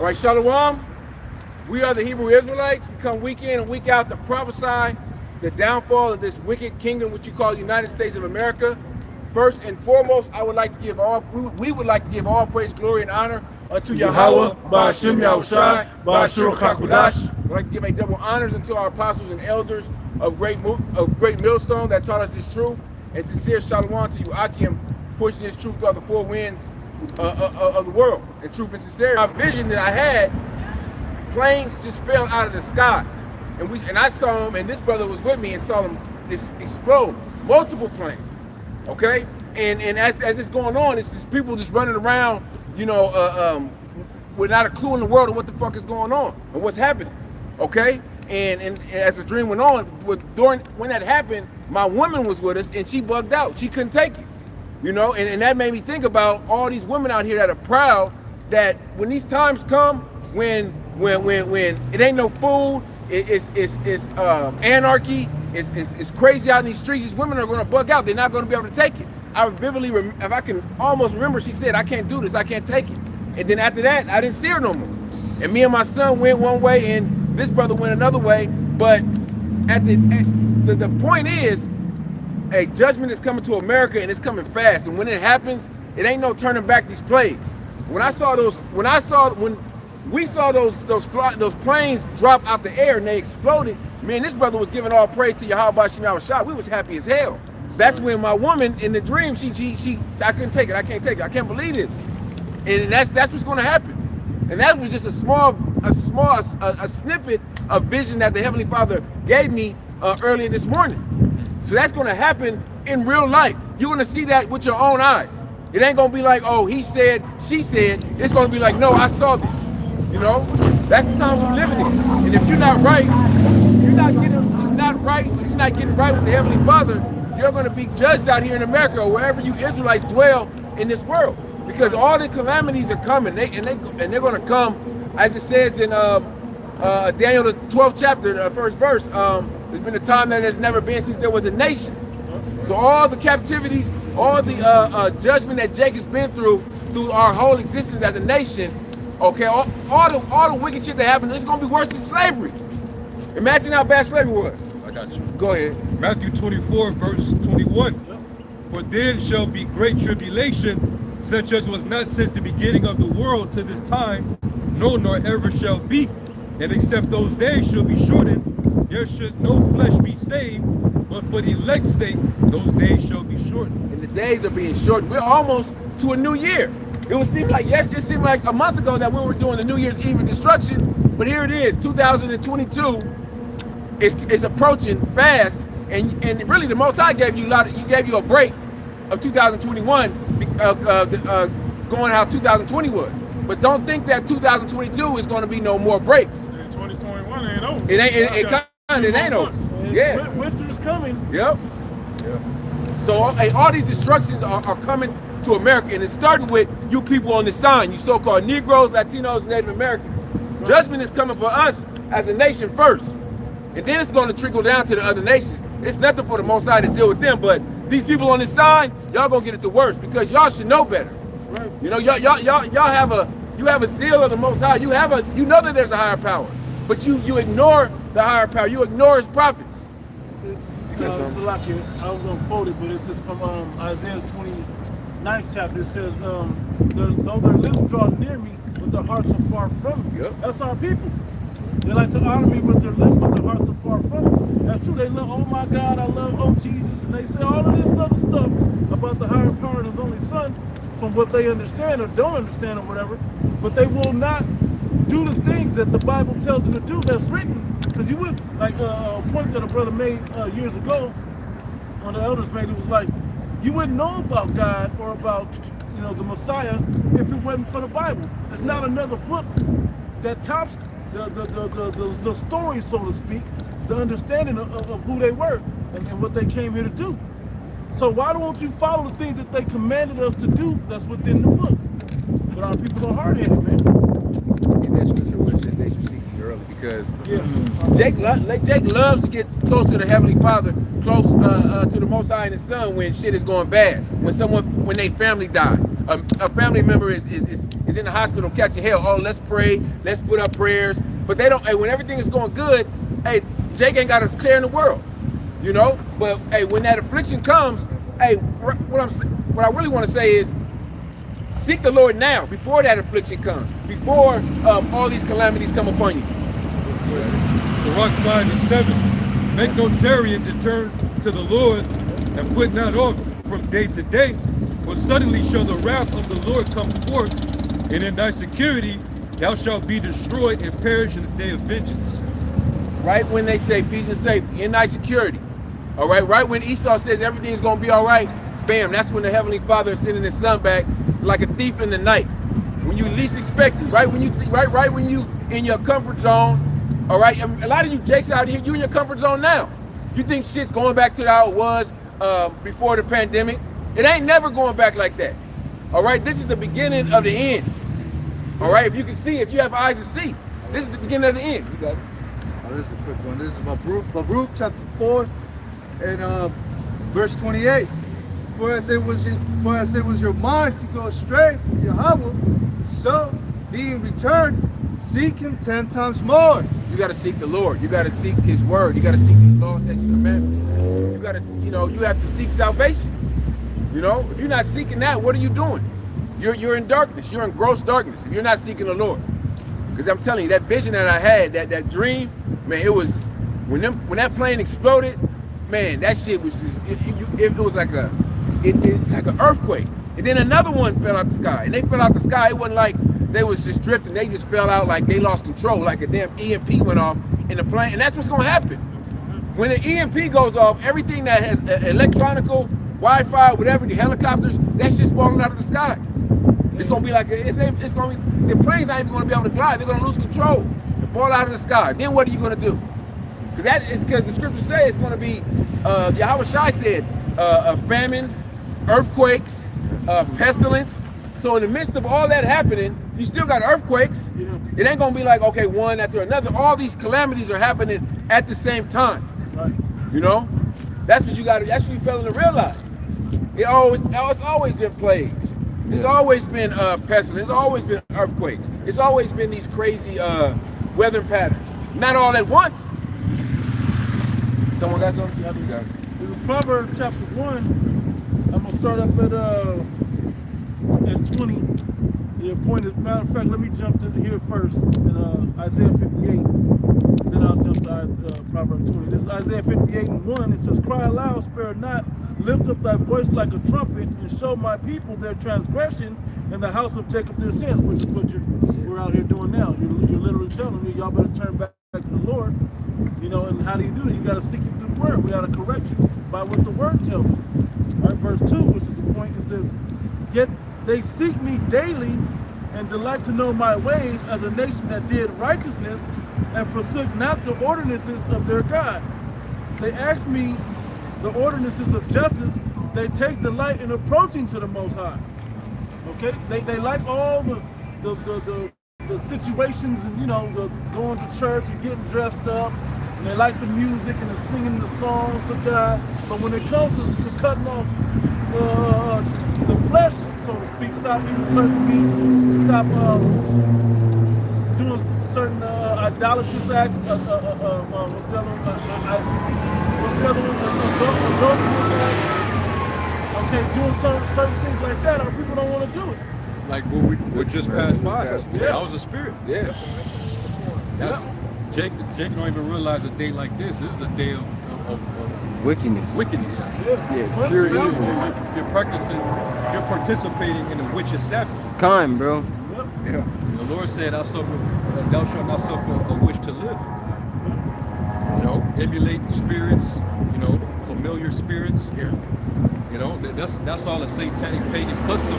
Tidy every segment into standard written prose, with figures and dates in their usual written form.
All right, Shalom. We are the Hebrew Israelites. We come week in and week out to prophesy the downfall of this wicked kingdom, which you call the United States of America. First and foremost, I would like to give we would like to give all praise, glory, and honor unto Yahweh, Ba'ashem Yahushai, Ba'ashem Hakudash. I'd like to give a double honors unto our apostles and elders of great millstone that taught us this truth, and sincere shalom to you, Akim, pushing this truth throughout the four winds of the world, and truth and sincerity. My vision that I had, planes just fell out of the sky, and I saw them, and this brother was with me and saw them just explode, multiple planes, okay? And as it's going on, it's just people just running around, you know, without a clue in the world of what the fuck is going on and what's happening, okay? And as the dream went on, when that happened, my woman was with us and she bugged out. She couldn't take it. You know, and that made me think about all these women out here that are proud that when these times come, when it ain't no food, it's anarchy, it's crazy out in these streets, these women are going to bug out. They're not going to be able to take it. I vividly, if I can almost remember, she said, "I can't do this, I can't take it." And then after that, I didn't see her no more. And me and my son went one way, and this brother went another way. But the point is, a judgment is coming to America, and it's coming fast. And when it happens, it ain't no turning back these plagues. When we saw those planes drop out the air and they exploded, me and this brother was giving all praise to Yahweh Ba'ashem Yahushai. We was happy as hell. That's when my woman in the dream, she I couldn't take it. I can't take it. I can't believe this. And that's what's going to happen. And that was just a snippet of vision that the Heavenly Father gave me earlier this morning. So that's going to happen in real life. You're going to see that with your own eyes. It ain't going to be like, oh, he said, she said. It's going to be like, no, I saw this. You know, that's the times we're living in. And if you're not right, you're not getting right with the Heavenly Father, you're going to be judged out here in America or wherever you Israelites dwell in this world. Because all the calamities are coming, and they're going to come, as it says in Daniel the 12th chapter, the first verse. There's been a time that there's never been since there was a nation. So all the captivities, all the judgment that Jacob's been through our whole existence as a nation, okay, all the wicked shit that happened, it's gonna be worse than slavery. Imagine how bad slavery was. I got you. Go ahead. Matthew 24, verse 21. For then shall be great tribulation, such as was not since the beginning of the world to this time, no, nor ever shall be. And except those days shall be shortened, there should no flesh be saved, but for the elect's sake, those days shall be shortened. And the days are being shortened. We're almost to a new year. It seemed like a month ago that we were doing the New Year's Eve of destruction, but here it is, 2022 is approaching fast, and really the Most High gave you a break of 2021, going how 2020 was. But don't think that 2022 is going to be no more breaks. 2021 ain't over. It ain't over. Yeah. Winter's coming. Yep. So all these destructions are coming to America, and it's starting with you people on the sign, you so-called Negroes, Latinos, Native Americans. Right. Judgment is coming for us as a nation first, and then it's going to trickle down to the other nations. It's nothing for the Most High to deal with them, but these people on this sign, y'all gonna get it the worst because y'all should know better. Right. You know, y'all have a zeal of the Most High. You know that there's a higher power, but you ignore the higher power. You ignore His prophets. I was going to quote it, but it says from Isaiah 29th chapter. It says, though their lips draw near me, but their hearts are far from me. Yep. That's our people. They like to honor me with their lips, but their hearts are far from me. That's true. They love, oh my God, I love, oh Jesus. And they say all of this other stuff about the higher power and His only Son from what they understand or don't understand or whatever. But they will not do the things that the Bible tells them to do that's written. Because you would, like a point that a brother made years ago, one of the elders made, it was like, you wouldn't know about God or about, you know, the Messiah if it wasn't for the Bible. There's not another book that tops the story, so to speak, the understanding of who they were and what they came here to do. So why don't you follow the things that they commanded us to do that's within the book? But our people are hard-headed, man. And that scripture was says they should seek you early because Jake loves to get close to the Heavenly Father, close to the Most High and His Son when shit is going bad, when their family died, a family member is is in the hospital catching hell. Oh, let's pray, let's put up prayers. But they don't, hey, when everything is going good, hey, Jake ain't got a care in the world, you know? But hey, when that affliction comes, hey, what I really want to say is, seek the Lord now, before that affliction comes, before all these calamities come upon you. Sirach 5:7. Make no tarrying to turn to the Lord, and put not off from day to day, for suddenly shall the wrath of the Lord come forth, and in thy security thou shalt be destroyed and perish in the day of vengeance. Right when they say peace and safety, in thy security. All right, right when Esau says everything is going to be all right, bam, that's when the Heavenly Father is sending his son back like a thief in the night. When you least expect it, right when you in your comfort zone. All right, a lot of you Jakes out here, you in your comfort zone now. You think shit's going back to how it was before the pandemic. It ain't never going back like that. All right, this is the beginning of the end. All right, if you can see, if you have eyes to see, this is the beginning of the end. You got it. Oh, this is a quick one. This is Baruch chapter 4 and verse 28. For as it was your mind to go astray from Yahweh, so being returned, seek him 10 times more. You got to seek the Lord. You got to seek his word. You got to seek these laws that you command. You got to, you have to seek salvation. You know, if you're not seeking that, what are you doing? You're in darkness. You're in gross darkness if you're not seeking the Lord. Because I'm telling you, that vision that I had, that dream, man, it was, when that plane exploded, man, that shit was just, it was like it's like an earthquake. And then another one fell out the sky. And they fell out the sky, it wasn't like they was just drifting. They just fell out like they lost control, like a damn EMP went off in the plane. And that's what's gonna happen. When an EMP goes off, everything that has electronical, Wi-Fi, whatever, the helicopters, that's just falling out of the sky. It's gonna be like, it's gonna be, the plane's not even gonna be able to glide. They're gonna lose control and fall out of the sky. Then what are you gonna do? Because the scripture says it's gonna be, Yahweh Shai said, famines, earthquakes, pestilence. So in the midst of all that happening, you still got earthquakes. Yeah. It ain't gonna be like, okay, one after another. All these calamities are happening at the same time. Right. You know? That's what you failing to realize. It's always been plagues. Yeah. It's always been pestilence. It's always been earthquakes. It's always been these crazy weather patterns. Not all at once. Someone got something? Yeah, got it. In Proverbs chapter 1, I'm gonna start up at 20. The appointed, matter of fact, let me jump to here first in Isaiah 58. Then I'll jump to Proverbs 20. This is Isaiah 58:1. It says, "Cry aloud, spare not, lift up thy voice like a trumpet, and show my people their transgression, and the house of Jacob their sins," which is what we're out here doing now. You're literally telling me, y'all better turn back to the Lord. You know, and how do you do that? You got to seek him through the word. We got to correct you by what the word tells you. All right, verse 2, which is the point, it says, "Yet they seek me daily and delight to know my ways, as a nation that did righteousness and forsook not the ordinances of their God. They ask me the ordinances of justice. They take delight in approaching to the Most High." Okay, they like all the situations, and the going to church and getting dressed up, and they like the music and the singing the songs of God. But when it comes to cutting off the flesh, so to speak, stop eating certain meats, stop doing certain idolatrous acts. What's the other one? Adulterous acts. Okay, doing certain things like that. Our people don't want to do it. Like what just passed by. Yeah. That was a spirit. Yeah. Jake don't even realize a day like this. This is a day of Wickedness. Yeah, pure evil. You're participating in the witch's Sabbath. Kind, bro. Yeah. The Lord said, "Thou shalt not suffer a witch to live." Emulate spirits, familiar spirits. Yeah. That's all a satanic pagan custom,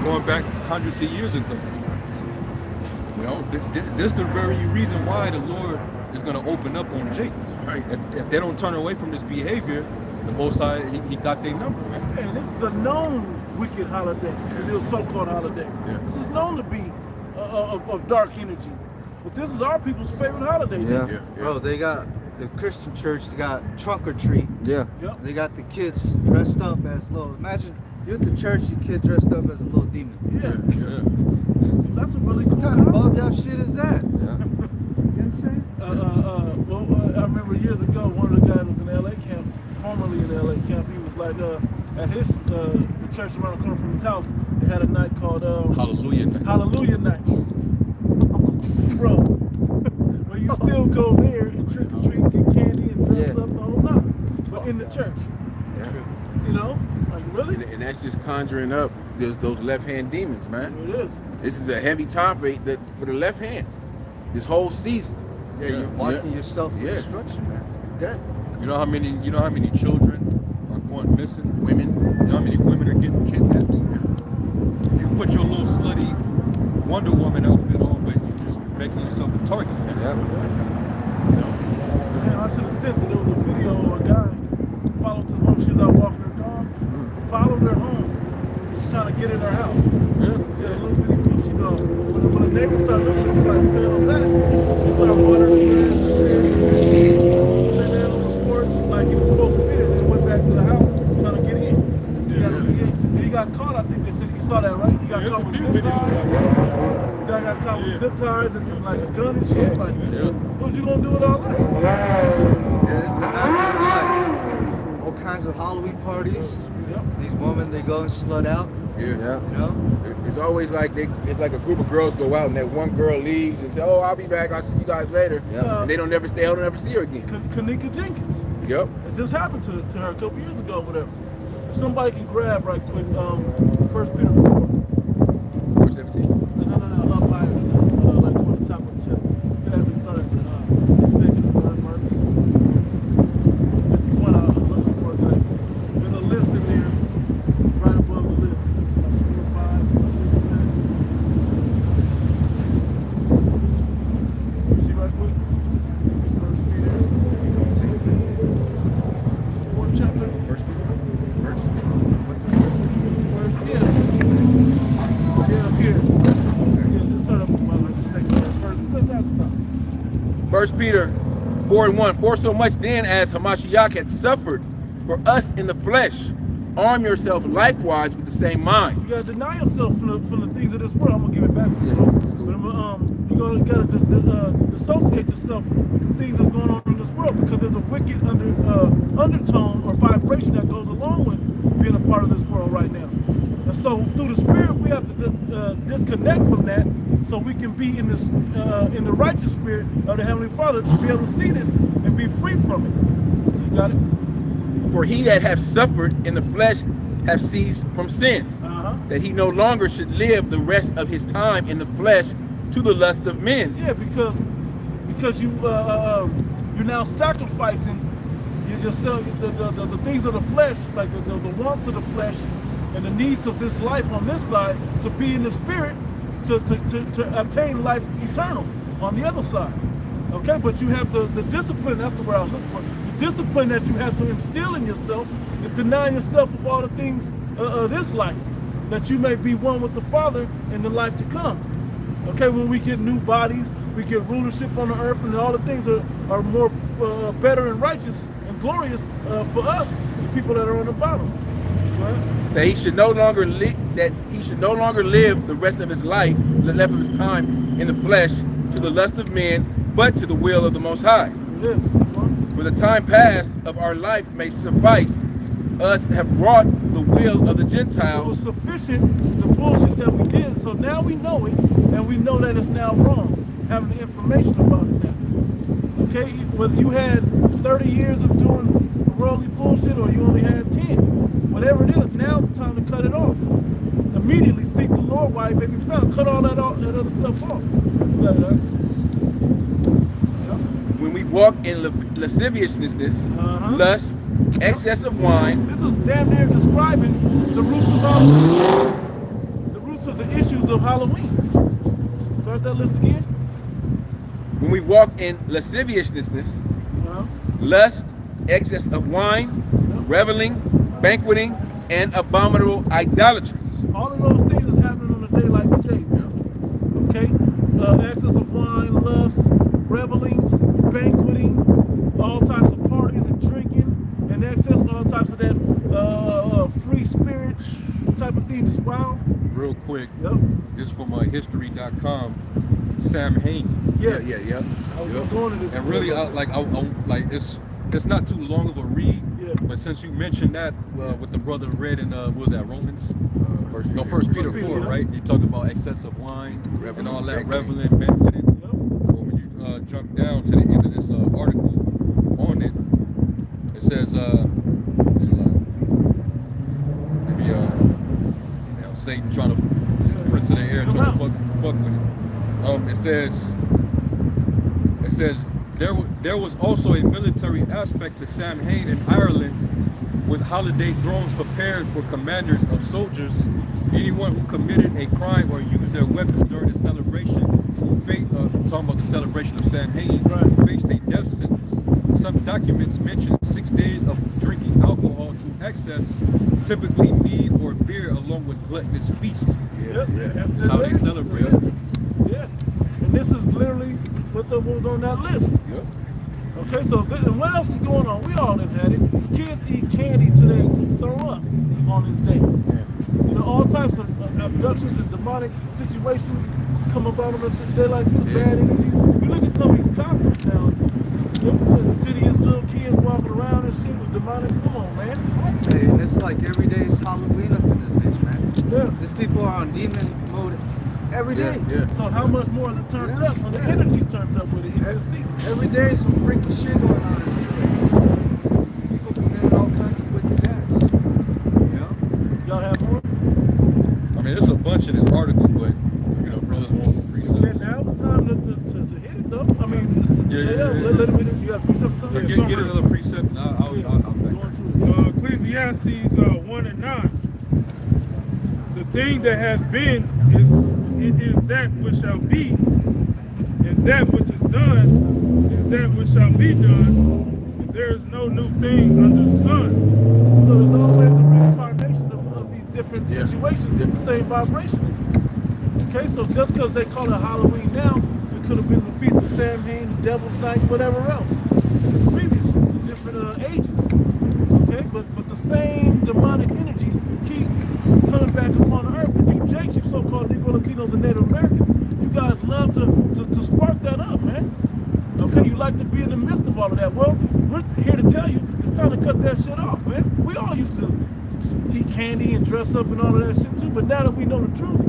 going back hundreds of years ago. This is the very reason why the Lord is going to open up on Jake. Right. If they don't turn away from this behavior, the Most High, he got their number, man. And this is a known wicked holiday, the so-called holiday. Yeah. This is known to be of dark energy. But this is our people's favorite holiday. Yeah. Bro, they got the Christian church, they got trunk or treat. Yeah. Yep. They got the kids dressed up as little. Imagine You're at the church, your kid dressed up as a little demon. Yeah. Yeah. That's a really cool What kind of concept. bugged out shit is that? Yeah. You know what I'm saying? Well, I remember years ago, one of the guys was in the LA camp, formerly in the LA camp. He was like, at his the church around the corner from his house, they had a night called Hallelujah night. Hallelujah Night. Bro, well, you still go there and trick or treat, get candy, and dress Yeah. up the whole night, but in the church. Yeah. You know, like really? And that's just conjuring up those left-hand demons, man. It is. This is a heavy time for the left hand. This whole season. Yeah, you're marking yourself for destruction, man. You're dead. You know how many children are going missing? Women. You know how many women are getting kidnapped? You put your little slutty Wonder Woman outfit on, but you're just making yourself a target. Yeah. Man, I should have sent it. There was a video of a guy followed this woman. She was out walking her dog, followed her home, just trying to get in her house. She had a little bitty Gucci dog. When the neighbors started looking, this is like, what the hell is that? He started watering the grass and shit. Sat down on the porch like he was supposed to be there. Then went back to the house trying to get in. And he got caught, I think they said. You saw that, right? He got caught with zip ties. This guy got caught with zip ties and like a gun and shit. Like, what you gonna do with all that? Yeah, this is a nightmare. It's like all kinds of Halloween parties. Yep. These women, they go and slut out. Yeah. You know? It's always like it's like a group of girls go out and that one girl leaves and say, "Oh, I'll be back. I'll see you guys later." Yeah. And they don't never see her again. Kanika Jenkins. Yep. It just happened to her a couple years ago, whatever. If somebody can grab right quick, 1 Peter 4. 4:17. No, up higher than that. Like toward the top of the chapter. You have to start at the second and third verse. One I was looking for, like, there's a list in there, right above the list. Like 4 or 5, list in there. See right quick? This is 1 Peter. It's the 4th chapter. First Peter. First Peter 4:1. For so much then as Hamashiach had suffered for us in the flesh, arm yourself likewise with the same mind. You gotta deny yourself from the things of this world. I'm gonna give it back to you. Yeah, that's cool. But, you gotta dissociate yourself with the things that's going on in this world, because there's a wicked undertone or vibration that goes along with being a part of this world right now. And so through the Spirit, we have to disconnect from that, so we can be in this in the righteous spirit of the Heavenly Father, to be able to see this and be free from it. You got it? For he that hath suffered in the flesh hath ceased from sin, that he no longer should live the rest of his time in the flesh to the lust of men. Yeah, because you're now sacrificing yourself, the things of the flesh, like the wants of the flesh and the needs of this life on this side, to be in the spirit, to obtain life eternal on the other side. Okay, but you have the discipline. That's the word I look for. The discipline that you have to instill in yourself is denying yourself of all the things of this life, that you may be one with the Father in the life to come. Okay, when we get new bodies, we get rulership on the earth, and all the things are more better and righteous and glorious for us, the people that are on the bottom. Right? That he should no longer live the rest of his life, the rest of his time in the flesh, to the lust of men, but to the will of the Most High. It is. For the time past of our life may suffice us have wrought the will of the It was Gentiles. sufficient, the bullshit that we did, so now we know it, and we know that it's now wrong, having the information about it now. Okay, whether you had 30 years of doing worldly bullshit or you only had 10, whatever it is, now's the time to cut it off. Immediately seek the Lord while he may be found. Cut all that other stuff off. When we walk in lasciviousness, lust, excess of wine. This is damn near describing the roots of Halloween. The roots of the issues of Halloween. Start that list again. When we walk in lasciviousness, lust, excess of wine, reveling, banqueting, and abominable idolatries. All of those things is happening on a day like today. Okay? Excess of wine, lust, revelings, banqueting, all types of parties and drinking, and excess, all types of that free spirit type of thing, just wow. Real quick, Yep. this is from history.com. Sam Hain. Yes. Yeah. I was going to this. And really, it's not too long of a read. Yeah. But since you mentioned that, what the brother read in what was that, Romans? First Peter 4, yeah. right? You talk about excessive wine and all that, Reveling. reveling, banqueting. Yep. But when you jump down to the end of this article on it, it says, Satan trying to, prince of the air, trying to fuck with it. It says there was also a military aspect to Samhain in Ireland, with holiday thrones prepared for commanders of soldiers. Anyone who committed a crime or used their weapons during the celebration, talking about the celebration of Samhain, faced a death sentence. Some documents mention 6 days of drinking alcohol to excess, typically mead or beer, along with gluttonous feasts. Yep. That's how they celebrate. Yeah. And this is literally what was on that list. Yep. Okay, so and what else is going on? We all have had it. Kids eat candy till they throw up on this day. You know, all types of abductions and demonic situations come about them. They're like bad energies. You look at some of these costumes now, insidious little kids walking around and shit with demonic. Come on, man. Hey, and it's like every day is Halloween up in this bitch, man. Yeah. These people are on demon mode every day. Yeah. So how much more is it turned up when the energy's turned up with it in this season? Every day some freaky shit going on in this place. People committing all kinds of wicked acts. You know? Y'all have more? I mean, it's a bunch in this article, but brothers want Yeah, precepts. now the time to hit it though. I mean, Yeah. let it, you got precepts on But there. get another precept, and I'll back. Ecclesiastes 1 and 9. The thing that has been is that which shall be, and that which is done is that which shall be done. And there is no new thing under the sun. So there's always a reincarnation of these different situations with the same vibrations. Okay, so just because they call it Halloween now, it could have been the Feast of Samhain, Devil's Night, whatever else, previously, different ages. Okay, but the same demonic energies keep coming back upon the earth. And you Jakes, you so-called Negro Latinos and Native Americans, you guys love to spark that up, man. Okay, you like to be in the midst of all of that. Well, we're here to tell you, it's time to cut that shit off, man. We all used to eat candy and dress up and all of that shit too, but now that we know the truth,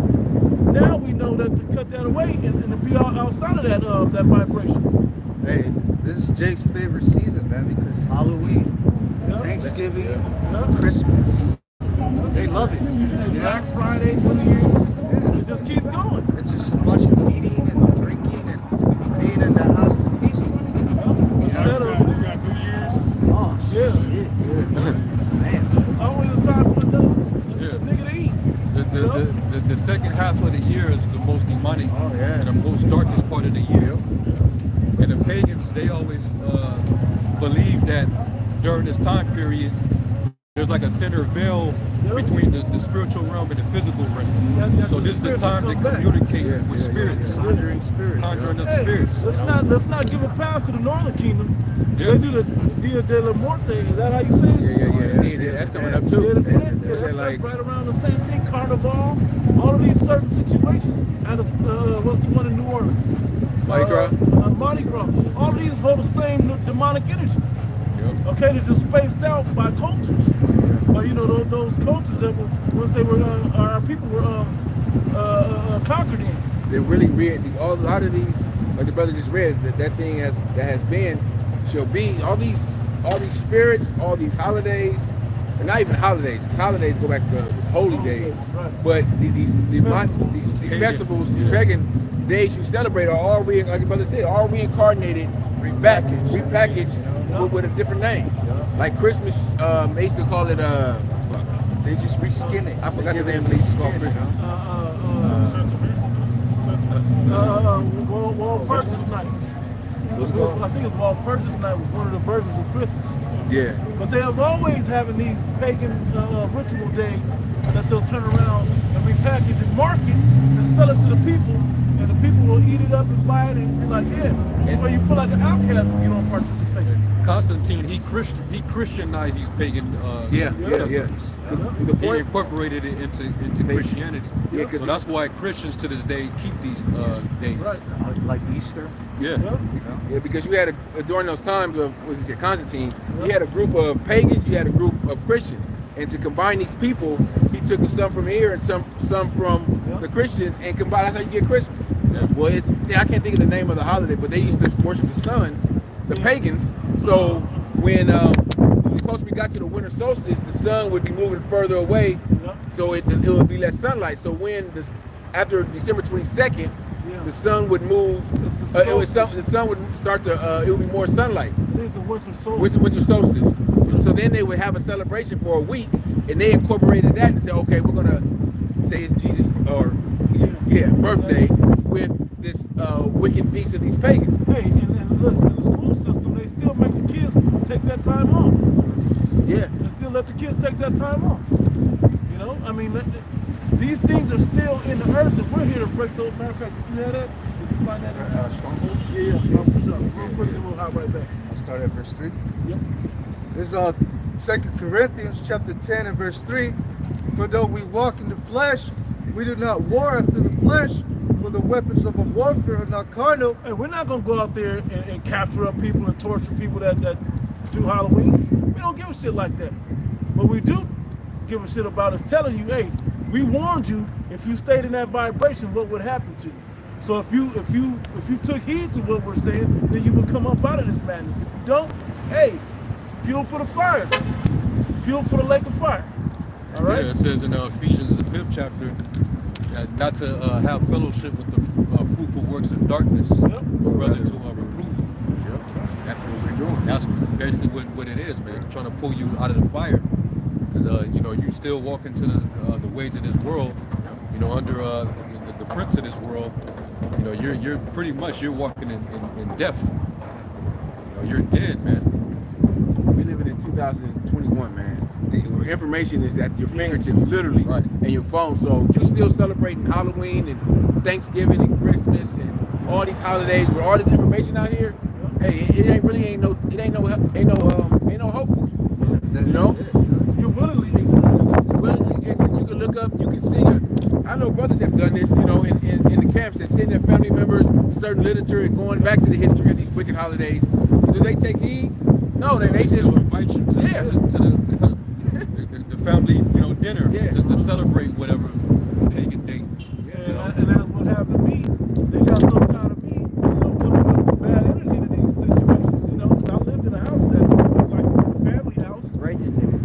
now we know that to cut that away and to be outside of that vibration. Hey, this is Jake's favorite season, man, because Halloween, Thanksgiving, Christmas, they love it. You Black know? Friday, New Year's, it just keeps going. It's just a bunch of eating and drinking and being in the house to feast. Instead of, You got New Year's. Oh, yeah, man. it's always a time for the Yeah. nigga to eat. The second half of the year is the most demonic and the most darkest part of the year. And the pagans, they always believe that during this time period, there's like a thinner veil between the spiritual realm and the physical realm. So this is the time to communicate with spirits, conjuring up spirits. Let's not give a pass to the Northern Kingdom. Yeah. They do the Dia de la Muerte. Is that how you say it? Yeah. That's coming up too. That's right around the same thing. Carnival, all of these certain situations. And what's the one in New Orleans? Mardi Gras. Mardi Gras. All of these hold the same demonic energy. Yep. Okay, they're just spaced out by cultures. But you know those cultures that were once they were our people were conquered in. They really read a lot of these, like the brother just read, that thing that has been shall be all these spirits, all these holidays, and not even holidays. Holidays go back to holy days, but these festivals, these pagan days you celebrate are all like your brother said, all reincarnated, repackaged with a different name. Like Christmas, they used to call it They just reskin it. I forgot the name they used to call Christmas. Purchase Night. I think it was Purchase Night was one of the versions of Christmas. Yeah. But they was always having these pagan ritual days that they'll turn around and repackage and market and sell it to the people, and the people will eat it up and buy it and be like, yeah. It's where you feel like an outcast if you don't participate. Constantine, he Christianized these pagan customs. 'Cause the He point, incorporated it into Christianity. Yeah, 'cause so that's why Christians to this day keep these days. Right. Like Easter. Yeah. yeah, because you had during those times of, what he said, Constantine, you had a group of pagans, you had a group of Christians, and to combine these people, he took some from here and some from the Christians and combined. That's how you get Christmas. Yeah. Well, I can't think of the name of the holiday, but they used to worship the sun, the pagans. So when the closer we got to the winter solstice, the sun would be moving further away, so it would be less sunlight. So when after December 22nd, the sun would move. The sun would start to. It would be more sunlight. It's the winter solstice. Winter solstice. So then they would have a celebration for a week, and they incorporated that and said, okay, we're gonna say it's Jesus or birthday with this wicked feast of these pagans. Hey, and look, in the school system, they still make the kids take that time off. Yeah. They still let the kids take that time off. You know, I mean, these things are still in the earth, and we're here to break those. Matter of fact, did you have that? Did you find that? Strongholds. Yeah. Real quick, then we'll hop right back. I'll start at verse 3. Yep. This is 2 Corinthians chapter 10 and verse 3. For though we walk in the flesh, we do not war after the flesh, for the weapons of our warfare are not carnal. Hey, we're not gonna go out there and capture up people and torture people that do Halloween. We don't give a shit like that. What we do give a shit about is telling you, hey, we warned you if you stayed in that vibration, what would happen to you. So if you took heed to what we're saying, then you would come up out of this madness. If you don't, hey, fuel for the fire, fuel for the lake of fire. All right. Yeah, it says in Ephesians the 5th chapter not to have fellowship with the fruitful works of darkness, but rather to reprove them. Yep. That's what we're doing. That's basically what it is, man. Trying to pull you out of the fire, because you still walk into the ways of this world. Under the prince of this world. You're pretty much walking in death. You're dead, man. We living in 2021, man. Information is at your fingertips, literally, Right. and your phone. So you still celebrating Halloween and Thanksgiving and Christmas and all these holidays with all this information out here. Hey, it ain't no hope for you. You know, You willingly. you can look up, you can see it. I know brothers have done this, in the camps that send their family members certain literature and going back to the history of these wicked holidays. Do they take heed? No, they just invite you to the family, dinner to celebrate whatever pagan date. And that's what happened to me. They got so tired of me, coming with bad energy to these situations, because I lived in a house that was like a family house. Righteous energy.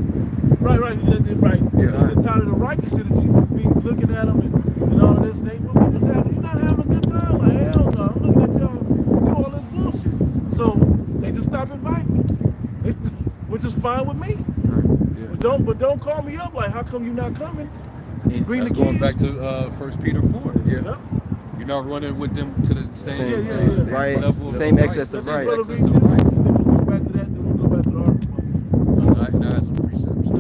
Right. Yeah. They're tired of the righteous energy, me looking at them and all this thing. But you're not having a good time. Like, hell no, I'm looking at y'all do all this bullshit. So they just stopped inviting me, which is fine with me. Yeah. But don't call me up like, how come you not coming? And Bring That's the going kids. back to 1 Peter 4. Yeah. You're not running with them to the same Right. level of Same right. excess of Same right. Brother, excess read of this, right. and then we'll go back to that, then we'll go back to the article. Now that's some precepts.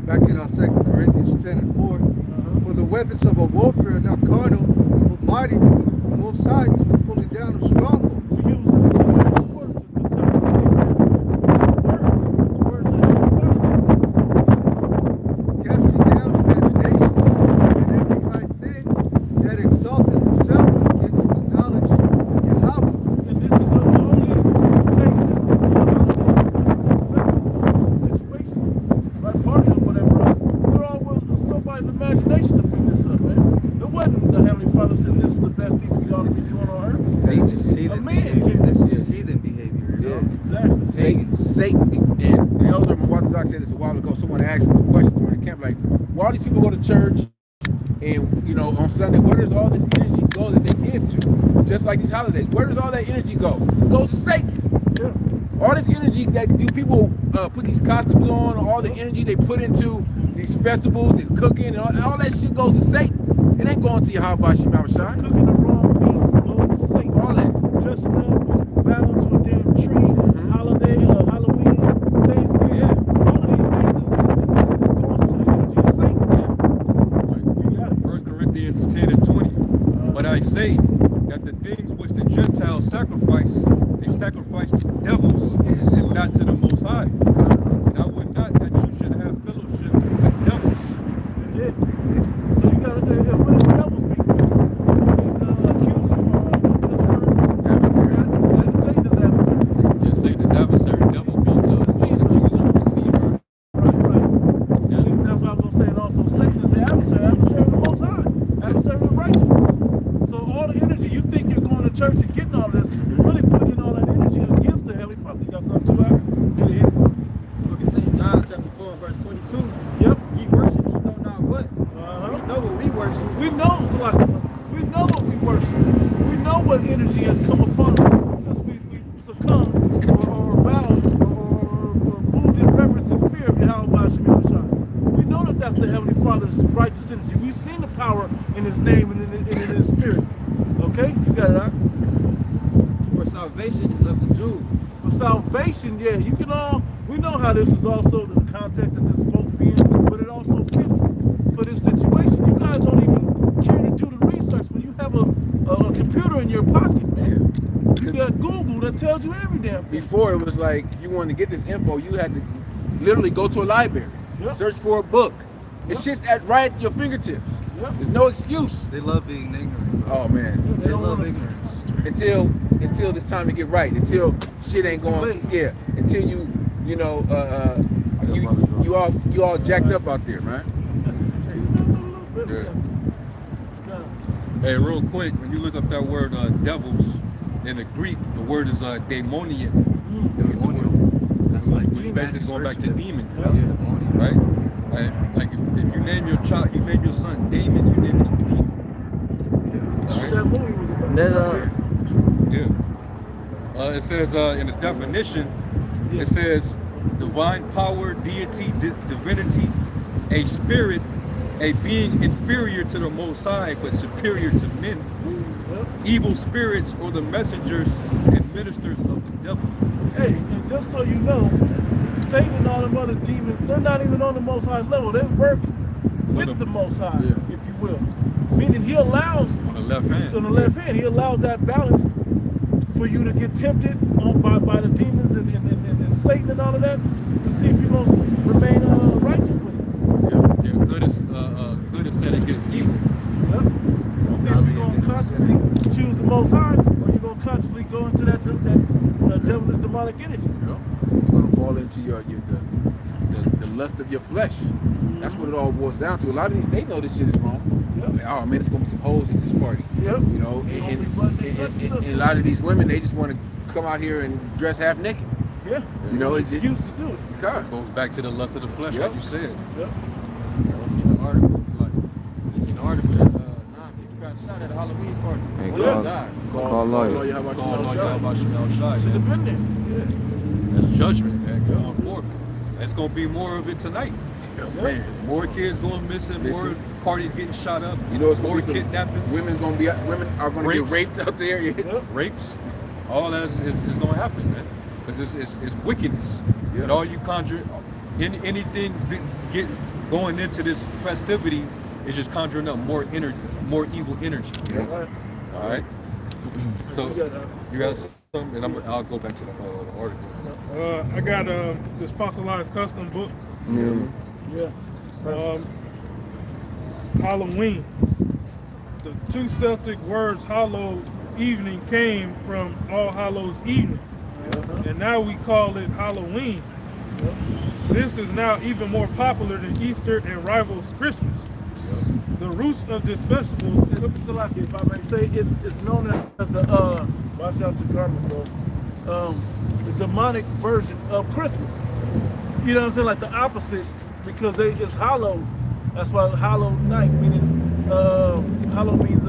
Back in 2 Corinthians 10 and 4. For the weapons of our warfare are not carnal, but mighty on both sides, the pulling down of strongholds. We're using the two-edged sword to tell us the words that have in front of Casting down imaginations and every high thing that exalted itself against the knowledge of Yahweh. And this is the holiest situations, right? Parties or whatever else. We're all with somebody's imagination to bring this up, man. It wasn't the Heavenly Father said this is the best thing for y'all to be doing on earth. This is A heathen man behavior. came This up is heathen behavior. Yeah. Exactly. Satan, and the elder Mwatazak said this a while ago. Someone asked him a question during the camp, like, why all these people go to church and on Sunday, where does all this energy go that they give to? Just like these holidays, where does all that energy go? It goes to Satan. Yeah. All this energy that you people put these costumes on, all the energy they put into these festivals and cooking, and all that shit goes to Satan. It ain't going to Yahweh Shemar Shai. Cooking the wrong beats, going to Satan. All that. Dressing up, bowing to a damn tree, holiday, Halloween, Thanksgiving. Yeah. All of these things is going to the energy of Satan. You got it. 1 Corinthians 10 and 20. But I say that the things which the Gentiles sacrifice, they sacrifice to devils and not to the Most High. And I would not that you should have fellowship with devils. Yeah. So you got to, what does devils mean? It means accuser, or what's the other word? Adversary. Satan's adversary. Yeah, Satan's adversary, devil means false accuser, deceiver. Right. And that's why I'm going to say it also. Satan is the adversary of the Most High, adversary of righteousness. So all the energy, you think you're going to church and getting all this, you're really putting in all that energy against the Heavenly Father. You got something to add? Get it. Look at St. John chapter 4, verse 22. Yep. Ye worship, ye know not what. Uh-huh. We know what we worship. We know, so like, we know what we worship. We know what energy has come upon us since we succumbed or bowed or moved in reverence and fear of Yahweh Shemel Shai. We know that that's the Heavenly Father's righteous energy. We've seen the power in His name and in His spirit. Okay? You got it, right? For salvation is of the Jews. For salvation, yeah, you can all, we know how this is also the context that this is supposed to be in, but it also fits for this situation. You guys don't even care to do the research when you have a computer in your pocket, man. You got Google that tells you every damn thing. Before it was like, if you wanted to get this info, you had to literally go to a library, Yep. search for a book. It's just right at your fingertips. Yep. There's no excuse. They love being ignorant. Bro. Oh man, Yeah, They don't love wanna- ignorance. until it's time to get right. Until shit ain't It's too going. late. Yeah. Until you all jacked up out there, man. Hey, real quick, when you look up that word devils in the Greek, the word is daemonian, That's like which is basically going back to demon, Yeah, demonian. right? Like if you name your child, you name your son Damon, you name him demon. That's what Right? that movie was about. Yeah. It says in the definition, Yeah. it says divine power, deity, divinity, a spirit, a being inferior to the Most High but superior to men, Yep. evil spirits or the messengers and ministers of the devil. Hey, and just so you know, Satan and all them other demons, they're not even on the Most High level. They work with the Most High, if you will. Meaning He allows, On the left hand. on the left hand, He allows that balance for you to get tempted by the demons and Satan and all of that to see if you're going to remain righteous with Him. Yeah, good is set against evil. Yep. See if you're going to consciously choose the Most High or you're going to consciously go into that devilish demonic energy. You're gonna fall into the lust of your flesh. That's what it all boils down to. A lot of these, they know this shit is wrong. Yep. Like, oh man, it's gonna be some hoes at this party. Yep. You know, and a lot of these women, they just want to come out here and dress half naked. Yeah. You know, it's it's an excuse to do it. God. Goes back to the lust of the flesh, Yep. like you said. Yep. I seen an article. It's like, I seen an article that 9 people got shot at a Halloween party. Hey, One call- died. Call lawyer. How about Call you know, Lord Shah? Yahweh Shemel Shai, Should man. have been there. Yeah. That's judgment, man. Going forth. There's gonna be more of it tonight. Man, More kids going missing, more Listen. parties getting shot up, you know it's gonna more be some kidnappings, women are gonna Rapes. get raped out there. Yeah. Yep. rapes. All that is gonna happen, man. Because it's wickedness. Yeah. And all you conjure, anything that get going into this festivity is just conjuring up more energy, more evil energy. Right. All right. So You got, you got something, and I'll go back to the article. I got this fossilized custom book, yeah. Halloween. The two Celtic words "hallow evening" came from All Hallows Evening, and now we call it Halloween. This is now even more popular than Easter and rivals Christmas. The roots of this festival is Salaki, if I may say, it's known as the watch out your garment, bro. The demonic version of Christmas. You know what I'm saying? Like the opposite, because it's hallowed. That's why hallowed night, meaning hallow means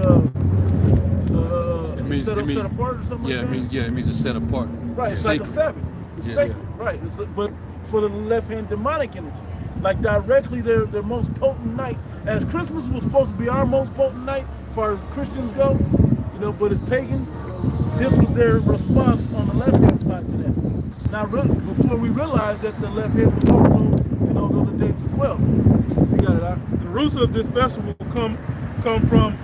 set apart or something like that. It means it's set apart. Right, it's like a Sabbath. It's Yeah, sacred, right? But for the left hand demonic energy, like directly their most potent night. As Christmas was supposed to be our most potent night, as far as Christians go, you know, but it's pagan. This was their response on the left hand side to that. Now, before we realized that the left hand was also in those other dates as well. You got it out. the roots of this festival come from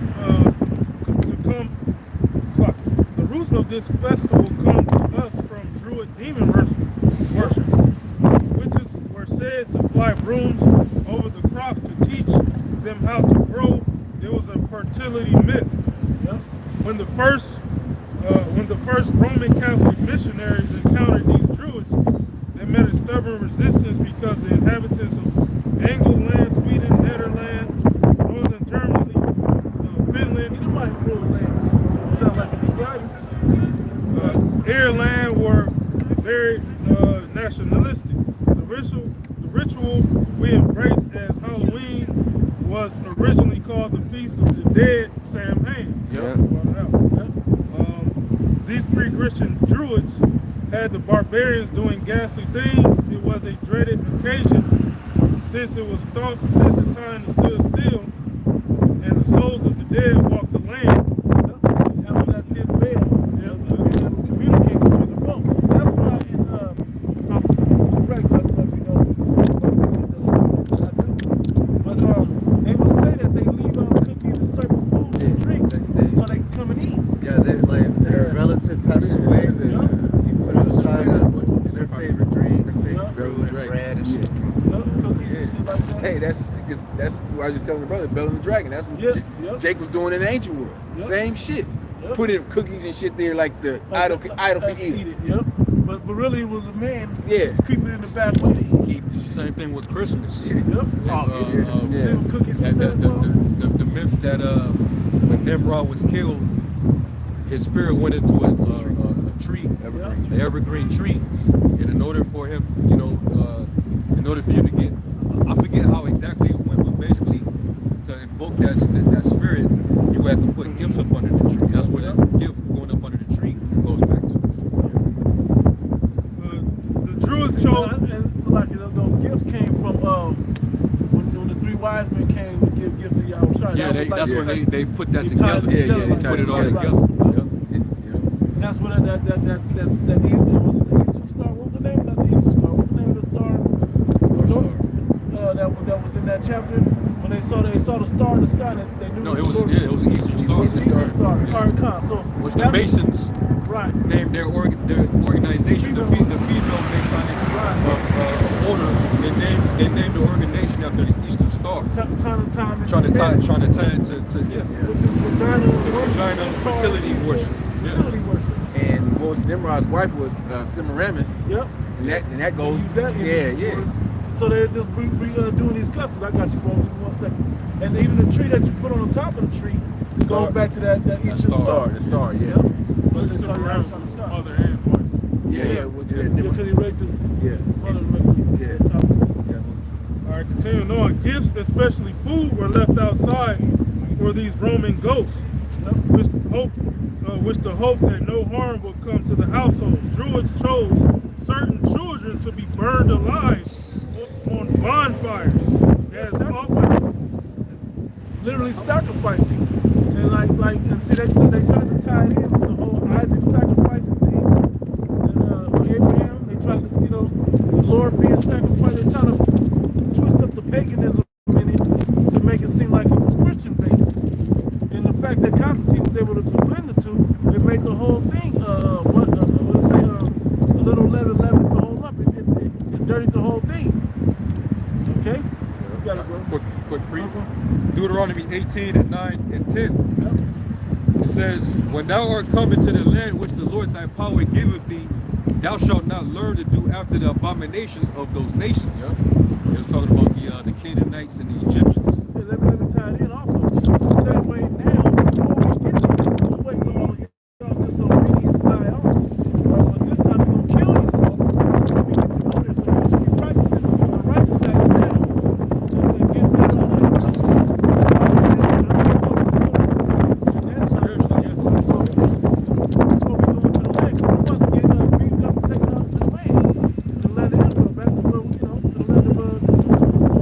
of this festival come to us from Druid demon worship, witches were said to fly brooms over the crops to teach them how to grow. There was a fertility myth. When the first Roman Catholic missionaries encountered these Druids, they met a stubborn resistance because the inhabitants of Anglo-land, Sweden, Netherlands, northern Germany, Finland, You know why real lands sound like a describing? Ireland were very nationalistic. The ritual we embrace as Halloween was originally called the Feast of the Dead Samhain. These pre-Christian Druids had the barbarians doing ghastly things. It was a dreaded occasion since it was thought that the time stood still and the souls of the dead walked the land. Having that thin veil, and communicate between the both. That's why, if I'm correct, I don't know if you know, I do. But they will say that they leave out cookies and certain foods and drinks so they can come and eat. Yeah, they like if their relative passes away. You put it aside their favorite drink, their favorite fruit, and bread and shit. Cookies and shit like that. Hey, that's what I was just telling the brother, Bell and the Dragon. That's what Jake was doing in the ancient world. Same shit. Putting cookies and shit there like the idol can eat it. But really it was a man Yeah. creeping in the back way to eat. Eat the shit. Same thing with Christmas. Yep. Little cookies and The myth that when Nimrod was killed, his spirit went into a tree, an evergreen tree, and in order for him, in order for you to get, I forget how exactly it went, but basically to invoke that spirit, you had to put gifts up under the tree. That's where that gift going up under the tree goes back to. The Druids chose. And so like those gifts came from when the three wise men came to give gifts to Yahushua. Yeah, that's when they put that They tied together. it together, they Put tied it all right. together. That's when that Eastern Star. What was the name? Not the Eastern Star. What's the name of the star? That was in that chapter when they saw the star in the sky. And they knew No, it was an Eastern Star. Eastern Star. Yeah. Arkan. So Which the Masons right. named their organization, the female Masonic order. They named the organization after the Eastern Star. Time to time. Trying to tie it to Vagina fertility worship. Fertility worship. And Nimrod's wife was Semiramis. Yep. And that goes. Use that image So they're just doing these customs. I got you, bro. Give me 1 second. And even the tree that you put on the top of the tree goes back to that Eastern Star. The star, yeah. Yep. But They saw Semiramis you was outside the star. mother and wife. Yeah, it was Because he raped his mother to make Yeah. the top. All right, continuing on. Gifts, especially food, were left outside for these Roman ghosts, which the hope that no harm would come to the households. Druids chose certain children to be burned alive on bonfires. As Literally sacrificing. And and see they tried to tie it in with the whole Isaac sacrificing thing. And Abraham, they tried to, the Lord being sacrificed, they're trying to twist up the paganism in it to make it seem like it was Christian based. And the fact that Constantine was able to blend the two, it made the whole thing a little leavened the whole lump. It dirtied the whole thing. Okay? You got it, bro. Quick brief. Deuteronomy 18 and 9 and 10. It says, when thou art come into the land which the Lord thy power giveth thee, thou shalt not learn to do after the abominations of those nations. It was talking about the Canaanites and the Egyptians. Yeah, let me tie it in also. The same way now, before we get there, we'll wait till all of y'all disobedience die off. But this time we're going to kill you all before we get to go there. So we should be practicing the righteous acts now. And get better on that. Spiritually, yeah. Before we go into the land, we're about to get beaten up and taken out to the land. To the land of Israel, back to where, to the land of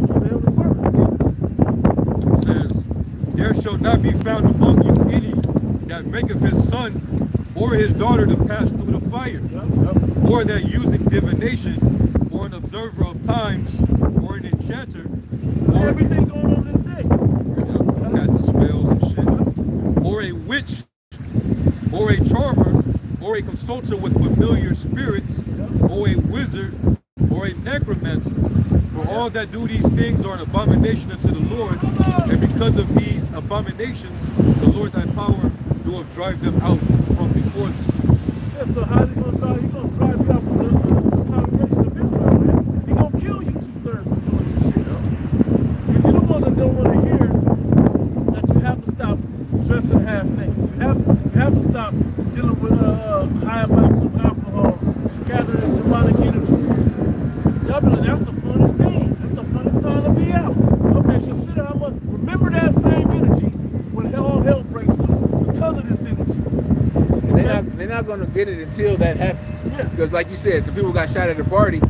the Heavenly Father. It says, there shall not be found among you any that maketh his son or his daughter to pass through the fire, or that using divination, or an observer of times, or an enchanter, or Everything going on this day. casting spells and shit, or a witch, or a charmer, or a consulter with familiar spirits, or a wizard, or a necromancer. For all that do these things are an abomination unto the Lord, and because of these abominations, the Lord thy power doeth drive them out from before thee. Yeah, so how's he gonna drive? He's gonna drive you out from the congregation of Israel, man. He's gonna kill you 2/3 for doing this shit. Because you're the ones that don't want to hear that you have to stop dressing half naked. You have to stop dealing with high amounts of alcohol, gathering demonic energies. Y'all be like, that's the funnest thing. That's the funnest time to be out. Okay, consider how much. Remember that same energy when all hell breaks loose because of this energy. They're not going to get it until that happens. Yeah. Because like you said, some people got shot at a party.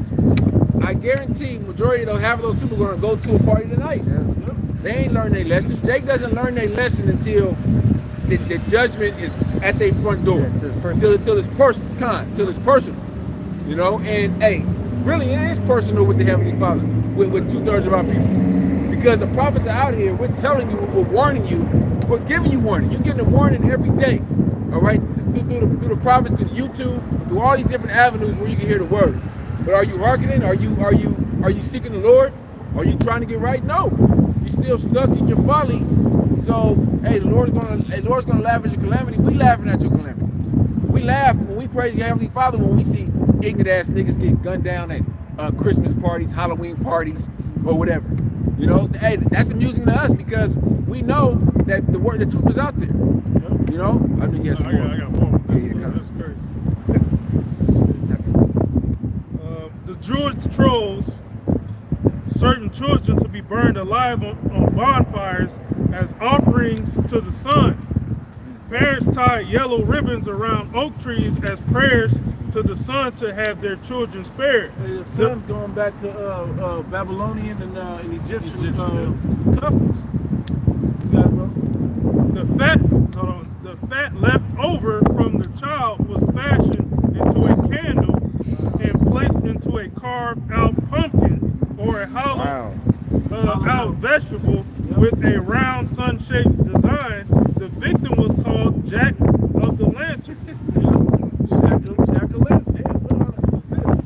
I guarantee majority of those, half of those people are going to go to a party tonight. They ain't learned their lesson. Jake doesn't learn their lesson until the judgment is at their front door. Till it's personal. You know, and hey, really it is personal with the Heavenly Father, with 2/3 of our people. Because the prophets are out here, we're telling you, we're warning you, we're giving you warning. You're getting a warning every day. All right, through the prophets, through YouTube, through all these different avenues where you can hear the word. But are you hearkening? Are you seeking the Lord? Are you trying to get right? No, you're still stuck in your folly. So hey, the Lord's gonna laugh at your calamity. We laughing at your calamity. We laugh when we praise your Heavenly Father when we see ignorant ass niggas get gunned down at Christmas parties, Halloween parties, or whatever. You know, hey, that's amusing to us because we know that the truth is out there. You know, I mean, yes, I got more. Yeah, That's crazy. The Druids chose certain children to be burned alive on bonfires as offerings to the sun. Parents tied yellow ribbons around oak trees as prayers to the sun to have their children spared. The sun going back to Babylonian and Egyptian customs. You got it, bro. The fat left over from the child was fashioned into a candle and placed into a carved out pumpkin or a hollow out vegetable with a round sun-shaped design. The victim was called Jack of the Lantern. Jack-o'-lantern. Yeah, what's this?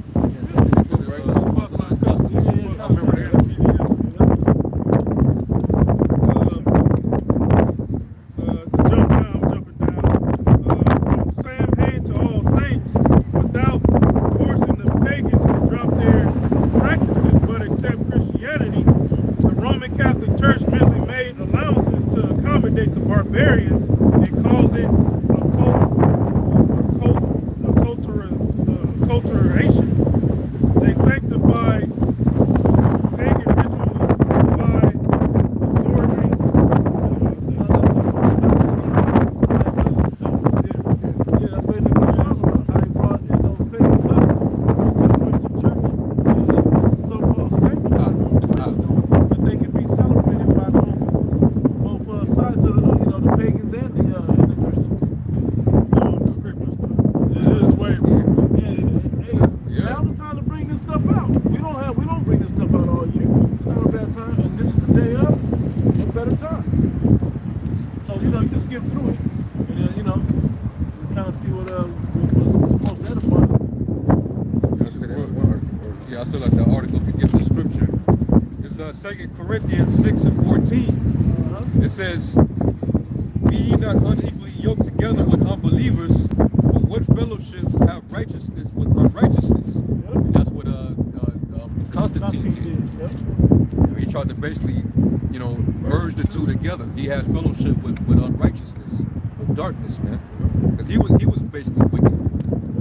The barbarians and called it acculturation. They sanctified pagan rituals by absorbing so-called sanctified, but they can be celebrated by both sides of the pagans and the Christians. pretty much. It is way more. Now's the time to bring this stuff out. We don't bring this stuff out all year. It's not a bad time, and this is the day of a better time. So you just skip through it, and then kind of see what's supposed to edify. Yeah, I still like that article to get the scripture. It's 2 Corinthians 6:14. It says, "Be ye not unequally yoked together with unbelievers, for what fellowship have righteousness with unrighteousness?" And that's what Constantine did. He tried to basically, merge the two together. He had fellowship with unrighteousness, with darkness, man, because he was basically wicked.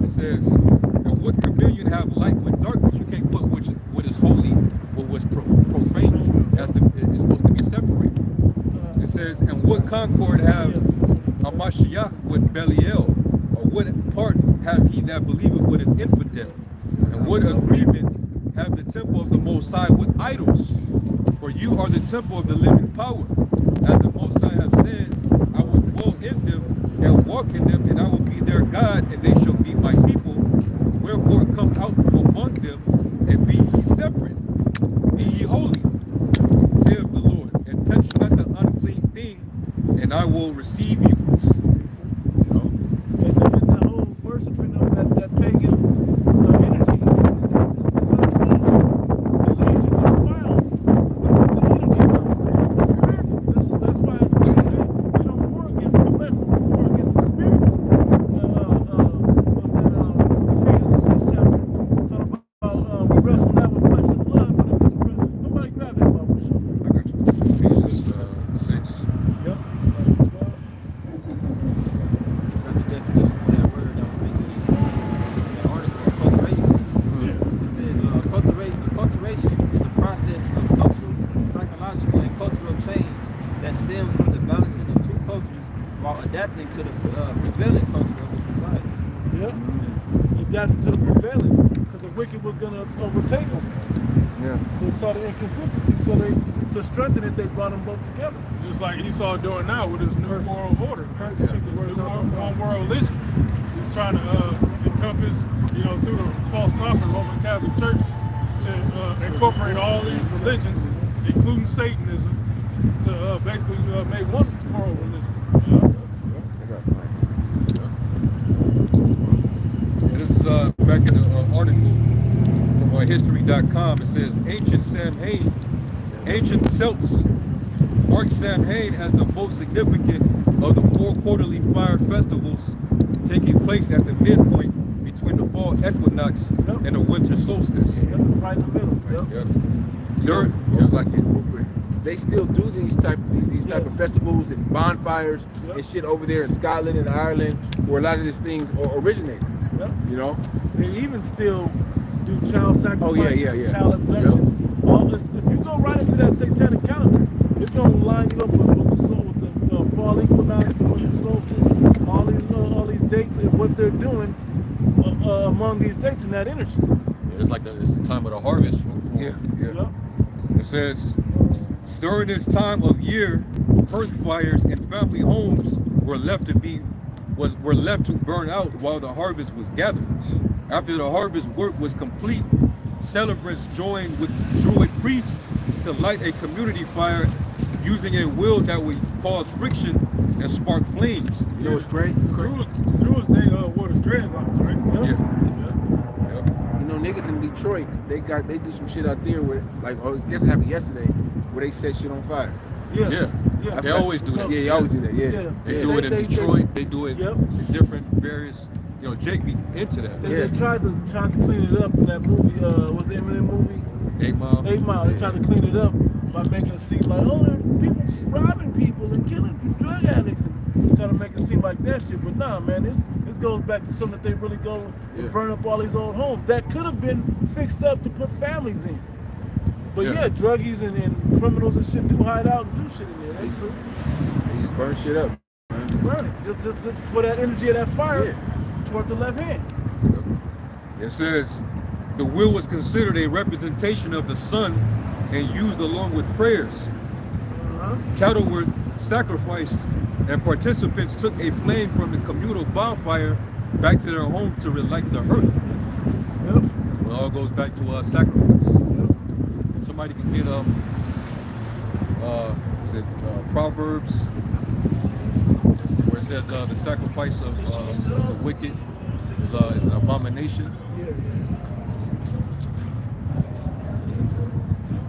It says, "And what communion have light with darkness?" You can't put what is holy with what's profane. It's supposed to be separated. It says, "And what concord have a Mashiach with Belial? Or what part have he that believeth with an infidel? And what agreement have the temple of the Most High with idols? For you are the temple of the living power. As the Most High have said, I will dwell in them and walk in them, and I will be their God, and they shall be my people. Wherefore come out from among them, and be ye separate. Be ye holy, saith the Lord, and touch not the unclean thing, and I will receive you." And that whole verse definition for that word that was mentioned in that article, cultivation. It says cultivation is a process of social, psychological, and cultural change that stems from the balancing of two cultures while adapting to the prevailing culture of the society. Yeah. Adapted to the prevailing, because the wicked was going to overtake them. Yeah. They saw the inconsistency, so to strengthen it, they brought them both together. Just like Esau doing now with his new world order. Check the words out. One world religion. He's trying to encompass, through the false prophet Roman Catholic Church, to incorporate all these religions, including Satanism, to basically make one world religion. And this is back in the article from history.com. It says ancient Celts marked Samhain as the most significant of the 4 quarterly fire festivals taking place at the midpoint between the fall equinox and the winter solstice. Right in the middle. It's like they still do these type of festivals and bonfires and shit over there in Scotland and Ireland, where a lot of these things originated. They even still do child sacrifices, child abductions. All this, if you go right into that satanic calendar, it's going to line you up with the fall equinox, the winter solstice, all these dates and what they're doing among these dates in that energy. It's like it's the time of the harvest. It says, during this time of year, hearth fires and family homes were left to burn out while the harvest was gathered. After the harvest work was complete, celebrants joined with Druid priests to light a community fire using a wheel that would cause friction and spark flames. You know what's crazy? Druids, they wore the dreadlocks, right? Niggas in Detroit, they do some shit out there where, like, I guess it happened yesterday, where they set shit on fire. They always do that. Yeah, they always do that. Yeah. They do it in Detroit. They do it in different various. Jake be into that. They tried to clean it up in that movie. Was the Eminem movie? 8 Mile. 8 Mile. They tried to clean it up by making it seem like, there's people robbing people and killing drug addicts, and trying to make it seem like that shit. But nah, man, this goes back to something that they really go and burn up all these old homes that could have been fixed up to put families in. But druggies and criminals and shit do hide out and do shit in there. That's true. They just burn shit up. Just burn it. Just for that energy of that fire toward the left hand. It says the wheel was considered a representation of the sun and used along with prayers. Cattle were sacrificed and participants took a flame from the communal bonfire back to their home to relight the hearth. It all goes back to sacrifice. If somebody can get Proverbs, where it says the sacrifice of the wicked is an abomination.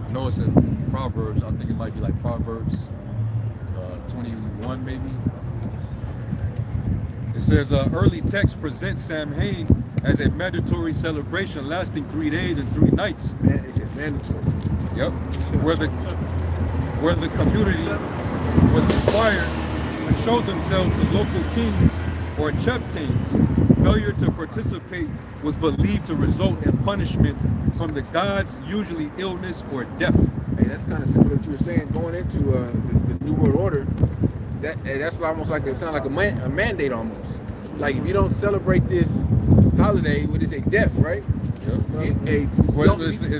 I know it says Proverbs. I think it might be like Proverbs 21 maybe. It says early texts present Samhain as a mandatory celebration lasting 3 days and 3 nights. Man, it's mandatory. Yep. Where the community was required to show themselves to local kings or chieftains. Failure to participate was believed to result in punishment from the gods, usually illness or death. Hey, that's kind of similar to what you were saying going into the New World Order. That's almost like it sounds like a mandate almost. Like if you don't celebrate this holiday, what is a death, right? It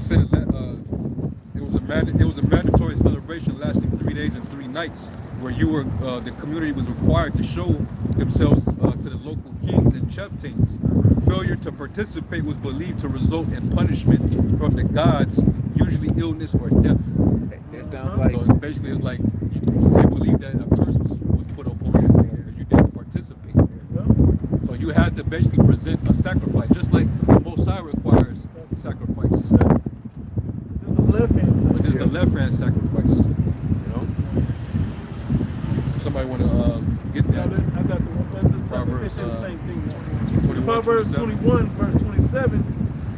said that it was a mandatory celebration lasting 3 days and 3 nights, where the community was required to show themselves to the local kings and chieftains. Failure to participate was believed to result in punishment from the gods, usually illness or death. That sounds like. So basically, it's like they believe that a curse was put upon you if you didn't participate. So you had to basically present a sacrifice, just like the Most High requires sacrifice. But this is the left hand sacrifice. Somebody want to get that? I got the one. Proverbs, same thing. Proverbs 21, verse 27.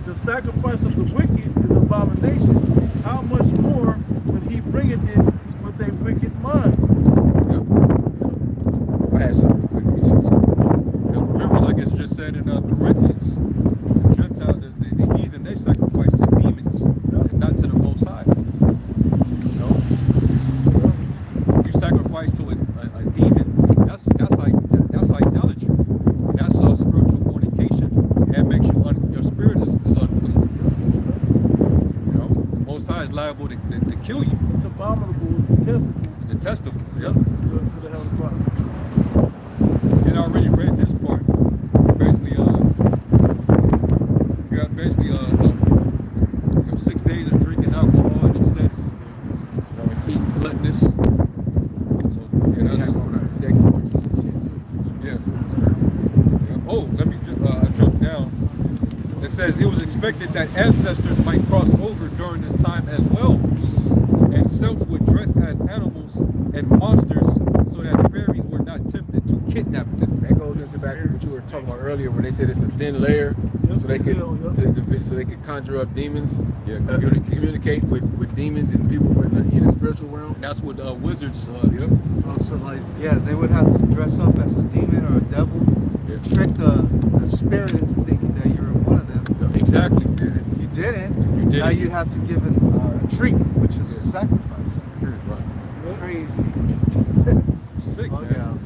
The sacrifice of the wicked is abomination. How much more when he bringeth it with a wicked mind? I had something real quick. said in Corinthians, the Gentiles, the heathen, they sacrifice to demons and not to the Most High. You know, you sacrifice to a demon. That's idolatry. That's spiritual fornication. That makes you your spirit is unclean. You know, the Most High is liable to kill you. It's abominable, it's detestable. Detestable. Yep. To the hell of Father. And I already read this part. Basically, you got basically 6 days of drinking alcohol and excess, eating gluttonous. So yeah, that's all that sex orgies and shit too. yeah. Oh, let me jump down. It says it was expected that ancestors might cross over during this time as well, and celts would dress as animals and monsters so that fairies were not tempted to kidnap them. That goes into back to what you were talking about earlier, when they said it's a thin layer, so they could so they could conjure up demons, communicate with demons and people in the spiritual realm. And that's what wizards. Also, like, yeah, they would have to dress up as a demon or a devil to trick the spirit into thinking that you're one of them. Exactly. And if you didn't, now you'd have to give a treat, which is a sacrifice. Right. Crazy. Sick, Oh, man.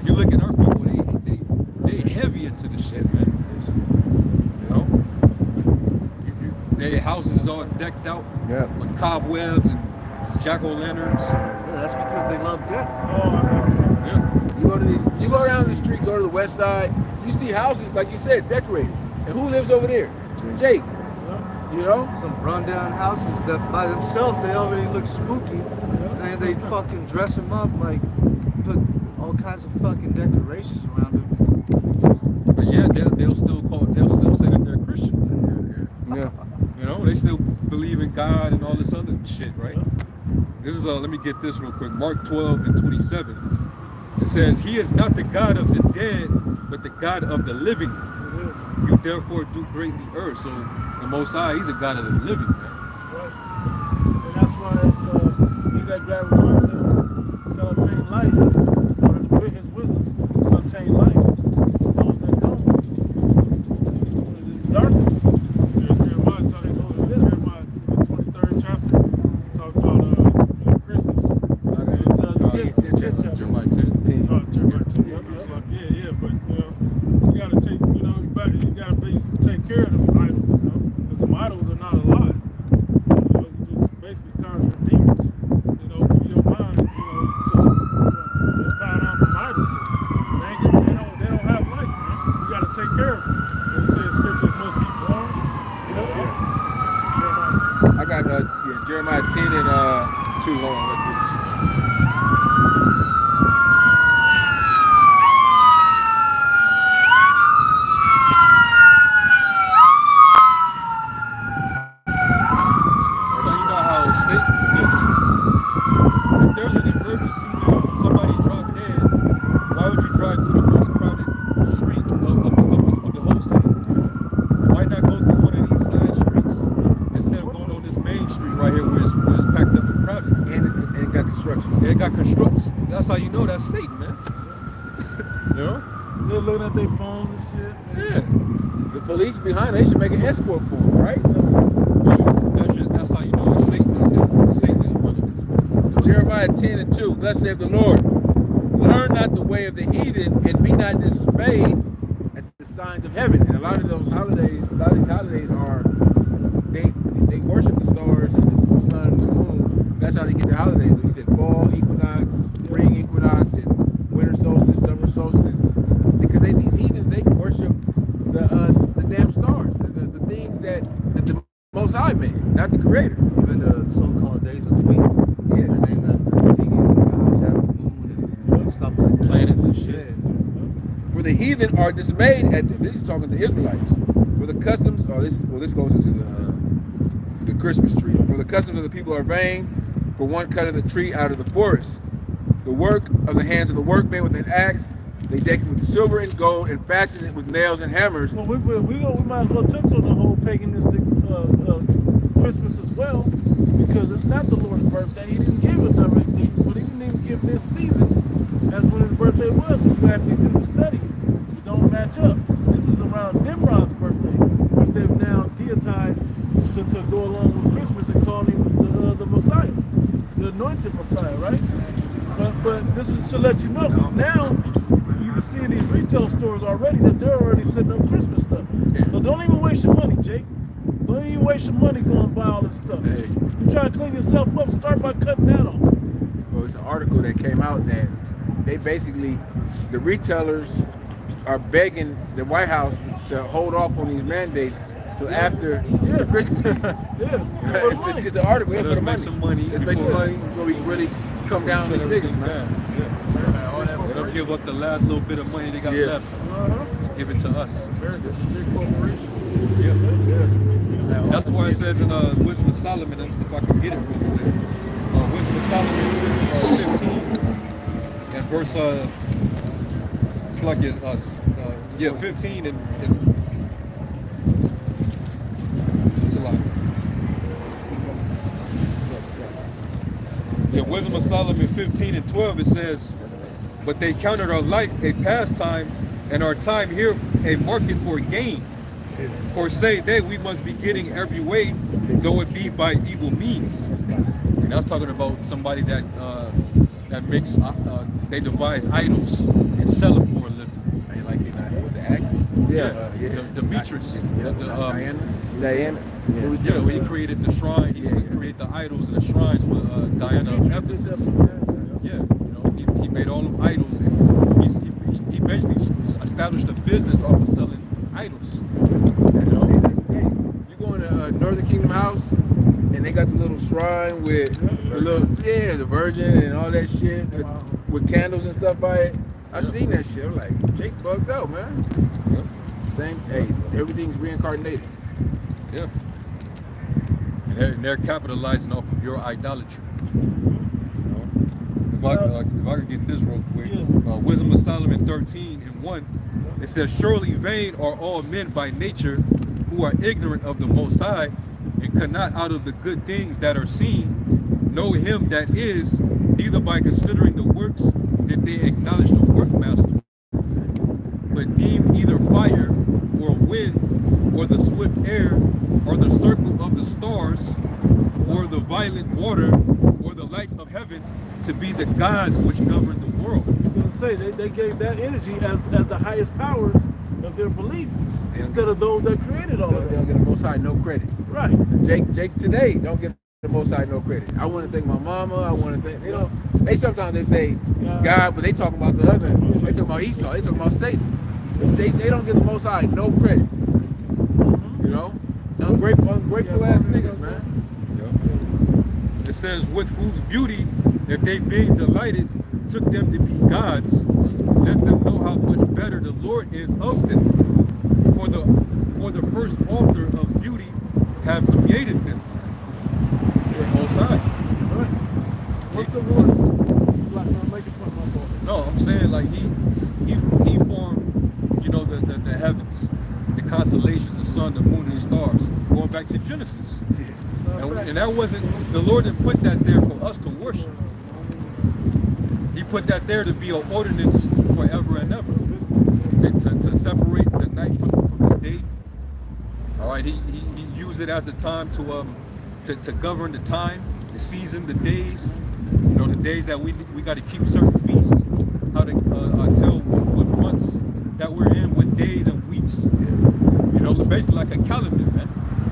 You look at our people; they heavy into the shit, man. You know, their houses all decked out with cobwebs and jack-o'-lanterns. Yeah, that's because they love death. Yeah. You go down the street, go to the west side, you see houses, like you said, decorated. And who lives over there? Jake. You know? Some rundown houses that by themselves, they already look spooky. And they fucking dress them up, like, put all kinds of fucking decorations around them. But yeah, they'll still say that they're Christian. Yeah. You know, they still believe in God and all this other shit, right? This is let me get this real quick. Mark 12:27. It says, "He is not the God of the dead, but the God of the living. You therefore do greatly err." So the Most High, He's a God of the living, man. And that's why he that grabbed onto him shall obtain life, or with his wisdom shall obtain life. Those that don't, in darkness. Jeremiah talking about Jeremiah, the 23rd chapter. He talked about Christmas. It's 10 chapter. Jeremiah 10. Jeremiah 10. It's like, yeah, but you gotta take, you gotta take care of them idols, because them idols are not alive. You just basically conjure demons, through your mind, to bow down to idols. They don't have life, man. You gotta take care of them. And it says scriptures must be born. I got Jeremiah 10 and 2 long with this. So you know how Satan is. If there's an emergency, somebody dropped dead, why would you drive through the most crowded street of the whole city? Why not go through one of these side streets instead of going on this main street right here where it's packed up and crowded? And it got construction. And it got construction. That's how you know that's Satan, man. You know? They're looking at their phones and shit. Yeah. The police behind, they should make an escort for them, right? That's how you know it's Satan. Satan is running this, man. So Jeremiah 10 and 2, thus saith the Lord, learn not the way of the heathen and be not dismayed at the signs of heaven. And a lot of these holidays are, they worship the stars and the sun and the moon. That's how they get their holidays. Like you said, fall equinox, spring equinox, and winter solstice, summer solstice. Because these heathens, they worship the damn stars, the things that the Most High made, not the Creator. Even the so-called days of the week, they're named after pagan gods, the moon and stuff like that. Planets and shit. For the heathen are dismayed at them. This is talking to Israelites. For the customs, this goes into the Christmas tree. For the customs of the people are vain. For one cut of the tree out of the forest. The work of the hands of the workman with an axe. They deck it with silver and gold and fasten it with nails and hammers. Well, we might as well touch on the whole paganistic Christmas as well, because it's not the Lord's birthday. He didn't give a direct date, but he didn't even give this season as when his birthday was. We actually do the study. It don't match up. This this is around Nimrod's birthday, which they've now deitized to go along with Christmas and call him the Messiah, the anointed Messiah, right? But this is to let you know, because now you can see in these retail stores already that they're already setting up Christmas stuff. So don't even waste your money, Jake. Don't even waste your money going and buy all this stuff. Hey. You trying to clean yourself up, start by cutting that off. Well, it's an article that came out that they basically, the retailers are begging the White House to hold off on these mandates till after the Christmas season. Yeah. It's an article here Let for the us money. make some money Let's make some before- money so we can really come down on these niggas, man. Let them give up the last little bit of money they got Yeah. left. Uh-huh. Give it to us. Big corporation. That's why it says in Wisdom of Solomon, if I can get it real quick. Wisdom of Solomon 15 and verse it's like 15 and it's a lot. Yeah, Wisdom of Solomon 15 and 12, it says, but they counted our life a pastime and our time here a market for gain. For say they, we must be getting every way, though it be by evil means. And that's talking about somebody that makes, they devise idols and sell them for a living. Like it was it Axe? Demetrius. Diana. Yeah, when he created the shrine, he used to create the idols and the shrines for Diana of Ephesus. Yeah, you know, he made all them idols, and he basically established a business off of selling idols. You know, you go in the Northern Kingdom house, and they got the little shrine with the little, the Virgin and all that shit with candles and stuff by it. I seen that shit. I'm like, Jake bugged out, man. Same, hey, everything's reincarnated. Yeah. And they're capitalizing off of your idolatry. You know? If I could get this real quick. Wisdom of Solomon 13 and 1, it says, surely vain are all men by nature who are ignorant of the Most High and cannot out of the good things that are seen know him that is, neither by considering the works that they acknowledge the workmaster, but deem either fire or wind or the swift air or the circle of the stars or the violent water or the lights of heaven to be the gods which govern the world. I was going to say, they gave that energy as the highest powers of their belief instead of those that created all of They don't that. get the Most High no credit. Right. And Jake today don't get the Most High no credit. I want to thank my mama. I want to thank, they sometimes they say God, but they talking about the other. They talking about Esau. They talking about Satan. They don't give the Most High no credit. You know, ungrateful ass niggas, man. It says, with whose beauty, if they being delighted, took them to be gods, let them know how much better the Lord is of them. For the first author of beauty have created them. The Most High. What's the word? It's like, I'm making fun of my boy. No, I'm saying like he formed, you know, the heavens, the constellations, the sun, the moon, and the stars, going back to Genesis. And that wasn't, the Lord didn't put that there for us to worship. He put that there to be an ordinance forever and ever, to separate the night from the day. All right, he used it as a time to govern the time, the season, the days. You know, the days that we got to keep certain feasts, how to tell what months that we're in, what days and weeks. You know, basically like a calendar, man.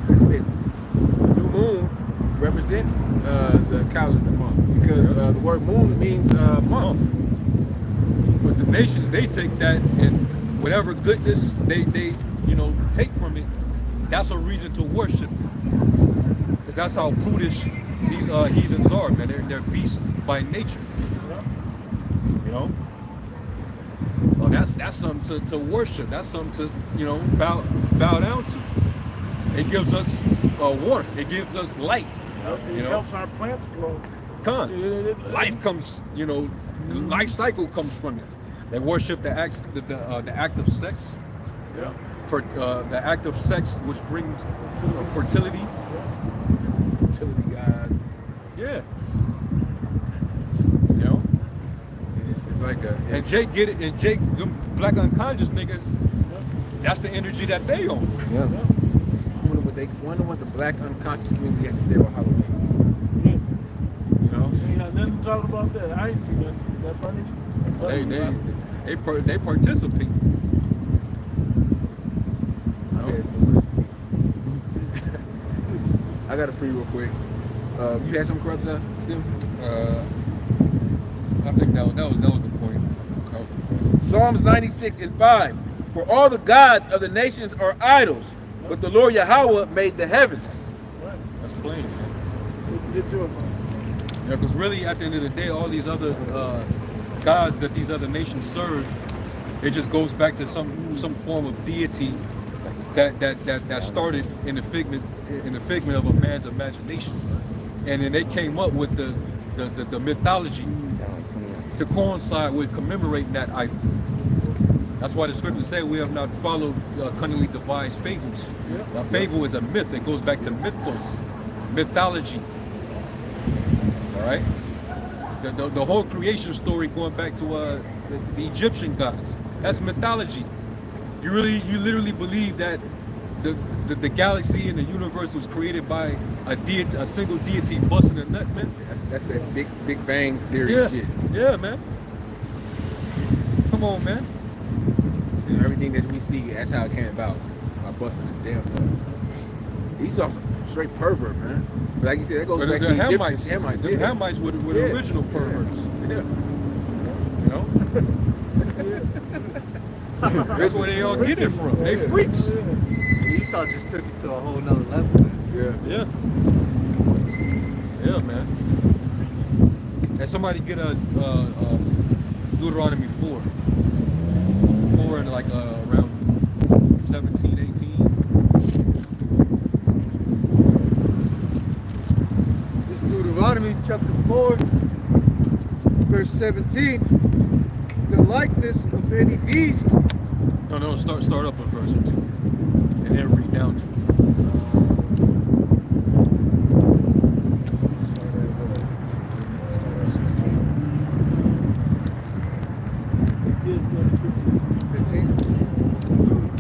That's it. New moon represents the calendar month because the word moon means month. But the nations, they take that and whatever goodness they take from it, that's a reason to worship it. Because that's how brutish these heathens are, man. They're beasts by nature. You know? Oh, that's something to worship. That's something to, bow down to. It gives us warmth. It gives us light. It helps our plants grow. Life comes, life cycle comes from it. They worship the act of sex. Yeah. For the act of sex, which brings fertility. Fertility gods. Yeah. It's like a. And Jake get it. And Jake, them black unconscious niggas, That's the energy that they own. Yeah. Wonder what the black unconscious community had to say about Halloween. You know? Ain't got nothing to talk about that. I ain't see nothing. Is that funny? They participate. I got a pre real quick. You had some corrupts up, Steve? I think that was the point. Psalms 96:5. For all the gods of the nations are idols, but the Lord Yahweh made the heavens. That's plain, man. Get your Yeah, because really, at the end of the day, all these other gods that these other nations serve, it just goes back to some form of deity that started in the figment of a man's imagination, and then they came up with the mythology to coincide with commemorating that idol. That's why the scriptures say we have not followed cunningly devised fables. A fable is a myth. It goes back to mythos, mythology. All right, the whole creation story going back to the Egyptian gods. That's mythology. You literally believe that the galaxy and the universe was created by a single deity busting a nut, man. That's that Big Bang Theory shit. Yeah, man. Come on, man. And everything that we see, that's how it came about. By busting the damn nut. He saw some straight pervert, man. But like you said, that goes back to the Egyptians. Hamites. The Hamites were the original perverts. Yeah. You know? That's where they all get it from. They freaks. Esau just took it to a whole nother level, man. Yeah, man. And somebody get a Deuteronomy 4 and like around 17, 18. This Deuteronomy chapter 4, verse 17. The likeness of any beast. No, start up a verse or two, and then read down to it.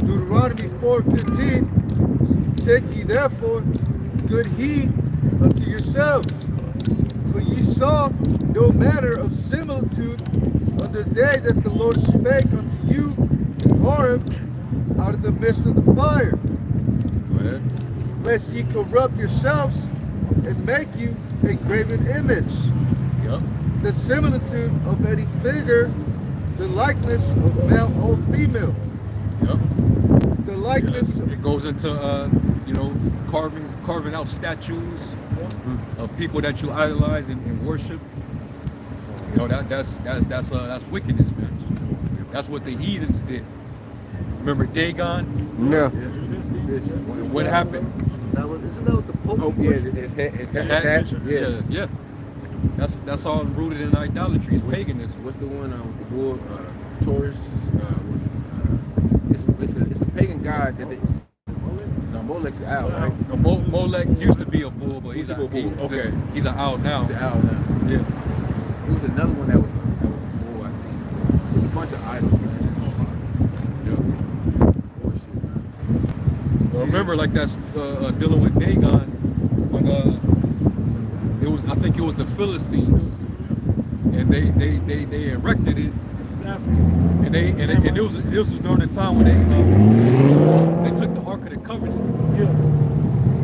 Deuteronomy 4:15. Take ye therefore good heed unto yourselves, for ye saw no manner of similitude on the day that the Lord spake unto you in Horeb out of the midst of the fire. Go ahead. Lest ye corrupt yourselves and make you a graven image. Yep. The similitude of any figure, the likeness of male or female. Yep. The likeness It goes into carving out statues of people that you idolize and worship. You know that's wickedness, man. That's what the heathens did. Remember Dagon? Yeah. What happened? Isn't that what the Pope Oh, yeah, his hat. Yeah. That's all rooted in idolatry. It's paganism. What's the one with the bull? Taurus. It's a pagan god that they. No, Molech's an owl, right? No, Molech used to be a bull, but he's an owl now. He's an owl now. Yeah. There was another one that was a bull, I think. There's a bunch of idols, man. Bullshit, man. Well, remember, like that's dealing with Dagon when I think it was the Philistines, and they erected it, and it was during the time when they took the Ark of the Covenant,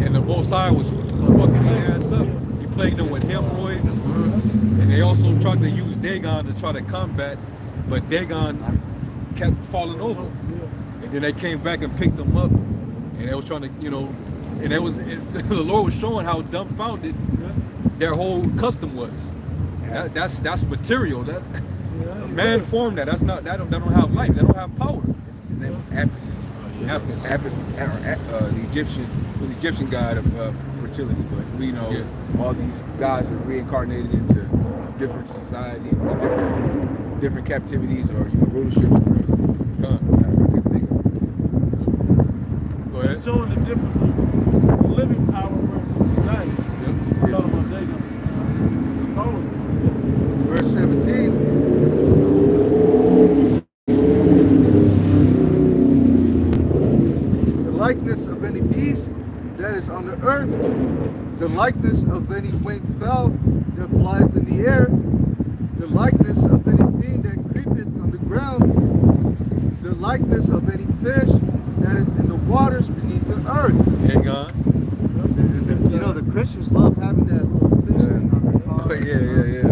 and the Most High was fucking their ass up. He plagued them with hemorrhoids, and they also tried to use Dagon to try to combat, but Dagon kept falling over, and then they came back and picked them up, and they was trying to, and the Lord was showing how dumbfounded their whole custom was. That's material. That man formed that. That's not. That don't have life. They don't have power. His name was Apis. Apis, the Egyptian god of fertility. But we know all these gods are reincarnated into different societies, different captivities or rulerships. Go ahead. It's showing the difference of living power versus desires. We're talking about Dagon. verse 17. likeness of any beast that is on the earth, the likeness of any winged fowl that flies in the air, the likeness of anything that creepeth on the ground, the likeness of any fish that is in the waters beneath the earth. Hang on. You know, the Christians love having that little fish thing on their car. Oh, yeah.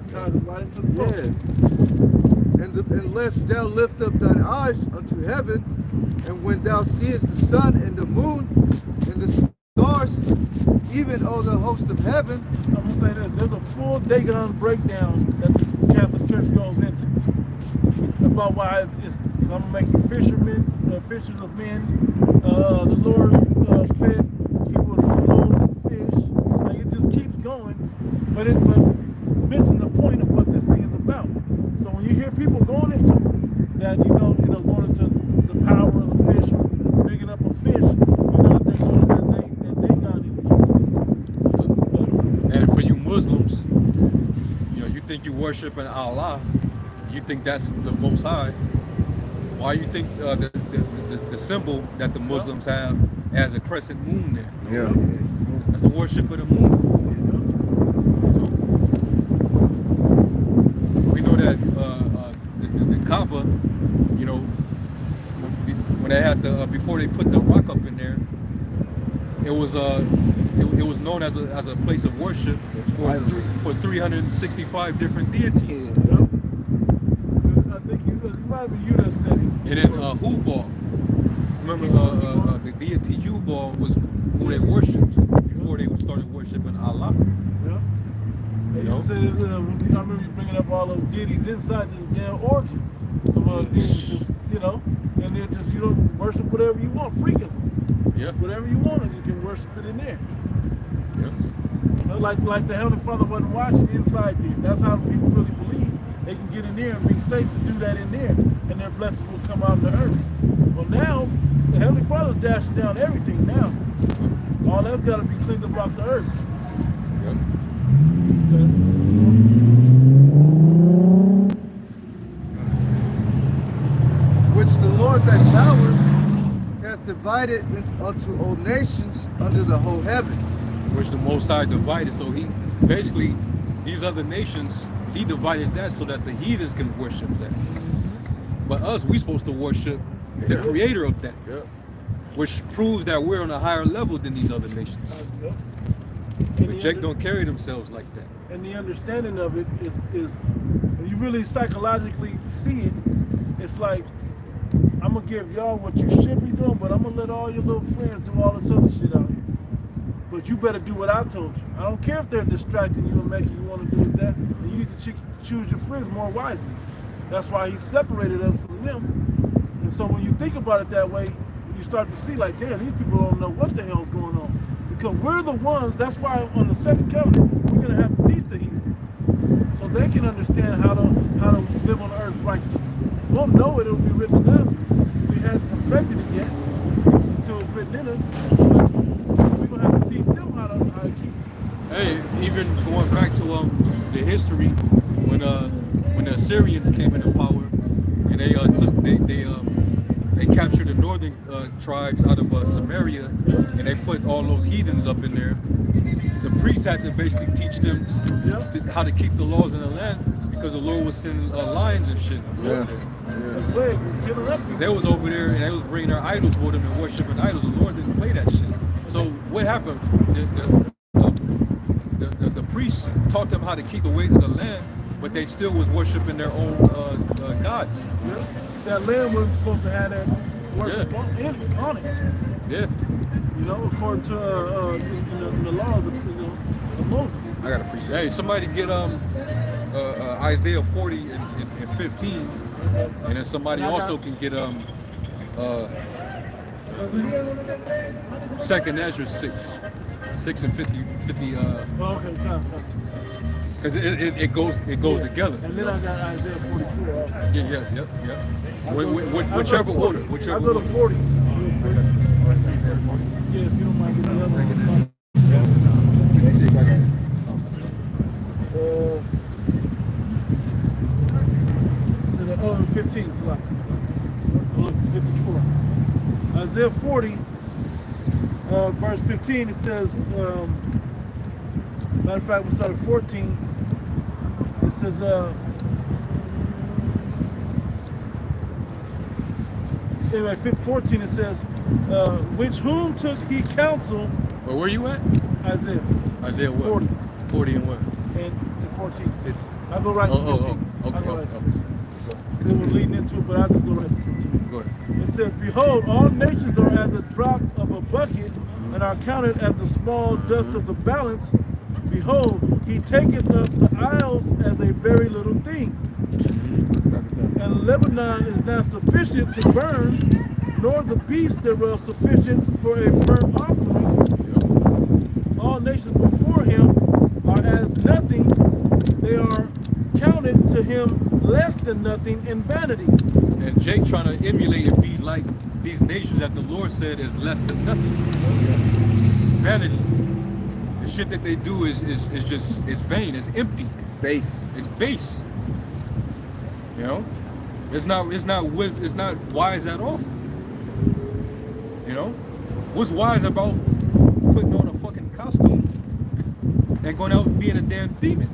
Ties it right into the boat. Yeah. Unless thou lift up thine eyes unto heaven, and when thou seest the sun and the moon and the stars, even all the host of heaven. I'm gonna say this: there's a full Dagon breakdown that the Catholic Church goes into about why it's. I'm gonna make you fishermen, fishers of men. The Lord fed people with loaves of fish. Like it just keeps going, but missing the point of what this thing is about. So when you hear people going into that, going into the power of the fish or picking up a fish, that they're going that they got energy. And for you Muslims, you think you worshiping Allah, you think that's the Most High. Why you think the symbol that the Muslims have as a crescent moon there? Yeah. That's a worship of the moon. We know that the Kaaba, when they had before they put the rock up in there, it was known as a place of worship for 365 different deities. I think it might be you that said it. And then Hubal, remember the deity Hubal was who they worshipped before they started worshiping Allah. Yeah. And you said I remember you bringing up all those deities inside this damn orgy of deities, and they're just worship whatever you want, freakism. Yeah. Whatever you want, and you can worship it in there. Yeah. Like the Heavenly Father wasn't watching inside there. That's how people really believe they can get in there and be safe to do that in there, and their blessings will come out of the earth. Well, now the Heavenly Father's dashing down everything now. All that's got to be cleaned up off the earth. Yep. Which the Lord thy power hath divided unto all nations under the whole heaven. Which the Most High divided. So he basically, these other nations, he divided that so that the heathens can worship that. But us, we supposed to worship the creator of that. Yep. Which proves that we're on a higher level than these other nations. But Jake don't carry themselves like that. And the understanding of it is when you really psychologically see it, it's like, I'm going to give y'all what you should be doing, but I'm going to let all your little friends do all this other shit out here. But you better do what I told you. I don't care if they're distracting you and making you want to do that. And you need to choose your friends more wisely. That's why he separated us from them. And so when you think about it that way, you start to see like, damn, these people don't know what the hell's going on. Because we're the ones, that's why on the second covenant, we're going to have to teach the heathen. So they can understand how to live on earth righteously. We won't know it, it'll be written in us. We haven't perfected it yet until it's written in us. But we're going to have to teach them how to keep it. Hey, even going back to the history when the Assyrians came into power and they captured the northern tribes out of Samaria and they put all those heathens up in there. The priests had to basically teach them how to keep the laws in the land because the Lord was sending lions and shit over there. Because they was over there and they was bringing their idols with them and worshiping idols. The Lord didn't play that shit. So what happened? The priests taught them how to keep the ways of the land, but they still was worshiping their own gods. Yeah. That land wasn't supposed to have that worship on it. Yeah. According to the laws of Moses. I got a preset. Hey, somebody get Isaiah 40 and 15, and then somebody also can get 2nd Ezra 6 and 50. Okay, Because it goes together. And then I got Isaiah 44 also. Yeah. Whichever order. I go to 40s. Yeah, if you don't mind getting the other one. 56, I got it. So 15 slots. Look, 54. Isaiah 40, verse 15, it says, matter of fact, we'll start at 14. It says, anyway, 14, it says, which whom took he counsel? But where you at? Isaiah. Isaiah what? 40. 40 and what? And 14. I'll go right to 15. Okay. I'll go right to Okay. 15. It was leading into it, but I'll just go right to 15. Go ahead. It says, behold, all nations are as a drop of a bucket, and are counted as the small dust of the balance. Behold, he taketh up the isles as a very little thing. And Lebanon is not sufficient to burn, nor the beast thereof sufficient for a burnt offering. All nations before him are as nothing. They are counted to him less than nothing in vanity. And Jake trying to emulate and be like these nations that the Lord said is less than nothing. Vanity. The shit that they do is just, it's vain, it's empty. Base. It's base. You know? It's not wisdom, it's not wise at all. You know? What's wise about putting on a fucking costume and going out and being a damn demon?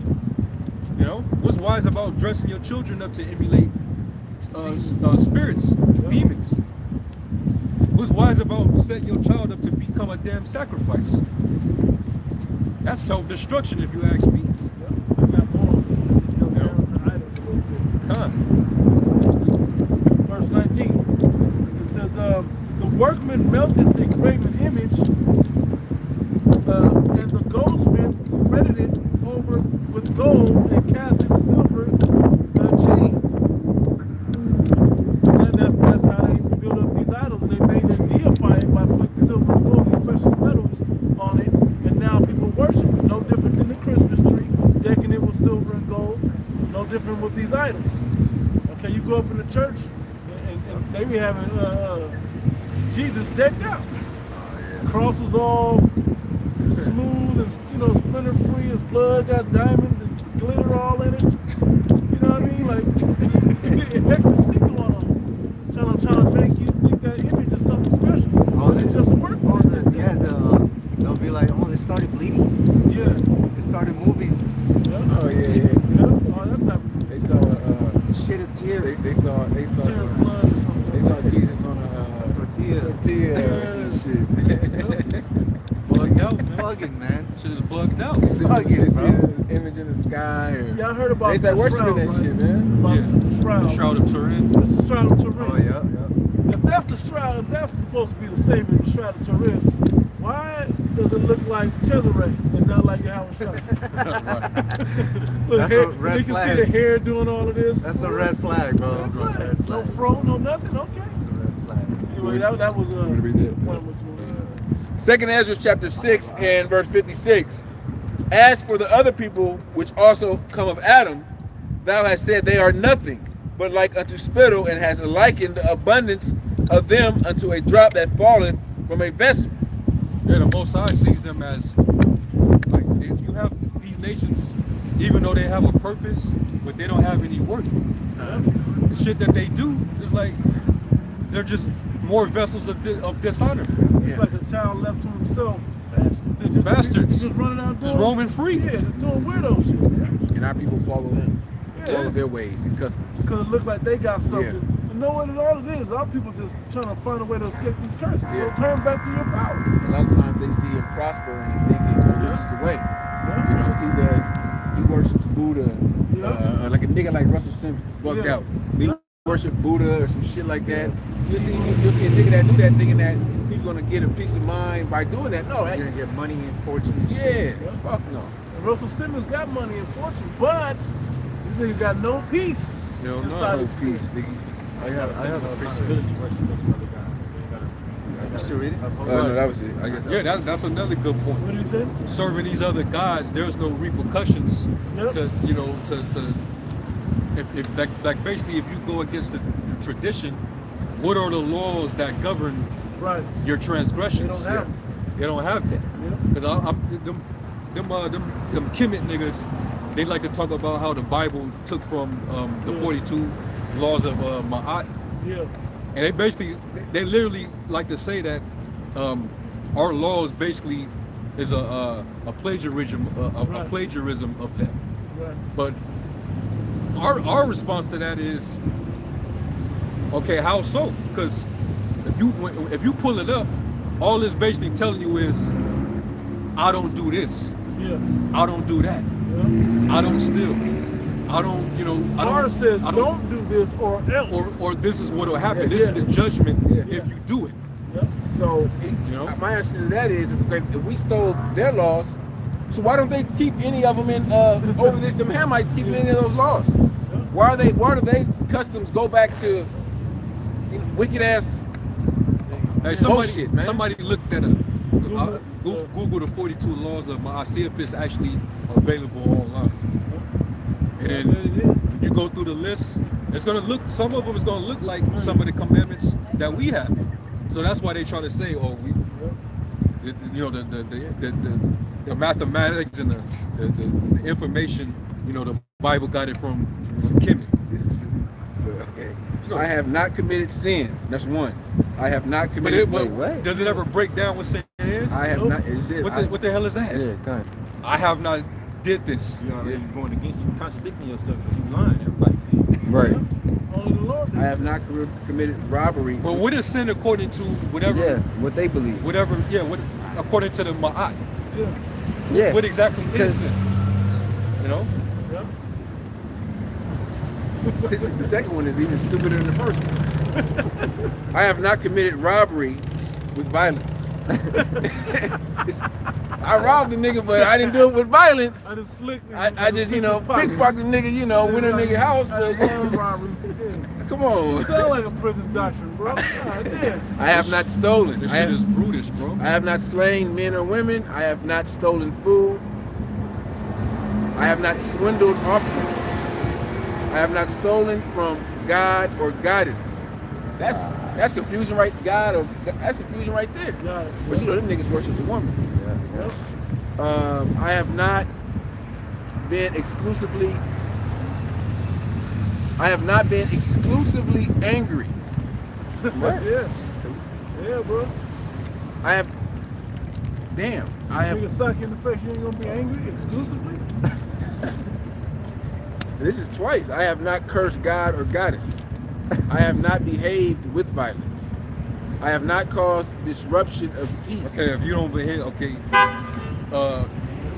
You know? What's wise about dressing your children up to emulate spirits, demons? What's wise about setting your child up to become a damn sacrifice? That's self-destruction, if you ask me. Verse 19. It says, the workman melted a graven image, and the goldsmith spreaded it over with gold and cast it silver chains. That's how they build up these idols, and they made them deify it by putting silver and gold, these precious metals on it, and now people worship it. No different than the Christmas tree, decking it with silver and gold. No different with these idols. Okay, you go up in the church, and they be having Jesus decked out. Crosses all smooth and splinter free. His blood got diamonds and glitter all in it. You know what I mean? Like extra shit going on. Trying to make you think that image is something special. Oh, But it's just a work. They'll be like, oh, they started bleeding. Yes. It started moving. Yeah. Oh yeah. Yeah. All that type of They saw. Shed a tear. They saw. tear of blood or something. They saw Jesus on a Tortilla. tortilla or some shit. Bugged out, man. Bugging, man. Shit is bugged out. They see Bugging, an bro. image in the sky. Or, Yeah, I heard about they start the worshiping shroud, that right? shit, man. About Yeah. the shroud. The Shroud of Turin. The Shroud of Turin. Oh, yeah. If that's the shroud, if that's supposed to be the savior, the Shroud of Turin, why does it look like Cesare and not like Yahweh Shai? Look, That's hair, a red you can see flag. the hair doing all of this. That's a red flag, bro. Red flag. Red No flag. fro, no nothing. Okay. It's a red flag. Anyway, that was Wanna read that? one which one. Second Ezra chapter 6 and verse 56. As for the other people which also come of Adam, thou hast said they are nothing, but like unto spittle, and hast likened the abundance of them unto a drop that falleth from a vessel. Yeah, the Most High sees them as like you have these nations, even though they have a purpose, but they don't have any worth. The shit that they do is like they're just more vessels of dishonor. It's like a child left to himself. They just, Bastards. Just running out doing. Just roaming free. Yeah, just doing weirdo shit. And our people follow them. Yeah. Follow their ways and customs. Because it looked like they got something. Yeah. And know what all it is? Our people just trying to find a way to escape these curses. Yeah. You'll turn back to your power. A lot of times they see him prosper and thinking, oh, this is the way. Yeah. You know, he worships Buddha, Yeah. like a nigga like Russell Simmons, bugged Yeah. out. He worship Buddha or some shit like that. You'll see a nigga that do that thinking that he's gonna get a peace of mind by doing that. No, You're that, gonna get money and fortune and yeah, shit. fuck no. And Russell Simmons got money and fortune, but this nigga got no peace Hell no. inside No his peace, nigga. I have a traceability question with another guy. You still reading? No, that was it. I guess that's another good point. What did he say? Serving these other gods, there's no repercussions Yep. to if like basically if you go against the tradition, what are the laws that govern Right. your transgressions? They don't have They don't have that. Yeah. Because them Kemet niggas, they like to talk about how the Bible took from the 42 laws of Ma'at, Yeah. And they basically, they literally like to say that our laws basically is a plagiarism, a plagiarism of them. Right. But our response to that is, okay, how so? Because if you pull it up, all it's basically telling you is, I don't do this. Yeah. I don't do that. Yeah. I don't steal. I don't, I don't. Ours says I don't do this or else. Or this is what will happen. This is the judgment if you do it. Yep. So my answer to that is, if we stole their laws, so why don't they keep any of them in over the, them Hamites keeping any of those laws? Why do they customs go back to wicked ass Hey, bullshit, man? somebody looked at Google the 42 laws of Ma'at, see if it's actually available online. And then if you go through the list, it's gonna look, some of them is gonna look like some of the commandments that we have. So that's why they try to say, oh, the mathematics and the information, the Bible got it from Kemet. This is okay. I have not committed sin. That's one. I have not committed. Wait, what? Does it ever break down what sin is? I have not. Is it? What the hell is that? Yeah, kind of. I have not did this. You already going against you, contradicting yourself because you lying. Everybody see. Right. Only the Lord I have not committed robbery. But what is sin according to whatever? Yeah, what they believe. Whatever. Yeah. What according to the Ma'at? Yeah. Yeah. What exactly is 'Cause- sin? Yeah. The second one is even stupider than the first one. I have not committed robbery with violence. I robbed the nigga, but I didn't do it with violence. I just slick. I just, pickpocket the nigga, went in the nigga house, but come on. Sound like a prison doctrine, bro. God damn. I have not stolen. This I shit have, is brutish, bro. I have not slain men or women. I have not stolen food. I have not swindled offerings. I have not stolen from God or goddess. That's confusion right, that's confusion right there. Got it. But them niggas worship the woman. I have not been exclusively angry. Yes. Yeah, bro. I have Nigga sock you in the face, you ain't gonna be angry exclusively? this is twice. I have not cursed God or goddess. I have not behaved with violence. I have not caused disruption of peace. Okay, if you don't behave, okay.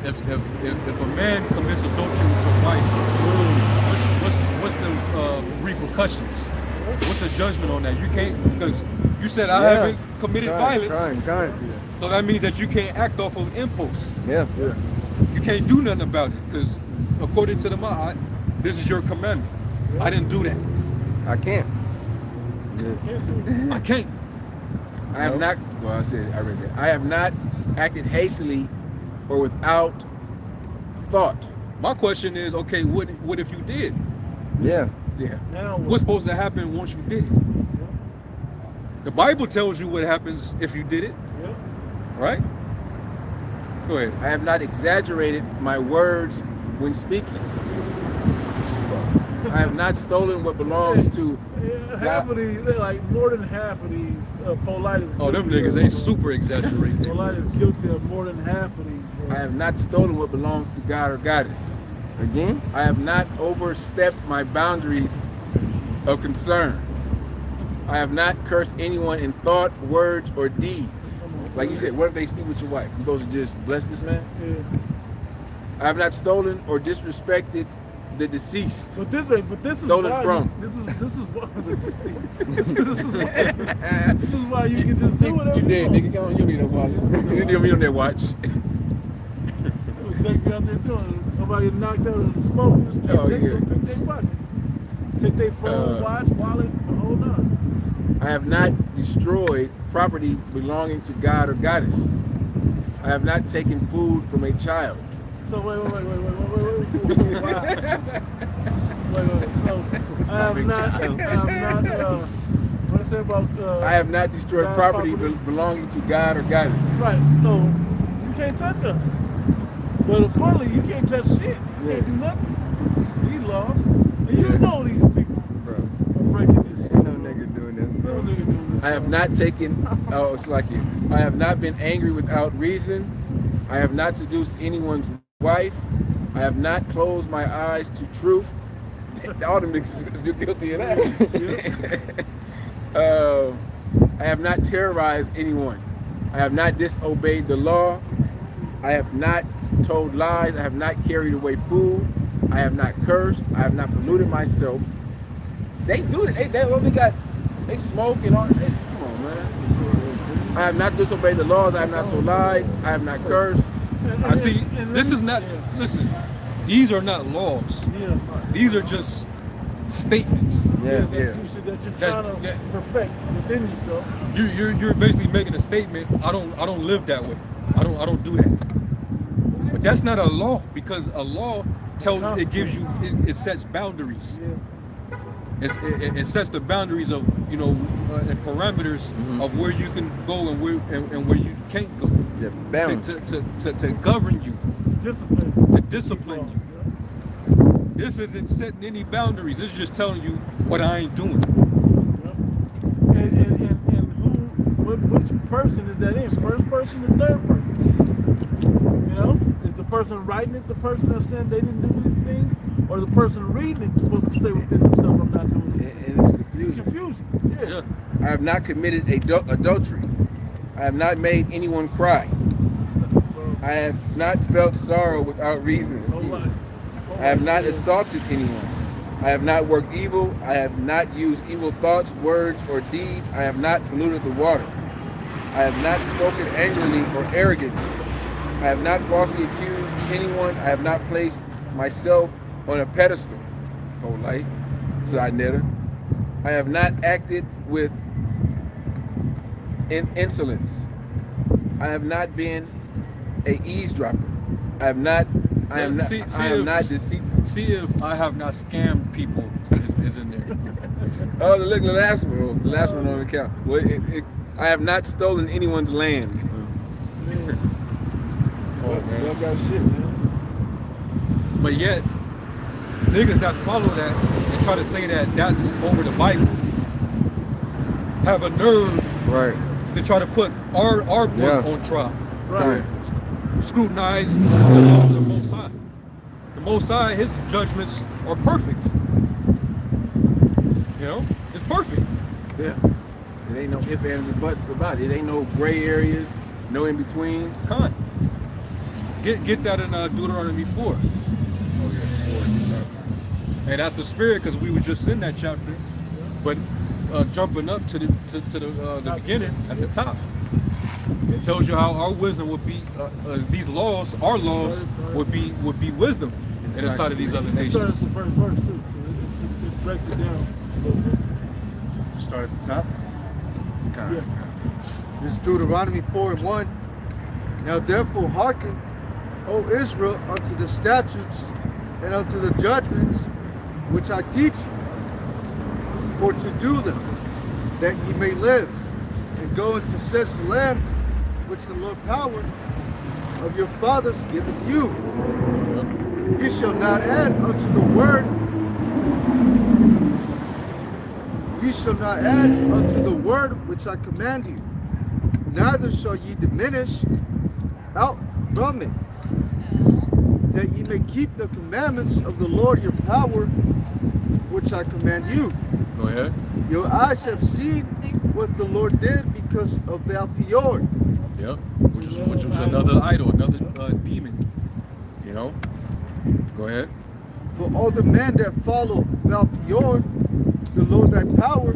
If a man commits adultery with your wife, what's the repercussions? What's the judgment on that? You can't, because you said I haven't committed violence. So that means that you can't act off of impulse. Yeah. You can't do nothing about it, because according to the Ma'at, this is your commandment. I didn't do that. I can't. I can't. I have not, well, I read that. I have not acted hastily or without thought. My question is, okay, what if you did? Yeah. Yeah. Now What's supposed to happen once you did it? The Bible tells you what happens if you did it, Yeah. right? Go ahead. I have not exaggerated my words when speaking. I have not stolen what belongs to Half of these, like more than half of these, Polite is guilty. Oh, them niggas, they super exaggerate. Polite is guilty of more than half of these. Bro. I have not stolen what belongs to God or goddess. Again? I have not overstepped my boundaries of concern. I have not cursed anyone in thought, words, or deeds. Like you said, what if they sleep with your wife? You supposed to just bless this man? Yeah. I have not stolen or disrespected the deceased. But this is Stolen why from. this is why this is why you can just do whatever You did, want. nigga. You don't need no wallet. You don't need on that watch. It would take me out there doing it. Somebody knocked out of the smoke. Just take their pocket. Take their phone, watch, wallet, the whole nine. I have not destroyed property belonging to God or goddess. I have not taken food from a child. So wait. Wow. Wait. So I have not. What I say about? I have not destroyed God's property property. belonging to God or goddess. Right. So you can't touch us. But accordingly, you can't touch shit. You can't do nothing. These laws. And you know these people Bro. are breaking this shit. Ain't no nigga doing this, bro. I have not taken, oh, it's like you. I have not been angry without reason. I have not seduced anyone's wife. I have not closed my eyes to truth. All the niggas are guilty of that. I have not terrorized anyone. I have not disobeyed the law. I have not told lies. I have not carried away food. I have not cursed. I have not polluted myself. They do it. They only got, they smoke and all. Come on, man. I have not disobeyed the laws. I have not told lies. I have not cursed. I see. This is not. Listen, these are not laws. Yeah. These are just statements. That you're trying to perfect within yourself. You're basically making a statement. I don't live that way. I don't do that. But that's not a law, because a law tells you, it gives you, it sets boundaries. It sets the boundaries of, you know, and parameters of where you can go and where you can't go. Yeah, balance. To govern you. To discipline you. This isn't setting any boundaries. It's just telling you what I ain't doing. And which person is that in? First person or third person? You know? Is the person writing it the person that's saying they didn't do these things? Or the person reading it supposed to say within themselves, I'm not doing this? And it's confusing. It's confusing. Yeah. I have not committed adultery. I have not made anyone cry. I have not felt sorrow without reason. No lies. I have not assaulted anyone. I have not worked evil. I have not used evil thoughts, words, or deeds. I have not polluted the water. I have not spoken angrily or arrogantly. I have not falsely accused anyone. I have not placed myself on a pedestal. Polite. Zaynetta. I have not acted with insolence. I have not been a eavesdropper. I am not deceitful. See if I have not scammed people is in there. Oh, look, the last one. The last one on the count. Well, I have not stolen anyone's land. Y'all got shit, man. But yet, niggas that follow that and try to say that that's over the Bible have a nerve to try to put our book on trial. Right. Scrutinize the laws of the Most High. The Most High, his judgments are perfect. You know, it's perfect. Yeah. There ain't no ifs, ands, and buts about it. It ain't no gray areas, no in betweens. Con. Get that in Deuteronomy 4. Oh yeah, 4. And that's the spirit, because we were just in that chapter. But jumping up to the beginning at the top, it tells you how our wisdom would be. These laws, our laws, would be wisdom inside of these other It nations. starts the first verse too. It breaks it down a little bit. Start at the top. Yeah. This is Deuteronomy 4:1. Now therefore hearken, O Israel, unto the statutes and unto the judgments which I teach you, for to do them, that ye may live, and go and possess the land which the Lord power of your fathers giveth you. Ye shall not add unto the word. Ye shall not add unto the word which I command you, neither shall ye diminish out from it, that ye may keep the commandments of the Lord your power, which I command you. Go ahead. Your eyes have seen what the Lord did because of Baal Peor. Yep. Which was another idol, another demon. You know. Go ahead. For all the men that follow Baal Peor, the Lord thy power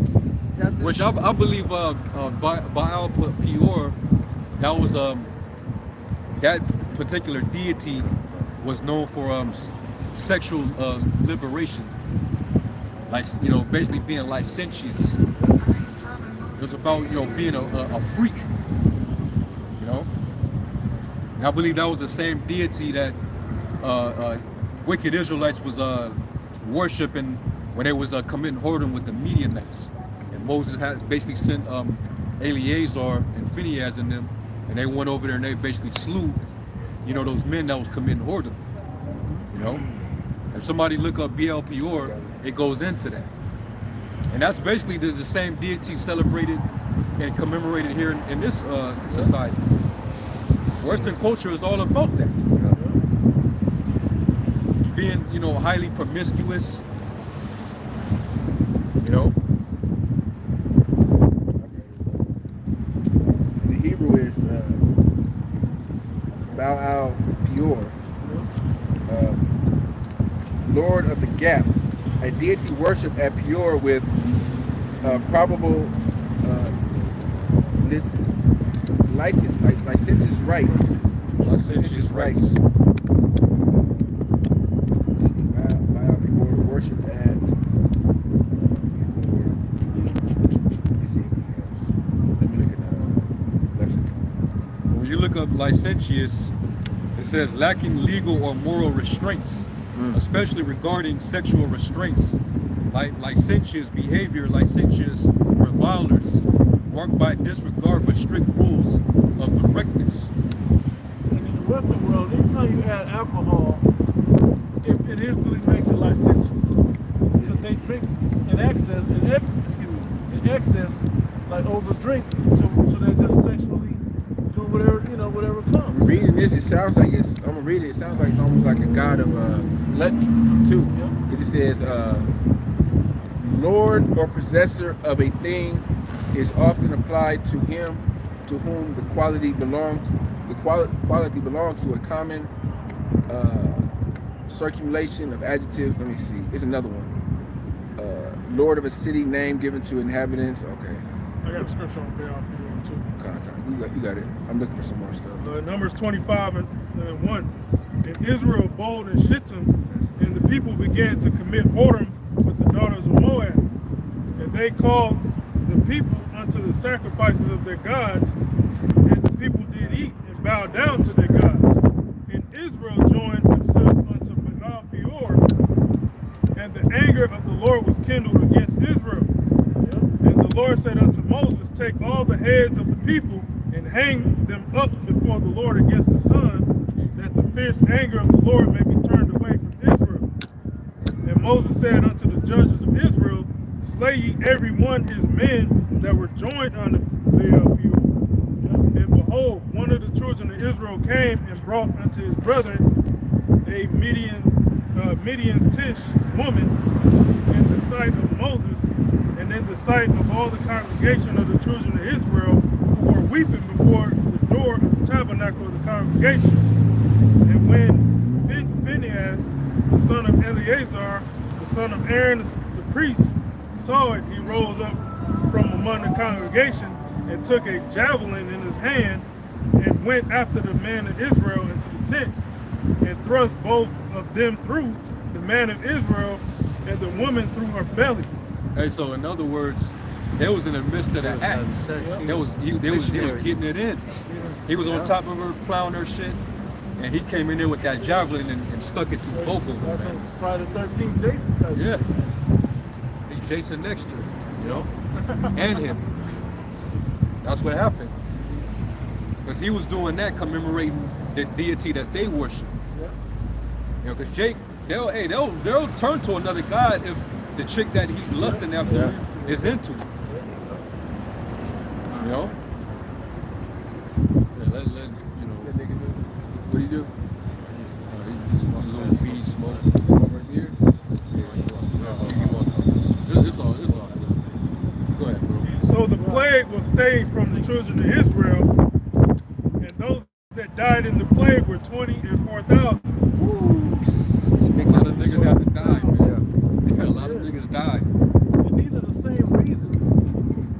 hath. Which I believe Baal Peor, that was that particular deity was known for sexual liberation, like, you know, basically being licentious. It was about, you know, being a freak, you know. And I believe that was the same deity that wicked Israelites was worshiping when they was committing whoredom with the Midianites. And Moses had basically sent Eleazar and Phinehas and them, and they went over there and they basically slew, you know, those men that was committing whoredom. You know, if somebody look up Baal Peor, it goes into that. And that's basically the same deity celebrated and commemorated here in this society. Western culture is all about that. Being, you know, highly promiscuous, you know. The Hebrew is Baal Peor, Lord of the Gap, a deity worshipped at Peor with probable licentious rites. Licentious rights. Baal Peor worshipped at. Let me see anything else. Let me look at the lexicon. When you look up licentious, it says lacking legal or moral restraints, especially regarding sexual restraints, like licentious behavior, licentious revilers, marked by disregard for strict rules of correctness. And in the Western world, anytime you add alcohol, it instantly makes it licentious. Because they drink in excess, like over drink, so they're just sexually doing whatever comes. Reading this, it sounds like I'm gonna read it. It sounds like it's almost like a god of gluttony too. Yeah. It says, Lord or possessor of a thing is often applied to him to whom the quality belongs. The quality belongs to a common circulation of adjectives. Let me see. It's another one. Lord of a city, name given to inhabitants. Okay. I got a scripture on Baal Peor too. Okay. You got it. I'm looking for some more stuff. Numbers 25 and 1. And Israel abode in Shittim, and the people began to commit whoredom with the daughters of Moab. And they called the people unto the sacrifices of their gods, and the people did eat and bow down to their gods. And Israel joined himself unto Baal Peor, and the anger of the Lord was kindled against Israel. And the Lord said unto Moses, take all the heads of the people and hang them up before the Lord against the sun, that the fierce anger of the Lord may be turned away from Israel. And Moses said unto the judges of Israel, slay ye every one his men that were joined unto Baal Peor. And behold, one of the children of Israel came and brought unto his brethren a Midianitish woman in the sight of Moses, and in the sight of all the congregation of the children of Israel, who were weeping before the door of the tabernacle of the congregation. And when Phinehas, the son of Eleazar, the son of Aaron, the priest, saw it, he rose up from among the congregation and took a javelin in his hand and went after the man of Israel into the tent and thrust both of them through, the man of Israel and the woman through her belly. Hey, so in other words, they was in the midst of the act. They was getting it in. He was on top of her, plowing her shit, and he came in there with that javelin and stuck it through both of them. That's Man. on Friday the 13th Jason type. Yeah. And Jason next to her, you know, and him. That's what happened. Because he was doing that, commemorating the deity that they worship. You know, because Jake, they'll turn to another god if the chick that he's lusting after is into it. You know? Yeah, let you know. What do you do? He's on speed smoke over here. It's all good. Go ahead, bro. So the plague was stayed from the children of Israel, and those that died in the plague were 20 and 4,000. A lot of niggas have to die, man. Yeah. A lot of niggas die. And these are the same reasons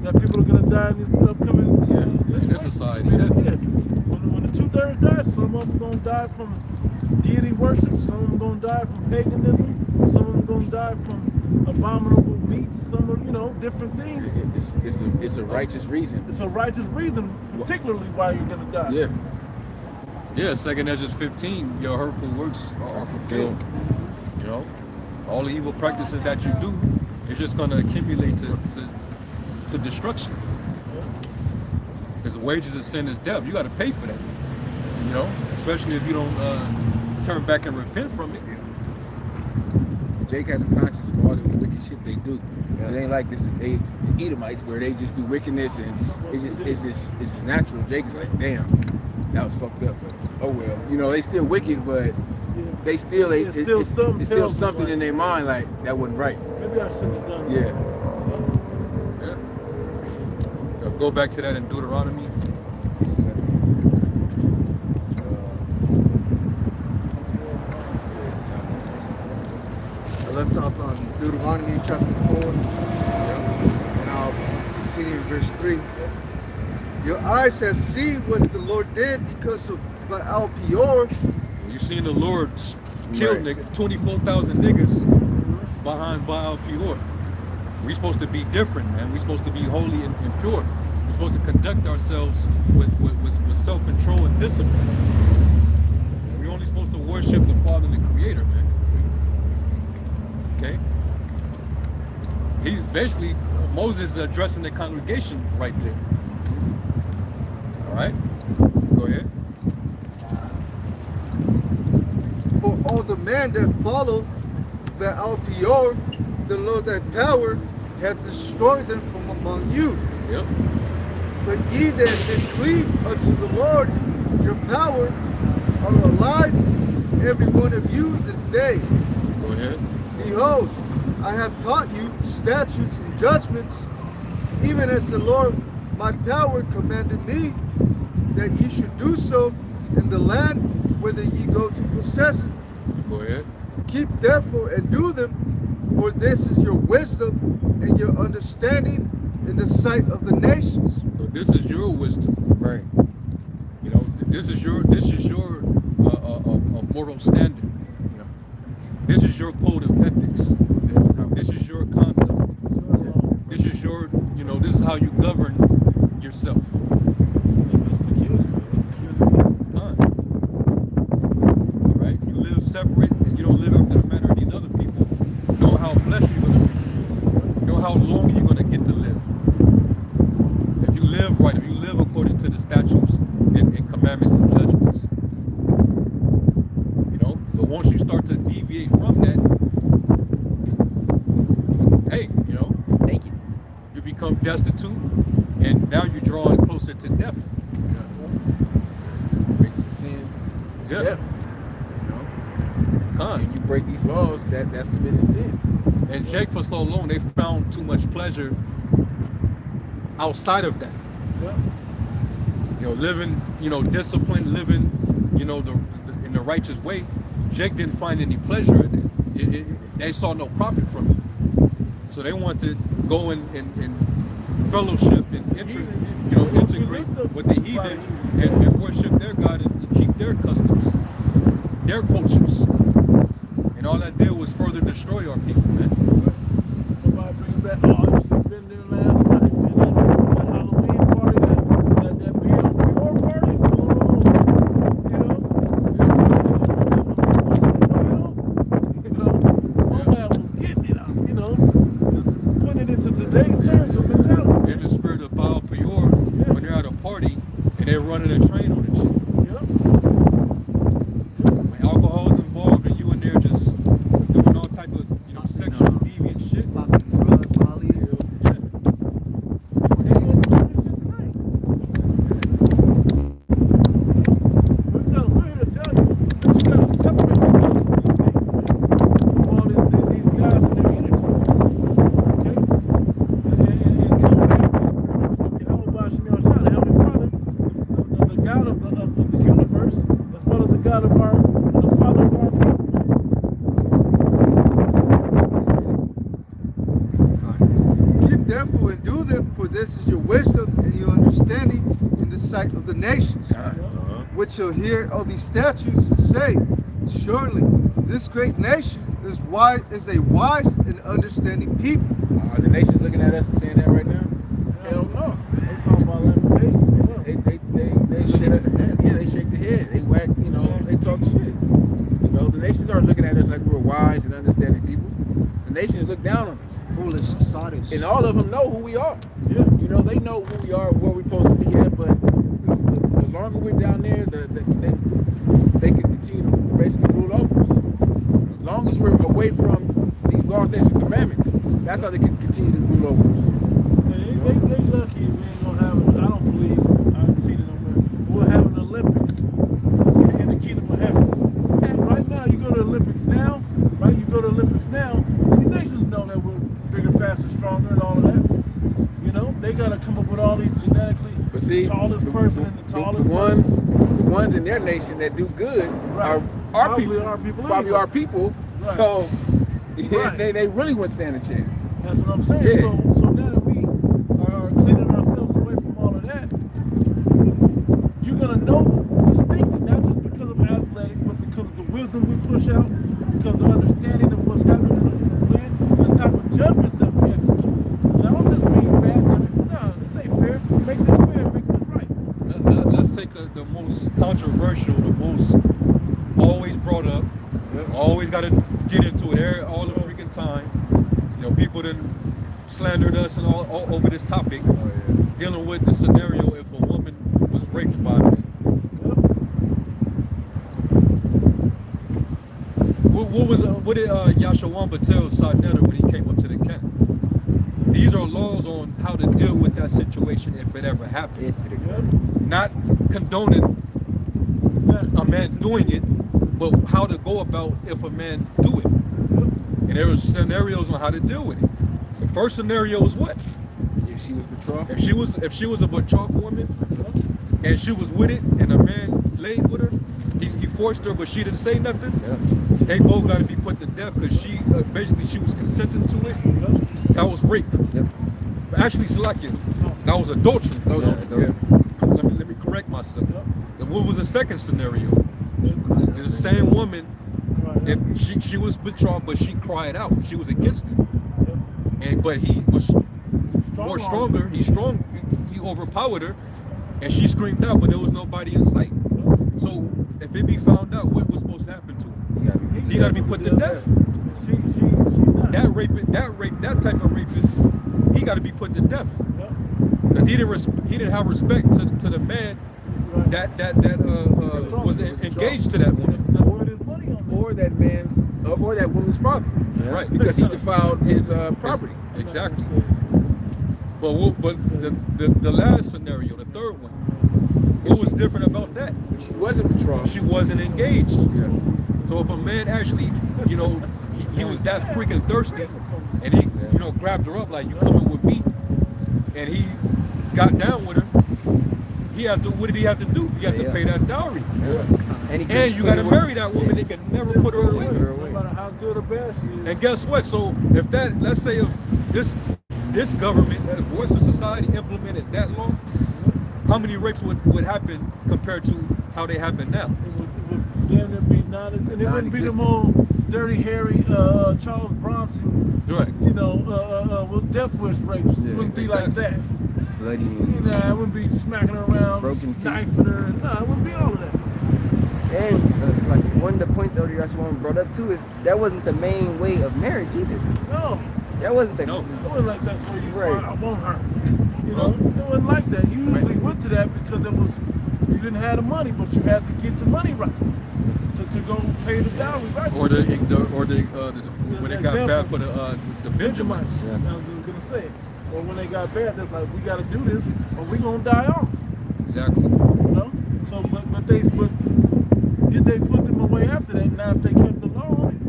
that people are going to die in this upcoming In this society, yeah. When the 2/3 die, some of them going to die from deity worship, some of them going to die from paganism, some of them going to die from abominable meats, some of, different things. It's a righteous reason. It's a righteous reason, particularly why you're going to die. Yeah. Yeah, 2nd Ezra 15, your hurtful works are fulfilled. You know, all the evil practices that you do, it's just going to accumulate to destruction. Because the wages of sin is death. You got to pay for that. You know, especially if you don't turn back and repent from it. Jake has a conscience of all the wicked shit they do. Yeah. It ain't like this the Edomites where they just do wickedness and it's just natural. Jake is like, damn, that was fucked up, but oh well. You know, they still wicked, but they still it's still something in their mind like that wasn't right. Maybe I shouldn't have done that. Yeah. So go back to that in Deuteronomy. I left off on Deuteronomy chapter 4, and I'll continue in verse 3. Your eyes have seen what the Lord did because of Baal Peor. You seen the Lord kill niggas, 24,000 niggas behind Baal Peor. We supposed to be different, man. We supposed to be holy and pure. We're supposed to conduct ourselves with self-control and discipline. We're only supposed to worship the Father and the Creator, man. Okay? He basically, Moses is addressing the congregation right there. All right? Go ahead. For all the men that follow Baal Peor, the Lord that power, hath destroyed them from among you. Yep. But ye that did cleave unto the Lord your power are alive, every one of you this day. Go ahead. Behold, I have taught you statutes and judgments, even as the Lord my power commanded me, that ye should do so in the land whither ye go to possess it. Go ahead. Keep therefore and do them, for this is your wisdom and your understanding in the sight of the nations. So this is your wisdom. Right. You know, this is your moral standard. You know, this is your code of ethics. This is your conduct. This is your, you know, this is how you govern yourself. Right? You live separate and you don't live after the manner of these other people. Know how blessed you're gonna be. Know how long you're gonna get to live. If you live right, if you live according to the statutes and commandments and judgments. You know, but once you start to deviate from that, hey, you know, Thank you. you become destitute and now you're drawing closer to death. Breaks your sin, Yeah. death. You know, and you break these laws, that's committing sin. And Jake, for so long, they found too much pleasure outside of that. You know, living, you know, disciplined, living, you know, in the righteous way. Jake didn't find any pleasure in it. They saw no profit from it. So they wanted to go and fellowship and integrate with the heathen and worship their God and keep their customs, their cultures. And all that did was further destroy our people, man. Somebody bring back, oh, you should have been there last night, man. That Halloween party, that BL Pure party, oh, you know? My man was getting it out, you know? Just putting it into today's terms of mentality. In the spirit of Baal Peor, when they're at a party and they're running a train on the shit. When alcohol's involved and you in there just doing all type of, you know, sexual deviant shit. Popping drugs, Molly. Yeah. We're here to tell you that you gotta separate yourself from these things, man. From all these guys and their energies. Okay? And come back to the spirit of Yahweh Shem Yahshua, the Heavenly Father, the God of the universe, as well as the God of the Father of our people. Keep therefore and do them, for this is your wisdom and your understanding in the sight of the nations, which shall hear all these statutes and say, surely this great nation is a wise and understanding people. Are the nations looking at us and saying that right now? Hell no. They talking about lamentations. They shake their head. Yeah, they shake their head. They whack, you know, they talk shit. You know, the nations aren't looking at us like we're wise and understanding people. The nations look down on us. Foolish Sardis. And all of them know who we are. Yeah. You know, they know who we are, where we're supposed to be at, but the longer we're down there, they can continue to basically rule over us. As long as we're away from commandments. That's how they can continue to rule over us. They lucky we ain't gonna have it. I don't believe, I haven't seen it nowhere. We'll have an Olympics in the kingdom of heaven. And right now, you go to the Olympics now, right? You go to the Olympics now, these nations know that we're bigger, faster, stronger, and all of that. You know, they gotta come up with all these genetically But see, tallest person and the tallest the ones in their nation that do good Right. are Probably people. our people Probably anyway. our people. Right. So Right. they really wouldn't stand a chance. That's what I'm saying. Yeah. So now that we are cleaning ourselves away from all of that, you're gonna know distinctly, not just because of athletics, but because of the wisdom we push out, because of the understanding of what's happening in the land, and the type of judgments that we execute. And I don't just mean bad judgment. No, this ain't fair. Make this fair. Make this right. Let's take the most controversial, the most always brought up, always got to get into it all the freaking time. You know, people done slandered us and all over this topic, dealing with the scenario if a woman was raped by a man. What did Yashawamba tell Sarnetta when he came up to the camp? These are laws on how to deal with that situation if it ever happened. Not condoning a man doing it, but how to go about if a man do it. And there were scenarios on how to deal with it. The first scenario was what? If she was betrothed. If she was a betrothed woman and she was with it and a man laid with her, he forced her but she didn't say nothing. They both got to be put to death because she basically she was consenting to it. That was rape. Actually, Salakia, that was adultery. Let me correct myself. And what was the second scenario? It's the same woman, and she was betrothed, but she cried out. She was against it, but he was more stronger. He overpowered her, and she screamed out, but there was nobody in sight. So if it be found out, what was supposed to happen to him? He got to be put to death. She's not. That type of rapist, he got to be put to death because he didn't have respect to the man that was engaged to that woman. Or that man's, or that woman's father. Right. Because he defiled his property. Exactly. But the last scenario, the third one, what was different about that? If she wasn't betrothed. She wasn't engaged. Yeah. So if a man actually, you know, he was that freaking thirsty, and he, you know, grabbed her up like, you coming with me, and he got down with her, he had to, what did he have to do? He had to pay that dowry. And you got to marry that woman. They can never put her away. No matter how good or bad she is. And guess what? So if that, let's say if this government, the voice of society, implemented that law, how many rapes would happen compared to how they happen now? It would damn near be and it wouldn't be the old Dirty Harry, Charles Bronson, right? You know, with death wish rapes. It wouldn't be like that. Bloody. You know, it wouldn't be smacking her around, knifing her. No, it wouldn't be all of that. And it's like one of the points Elder Yashwan brought up too is that wasn't the main way of marriage either. No. That wasn't the. It wasn't like that's where you find I want her. You know, it wasn't like that. You usually went to that because it was you didn't have the money, but you had to get the money right to go pay the dowry right. Or when it got bad for the Benjamins. I was just gonna say. Or when they got bad, they're like, we got to do this, or we gonna die off. Exactly. You know. So, but did they put them away after that? Now, if they kept the law on it,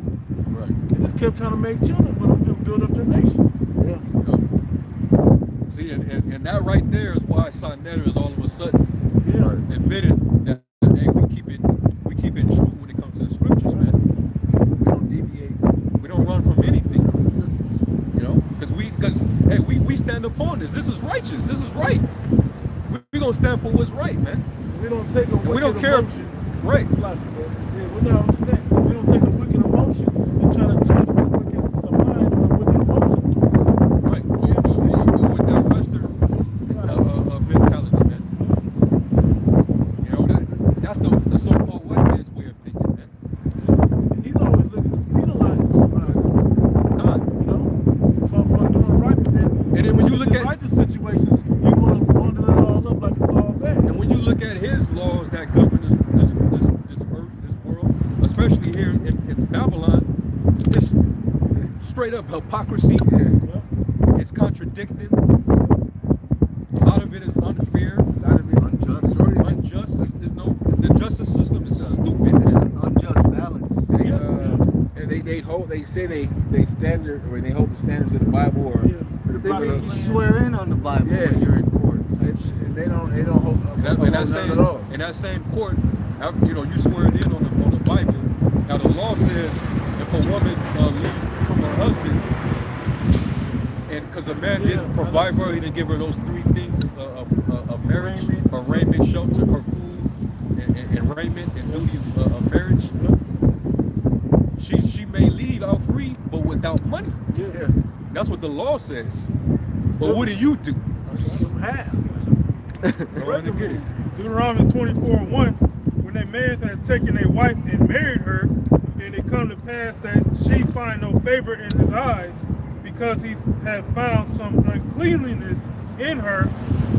right? They just kept trying to make children with them and build up their nation. Yeah. See, and that right there is why Sarnetta is all of a sudden admitting that hey, we keep it true when it comes to the scriptures, man. We don't deviate. We don't run from anything. You know, because hey, we stand upon this. This is righteous. This is right. We're gonna stand for what's right, man. We don't take a wicked we don't care. Emotion. Right. It's like, we don't take a wicked emotion and try to judge with a mind or a wicked emotion towards it. Right. Or with that Western mentality, man. You know, that's the so-called white man's way of thinking, man. And he's always looking to penalize somebody. You know, for doing right, but then and then when you look at righteous situations, you want to bundle it all up like it's all bad. And when you look at his laws that govern this earth, this world, especially here in Babylon, it's straight up hypocrisy. It's contradicted. A lot of it is unfair. Unjust. There's no. The justice system is stupid. It's an unjust balance. They say they standard, or they hold the standards of the Bible, or the They Bible. make you swear in on the Bible when you're in court. They don't hold In that same court, you swear it in on the Bible. Now the law says if a woman leaves from her husband, and because the man didn't provide for her, he didn't give her those three things of marriage, her raiment, shelter, her food, and raiment, and duties of marriage. She may leave out free, but without money. Yeah. That's what the law says. But what do you do? Deuteronomy 24:1, when a man had taken a wife and married her, and it come to pass that she find no favor in his eyes, because he had found some uncleanliness in her.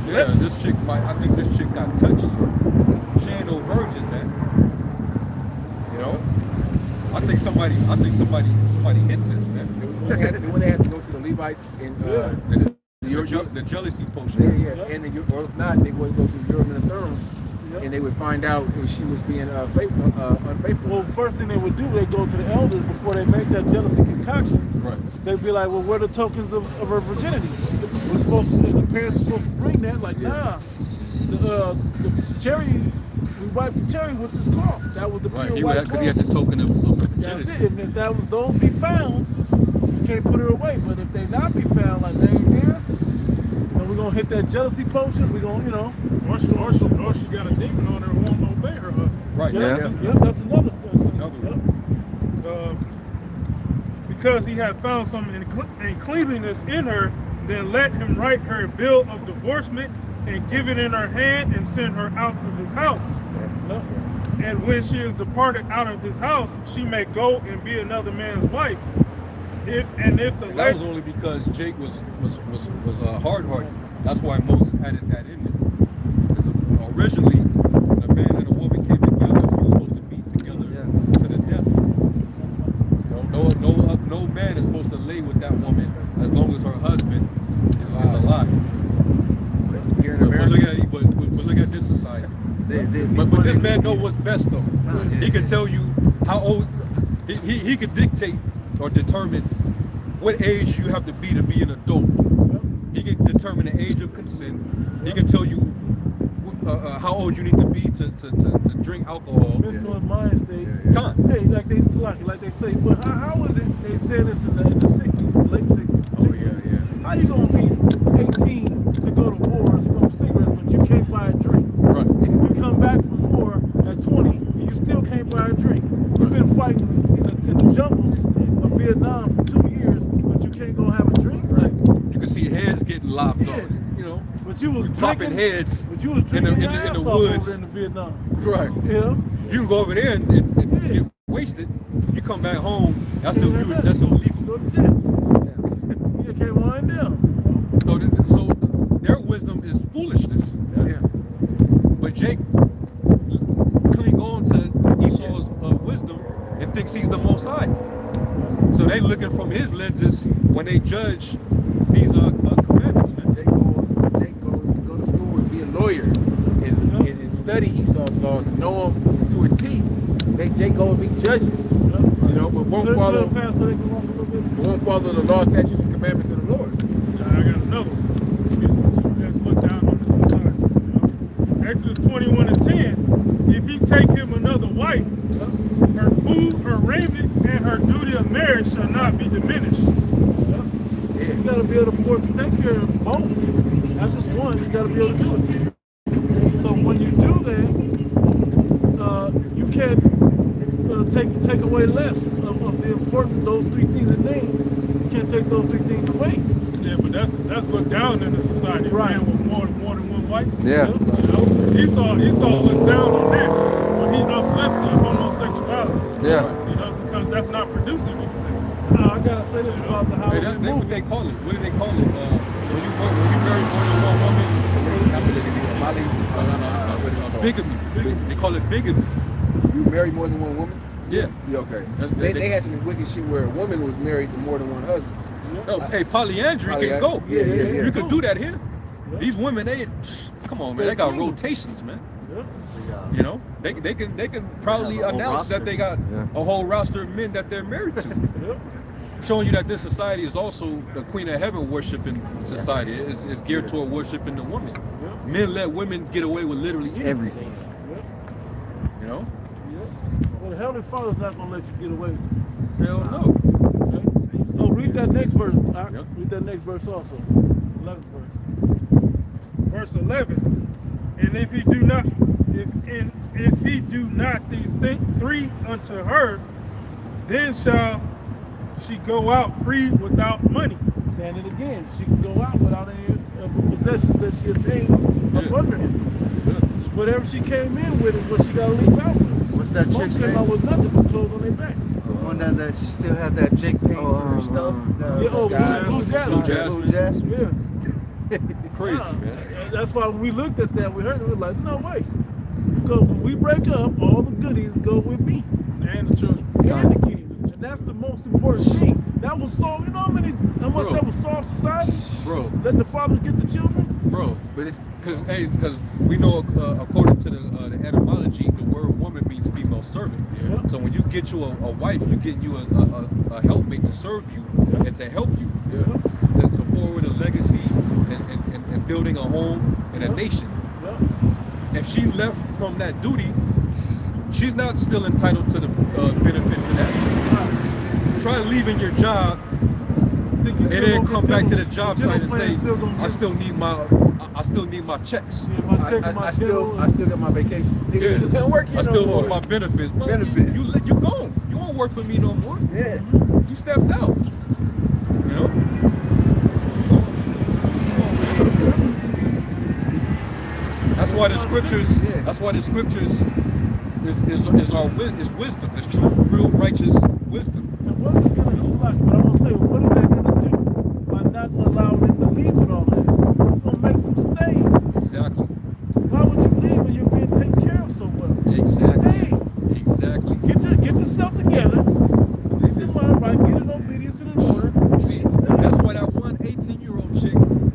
Yeah, I think this chick got touched. She ain't no virgin, man. You know? I think somebody hit this, man. When they had to go to the Levites and The jealousy potion. yeah, and or if not, they would go to the Urim and the Thummim, and they would find out if she was being unfaithful. Well, first thing they would do, they'd go to the elders before they make that jealousy concoction. Right. They'd be like, well, where are the tokens of her virginity? The parents were supposed to bring that. Like, nah, the cherry, we wiped the cherry with this cloth. That was the pure white Because he had the token of That's virginity. it. And if those be found, you can't put her away. But if they not be found, like they ain't there, then we're gonna hit that jealousy potion. We're gonna, Or she got a demon on her who won't obey her husband. Right. Yep, that's another thing. Because he had found some uncleanliness in her, then let him write her a bill of divorcement and give it in her hand and send her out of his house. Yep. And when she is departed out of his house, she may go and be another man's wife. And that was only because Jake was hard-hearted. That's why Moses added that in there. Because originally, a man and a woman came together. They were supposed to be together to the death. No man is supposed to lay with that woman as long as her husband is alive. Here in America, But look at this society. But this man knows what's best though. He can tell you how old. He could dictate or determine what age you have to be an adult. He can determine the age of consent. He can tell you how old you need to be to drink alcohol. Mental and mind state. Come on. Hey, like they say, but how is it? They said this in the 60s, late 60s. oh yeah. How you gonna be 18 to go to war and smoke cigarettes, but you can't buy a drink? Right. You come back from war at 20, and you still can't buy a drink. You've been fighting in the jungles of Vietnam for 2 years, but you can't go have a drink. Like, You can see heads getting lopped off. But you was Dropping drinking, heads But you was in the drinking your ass off woods. over in the Vietnam. Right. Yeah. You can go over there and get wasted. You come back home. That's illegal. Go to jail. You can't wind down. So their wisdom is foolishness. Yeah. But Jake cling on to Esau's wisdom and thinks he's the Most High. So they looking from his lenses when they judge these commandments, man. Jake go to school and be a lawyer and study Esau's laws and know them to a T. Jake go and be judges, but won't follow the law, statutes, and commandments of the Lord. I got another one. Let's look down on this society. Exodus 21:10. If he take him another wife, her food, her raiment, and her duty of marriage shall not be diminished. You gotta be able to afford to take care of both. Not just one, you gotta be able to do it. So when you do that, you can't take away less of the important, those three things in name. You can't take those three things away. Yeah, but that's looked down in the society. Right. Man with more than one wife. Yeah. Esau looks down on that, but he uplifts the homosexuality. Yeah. Because that's not producing anything. I gotta say this about the Howard What movie. they call it? What do they call it? When you marry more than one woman, bigamy. They call it bigamy. You marry more than one woman? Yeah. Yeah, okay. They- They had some wicked shit where a woman was married to more than one husband. No, hey, polyandry can go. Yeah. You can do that here. Yeah. These women, come on, man, they got rotations, man. Yeah. You know, they can probably They have a whole announce roster. that they got Yeah. a whole roster of men that they're married to, Yeah. showing you that this society is also the Queen of Heaven worshiping society. It's geared toward worshiping the woman. Yeah. Men let women get away with literally anything. Everything. Yeah. You know, Yeah. Well, the Heavenly Father's not gonna let you get away with it. hell no. Okay? So read that next verse. Yep. Read that next verse also. 11th verse. Verse 11. And if he do not these three unto her, then shall she go out free without money. Saying it again, she can go out without any of the possessions that she attained up Yeah. under him. Whatever she came in with is what she got to leave out with. What's that Most chick's came name? out with nothing but clothes on their back. The one that she still had that Jake paying for her stuff. Yeah, oh, Blue Blue Jasmine. Jasmine. Yeah. Crazy, Yeah. man. And that's why when we looked at that, we heard it, we were like, no way. Because when we break up, all the goodies go with me And the children. and the kids. And that's the most important thing. That was so, you know how much Bro. that was soft society? Bro. Let the fathers get the children? Bro, but it's because we know according to the etymology, the word woman means female servant. Yeah. So when you get you a wife, you get you a helpmate to serve you and to help you to forward a legacy and building a home and a nation. Yeah. If she left from that duty, she's not still entitled to the benefits of that. Try leaving your job Think you and still then gonna come get back to dental- the job dental site and plan say, still gonna I get- still need my checks. Yeah, my check and my I still dental. got my vacation. Nigga, Yeah. you can't work here I still no want more. my benefits. But Benefits. You gone. You won't work for me no more. Yeah. You stepped out. You know? So, that's why the scriptures. Yeah. That's why the scriptures is wisdom. It's true, real, righteous wisdom. And what is it gonna do? Like, but I'm gonna say, what is that gonna do by not allowing them to leave with all that? It's gonna make them stay. Exactly. Why would you leave when you're being taken care of so well? Exactly. Stay. Exactly. Get yourself together. This is my right. Get in obedience and in order. See, that's why that one 18-year-old chick,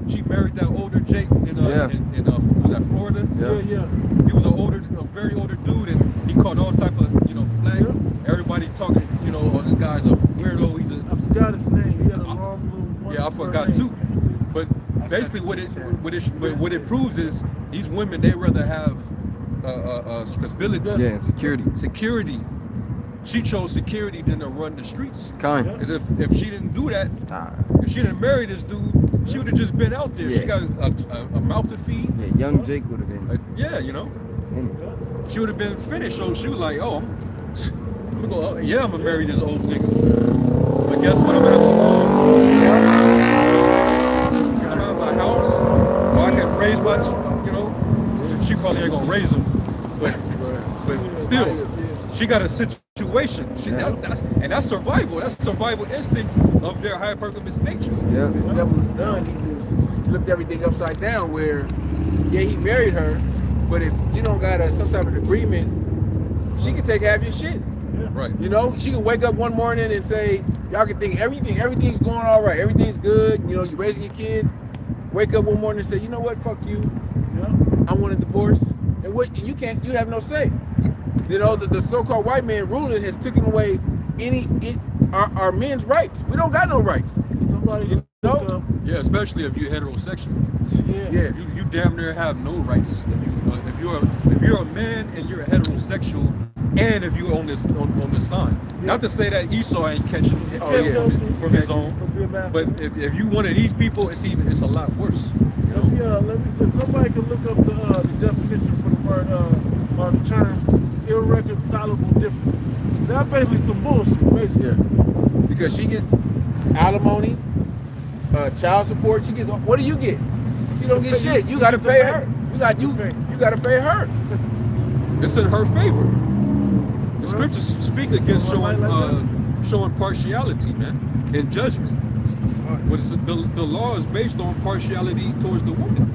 she married that older Jake in was that Florida? Yeah. He was a very older dude, and he caught all type of flag. Everybody talking, oh, this guy's a weirdo. He's I forgot his name. He had a long little one. yeah, I forgot too. But basically, what it proves is these women, they rather have stability, Yeah, and security. security. She chose security than to run the streets. Kind. Because if she didn't do that, Nah. if she didn't marry this dude, she would have just been out there. She got Yeah. a mouth to feed. Yeah, young Jake would have been Yeah, in it. she would have been finished. So she was like, "Oh, I'm gonna I'm gonna marry this old nigga." But guess what? I'm gonna have my house, or I can raise my, She probably ain't gonna raise him, but still, she got a situation. That's survival. That's survival instincts of their hypergamous nature. Yeah. This devil is done. He's flipped everything upside down where, yeah, he married her, but if you don't got some type of agreement, she can take half your shit. Right. She can wake up one morning and say, y'all can think everything's going all right, everything's good, you're raising your kids. Wake up one morning and say, you know what, fuck you. I want a divorce. And you have no say. The so-called white man ruling has taken away our men's rights. We don't got no rights. Somebody Yeah, especially if you're heterosexual. Yeah. You damn near have no rights. If you're a man and you're heterosexual, and if you're on this sign. Not to say that Esau ain't catching from his own, but if you one of these people, it's a lot worse. If somebody can look up the definition for the word or the term irreconcilable differences. That's basically some bullshit, basically. Yeah. Because she gets alimony, child support. She gets. What do you get? You don't get shit. You got to pay her. You got to pay her. It's in her favor. The scriptures speak against showing partiality, man, in judgment. But the law is based on partiality towards the woman.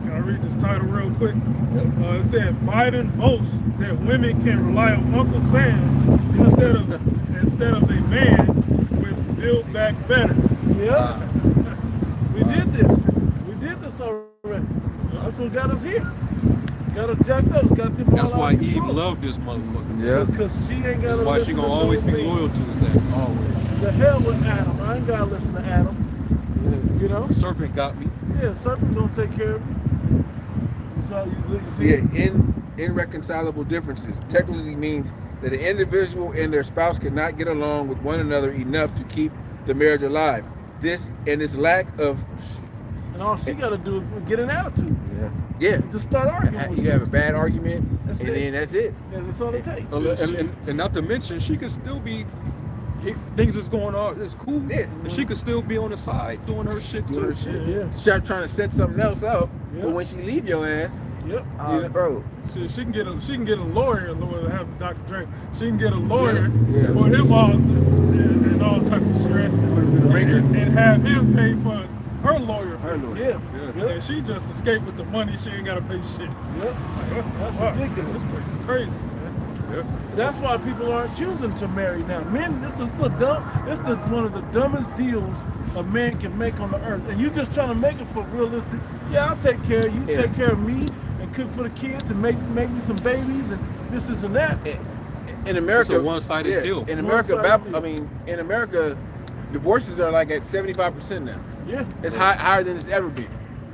Can I read this title real quick? It said Biden boasts that women can rely on Uncle Sam instead of a man with Build Back Better. Yeah. We did this. We did this already. That's what got us here. Got us jacked up. Got them That's all why out of Eve control. loved this motherfucker. Yeah. Because she ain't got That's to why listen she to gonna always be nobody. loyal to his ass. Always. The hell with Adam. I ain't got to listen to Adam. You know? The serpent got me. Yeah, serpent don't take care of you. So you see? Yeah, irreconcilable differences technically means that an individual and their spouse cannot get along with one another enough to keep the marriage alive. This lack of And all she got to do is get an attitude. yeah, Just start arguing with you have a bad argument, That's and it. then that's it. That's all it takes. And not to mention, she could still be, things is going on, it's cool. Yeah. And she could still be on the side doing her shit too. Doing her shit. Yeah. She's trying to set something else up, Yeah. but when she leave your ass, Yep. Bro, She can get a lawyer. Lord have Dr. Dre. She can get a lawyer Yeah. for him all and all types of stress, and have him pay for her lawyer. Her lawyer. Yeah. And she just escaped with the money. She ain't gotta pay shit. Yep. That's Fuck. ridiculous. This place is crazy, man. That's why people aren't choosing to marry now. Men, it's one of the dumbest deals a man can make on the earth. And you just trying to make it for realistic. Yeah, I'll take care of you. Yeah. Take care of me and cook for the kids and make me some babies and this and that. in America, It's a one-sided deal. In America, One-sided deal. in America, divorces are like at 75% now. Yeah. It's higher than it's ever been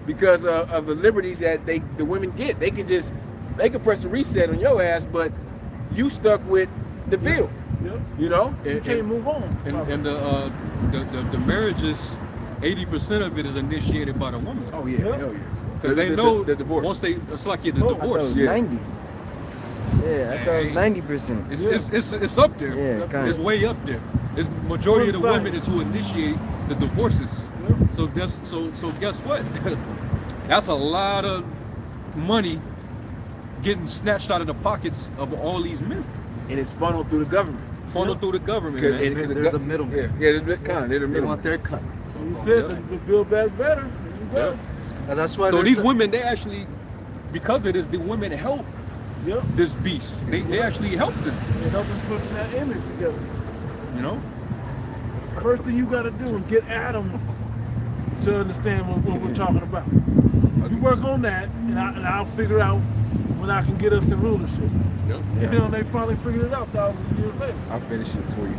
because of the liberties that the women get. They can press a reset on your ass, but you stuck with the bill. Yep. You know, You can't move on. And the marriages, 80% of it is initiated by the woman. oh yeah, Yeah. hell yeah. Because they know the divorce. once it's like the Oh, I divorce. thought it was 90. Yeah, I thought it was 90%. It's up there. Yeah, kinda. It's way up there. It's majority of the One-sided. women is who initiate the divorces. Yep. So guess what? That's a lot of money getting snatched out of the pockets of all these men, and it's funneled through the government. funneled through the government. Because- Man. and- They're the middlemen. Yeah, they're the they're the They middle. want their cut. So you said to build back better. You better. And that's why So there's these women, they actually, because of this, the women help Yep. this beast. They actually helped it. And help them put that image together. You know. First thing you got to do is get Adam to understand what we're talking about. You work on that, and I'll figure out when I can get us in rulership. Yep. You know, they finally figured it out thousands of years later. I'll finish it for you.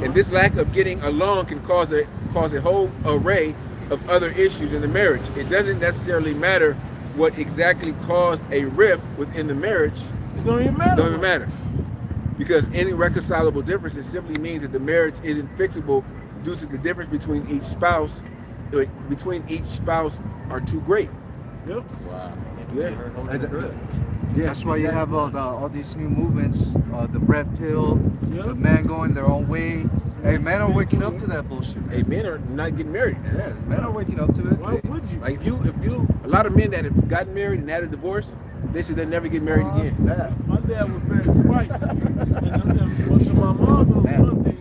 And this lack of getting along can cause a whole array of other issues in the marriage. It doesn't necessarily matter what exactly caused a rift within the marriage. It don't even matter. Don't even matter. Because irreconcilable differences simply means that the marriage isn't fixable due to the difference between each spouse. Are too great. Yep. Yeah. Yeah, that's why you have all these new movements, the red pill, Yeah. the men going their own way. Hey, men are waking up to that bullshit. Hey, men are not getting married now. Yeah, men are waking up to it. Why would you? Like if you, a lot of men that have gotten married and had a divorce, they said they'll never get married again. Yeah. My dad was married twice. and what to my mom was one thing,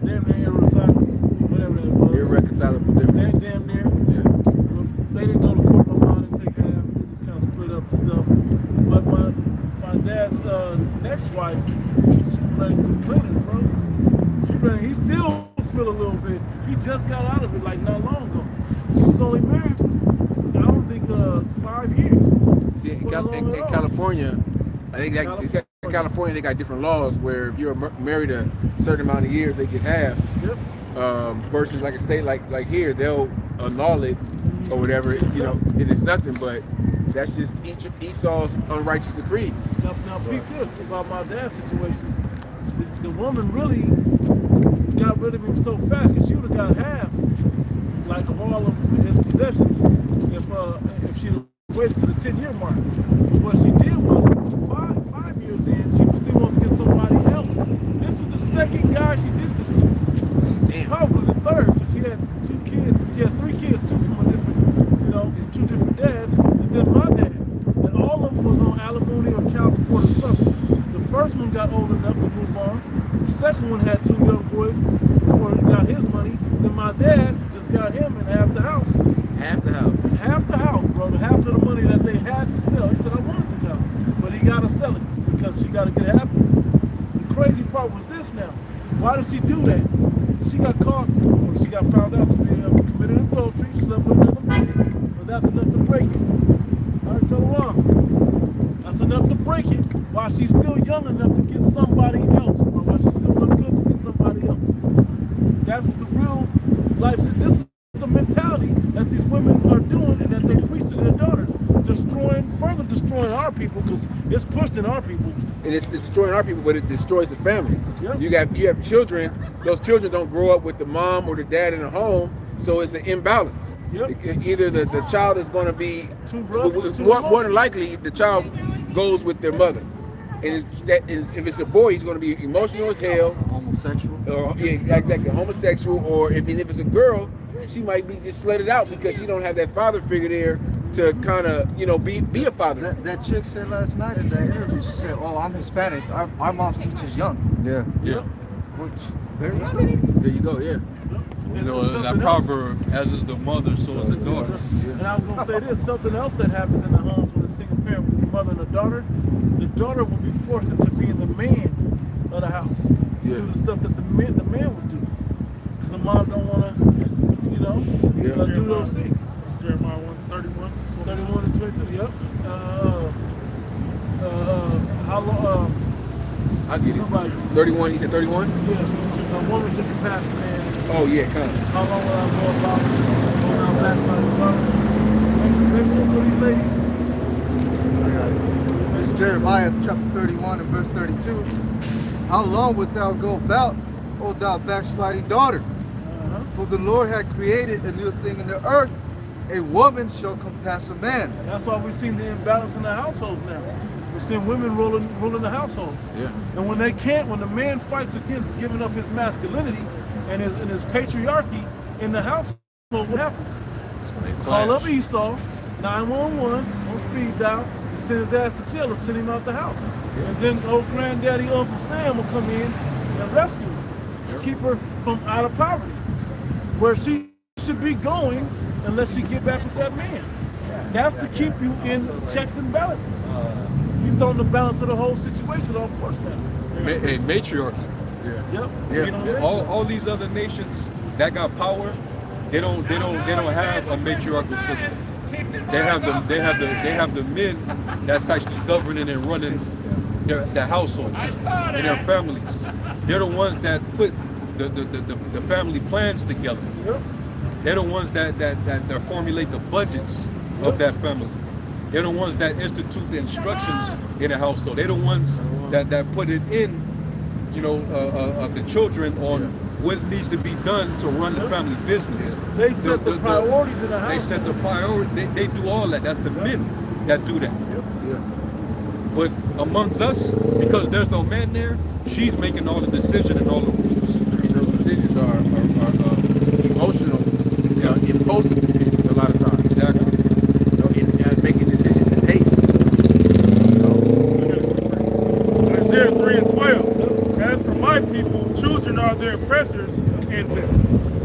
damn near irreconcilable, whatever that was. Irreconcilable Damn, differences. damn near. Yeah. They didn't go to court. My mom didn't take half. They just kind of split up the stuff. But my dad's next wife, she running through cleaning, bro. He still feel a little bit. He just got out of it like not long ago. He was only married, I don't think 5 years. See, in Wasn't long at all. California, I think in California they got different laws where if you're married a certain amount of years, they get half. Yep. Versus like a state like here, they'll annul it or whatever. You know, and it's nothing but that's just Esau's unrighteous decrees. Now peep this about my dad's situation. The woman really got rid of him so fast because she would have got half, like of all of his possessions, if she'd have waited to the 10-year mark. But what she did was five years in, she still wanted to get somebody else. This was the second guy she did this to. Probably the third, because she had 2 kids. She had 3 kids, 2 from a different, from 2 different dads, and then my dad. And all of them was on alimony or child support or something. The first one got old enough to move on. The second one had 2 young boys before he got his money. Then my dad just got him and half the house. Half the house. Half the house. bro. Half of the money that they had to sell. He said, I wanted this house. But he got to sell it because she got to get half of it. The crazy part was this now. Why did she do that? She got caught, or she got found out to be committed adultery, slept with another man. But that's enough to break it. All right, so that's enough to break it while she's still young enough to get somebody else. Or while she's still look good to get somebody else. That's what the real life said. This is the mentality that these women are doing and that they preach to their daughters, further destroying our people, because it's pushed in our people. And it's destroying our people, but it destroys the family. Yep. You have children. Those children don't grow up with the mom or the dad in the home, so it's an imbalance. Yep. Either the child is going to be Too rough, too more than likely the child goes with their mother, and if it's a boy, he's going to be emotional as hell, Homosexual. yeah, exactly, homosexual, or if it's a girl, she might be just let it out because she don't have that father figure there to kind of be a father. That chick said last night in that interview, she said, "Oh, I'm Hispanic. Our mom teaches young." Yeah. Which, there you go. There you go, yeah. You know, that proverb, as is the mother, so is the daughter. And I was going to say this, something else that happens in the homes with a single parent with the mother and the daughter will be forced into being the man of the house to do the stuff that the man would do. Because the mom don't want to, do those things. Jeremiah 1:31. 31 and 22, yep. How long, I get it. somebody, 31, he said 31? yeah, a woman should be past the man. Oh yeah, kind of. How long will I go about going out back by the brother? Next, It's Jeremiah chapter 31 and verse 32. How long wilt thou go about, O thou backsliding daughter? For the Lord had created a new thing in the earth. A woman shall compass a man. That's why we've seen the imbalance in the households now. We're seeing women ruling the households. Yeah. And when the man fights against giving up his masculinity and his patriarchy in the household, what happens? Call up Esau, 911, on speed dial, and send his ass to jail or send him out the house. Yeah. And then old granddaddy, Uncle Sam will come in and rescue her, and keep her from out of poverty, where she should be going unless she get back with that man. That's to keep you in checks and balances. You've thrown the balance of the whole situation off course now. Matriarchy. Yep. Yeah. All these other nations that got power, they don't have a matriarchal system. They have the men that's actually governing and running their households and their families. They're the ones that put the family plans together. Yep. They're the ones that formulate the budgets of that family. They're the ones that institute the instructions in the household. They're the ones that put it in, the children on what needs to be done to run the family business. They set the priorities in the house. They set the priority. They do all that. That's the men that do that. But amongst us, because there's no man there, she's making all the decision and all the rules. And those decisions are emotional, impulsive decisions a lot of times. Exactly. And making decisions in haste. Isaiah 3:12. As for my people, children are their oppressors in them.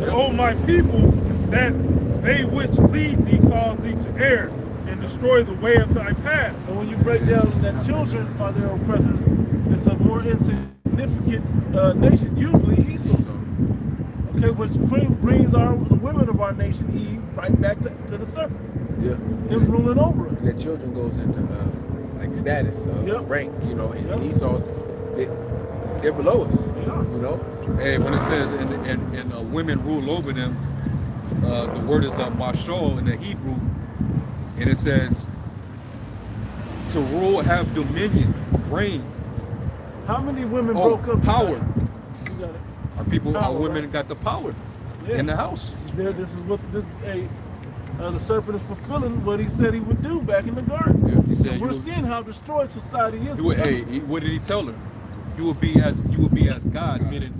And O my people, that they which lead thee cause thee to err, and destroy the way of thy path. And when you break down that children are their oppressors, it's a more insignificant nation, usually Esau. Okay, which brings the women of our nation, Eve, right back to the serpent. Yeah. Them ruling over us. That children goes into like status, rank, and Esau's, they're below us. Hey, when it says and women rule over them, the word is mashal in the Hebrew, and it says to rule, have dominion, reign. How many women broke up? Power. Tonight? Our women got the power in the house. This is what the serpent is fulfilling what he said he would do back in the garden. Yeah, he said we're seeing how destroyed society is. What did he tell her? You will be as gods, meaning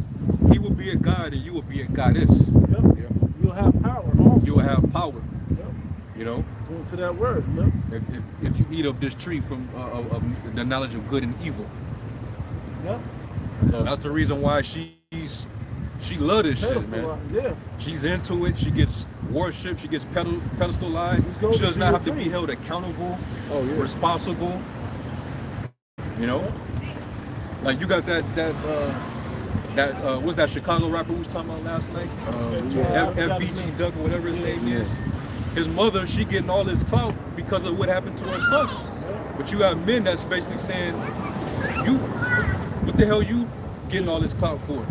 he will be a god and you will be a goddess. Yep. You'll have power also. You will have power. Yep. Going to that word. Yep. If you eat of this tree from of the knowledge of good and evil. Yep. So that's the reason why she's she love this shit, man. Pedestalized, yeah. She's into it. She gets worship. She gets pedestalized. goes She does to not your have to be dream. held accountable, Oh, yeah. responsible. You know, like you got that what's that Chicago rapper we was talking about last night? FBG Duck or whatever his name is. His mother, she getting all this clout because of what happened to her son. But you got men that's basically saying, you, what the hell you getting all this clout for?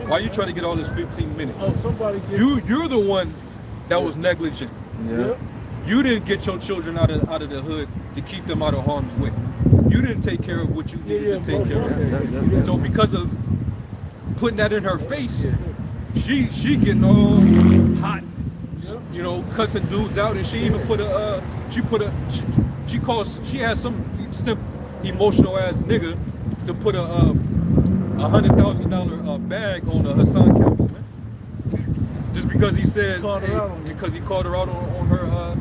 Why you trying to get all this 15 minutes? Oh, somebody gets You're the one that was negligent. Yeah. You didn't get your children out of the hood to keep them out of harm's way. You didn't take care of what you needed to take care of. So because of putting that in her face, she getting all hot, you know, cussing dudes out, and she even she has some simp emotional ass nigga to put a $100,000 bag on a Hassan Campbell, man. Just because he said, because he called her out on her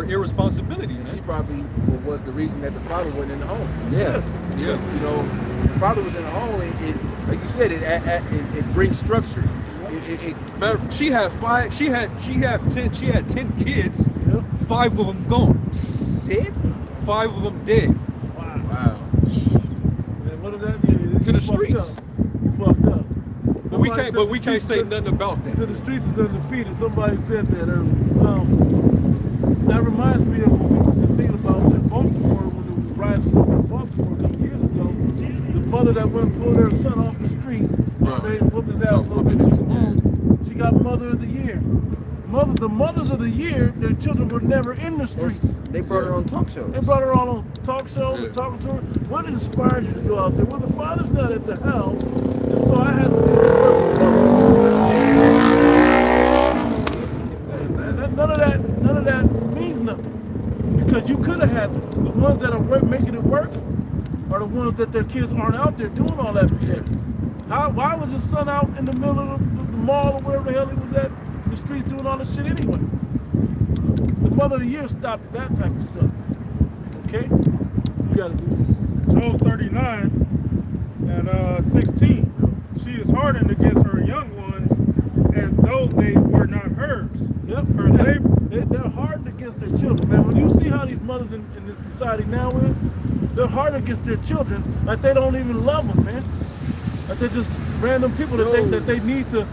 irresponsibility. And she probably was the reason that the father wasn't in the home. Yeah. Yeah. You know, the father was in the home, and it, like you said, it brings structure. She had 10 kids. 5 of them gone. Dead? 5 of them dead. Wow. And what is that? To the streets. You fucked up. But we can't say nothing about that. So the streets is undefeated. Somebody said that earlier. That reminds me of what we was just thinking about in Baltimore when the riots was up in Baltimore a couple years ago. The mother that went and pulled her son off the street, they whooped his ass a little bit too long. She got Mother of the Year. The mothers of the year, their children were never in the streets. They brought her on talk shows. They brought her all on talk shows and talking to her. What inspired you to go out there? Well, the father's not at the house, and so I had to do the work. None of that means nothing, because you could have had the ones that are making it work are the ones that their kids aren't out there doing all that BS. Why was your son out in the middle of the mall or wherever the hell he was at? The streets doing all this shit anyway. The Mother of the Year stopped that type of stuff. Okay? You gotta see. Job 39 and 16. She is hardened against her young ones as though they were not hers. Yep. Her labor. They're hardened against their children, man. When you see how these mothers in this society now is, they're hardened against their children like they don't even love them, man. Like they're just random people that they need to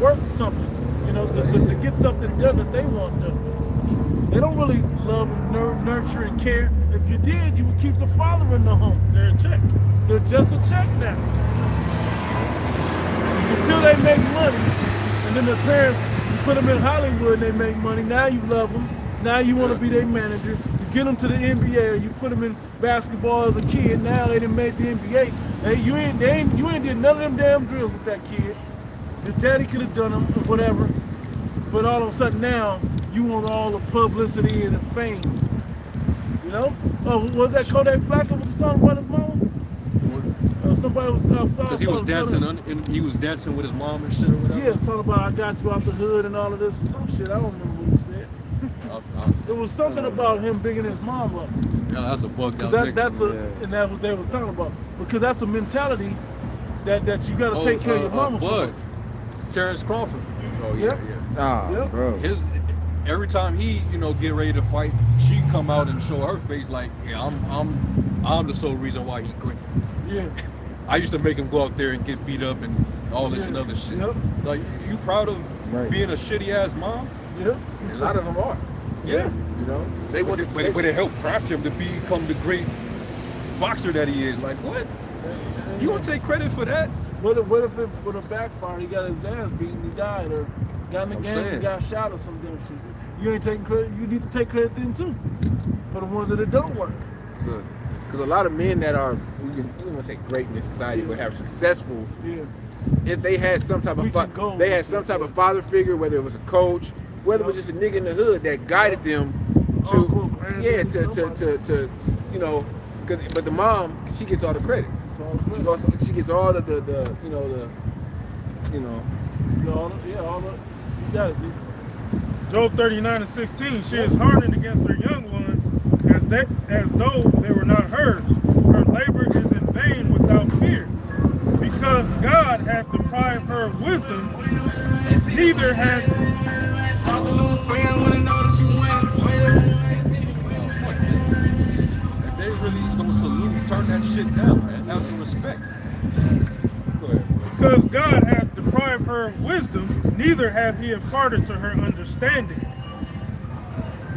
work something. You know, to get something done that they want done. They don't really love and nurture and care. If you did, you would keep the father in the home. They're a check. They're just a check now. Until they make money, and then their parents, you put them in Hollywood and they make money. Now you love them. Now you want to be their manager. You get them to the NBA, or you put them in basketball as a kid. Now they done made the NBA. Hey, you ain't did none of them damn drills with that kid. His daddy could have done them or whatever, but all of a sudden now you want all the publicity and the fame. You know? Oh, was that Kodak Black that was talking about his mama? Somebody was outside. Because he was dancing, he was dancing with his mom and shit or whatever. Yeah, talking about I got you out the hood and all of this and some shit. I don't remember what he said. It was something about him bigging his mom up. Yeah, that's a bugged out And that's what they was talking about. Because that's a mentality that you got to take care of your mama. Bud, Terrence Crawford. Oh yeah. Ah, bro. Every time he, get ready to fight, she come out and show her face like, yeah, I'm the sole reason why he quit. Yeah. I used to make him go out there and get beat up and all this and other shit. Yep. Like, you proud of being a shitty ass mom? Yeah. A lot of them are. Yeah. You know, they But it helped craft him to become the great boxer that he is. Like, what? You gonna take credit for that? What if it would have backfired? He got his ass beaten, he died, or got in the game and got shot or some damn shit. You ain't taking credit. You need to take credit then too, for the ones that it don't work. Because a lot of men that are, we don't want to say great in this society, but have successful. Yeah. If they had some type of father figure, whether it was a coach, whether it was just a nigga in the hood that guided them to, but the mom, she gets all the credit. She gets all of You got it, see. Job 39 and 16. She is hardened against her young ones as though they were not hers. Her labor is in vain without fear, because God hath deprived her her wisdom, neither has If they really don't salute, turn that shit down, man. Have some respect. Go ahead. because God hath deprived her of wisdom, neither hath he imparted to her understanding.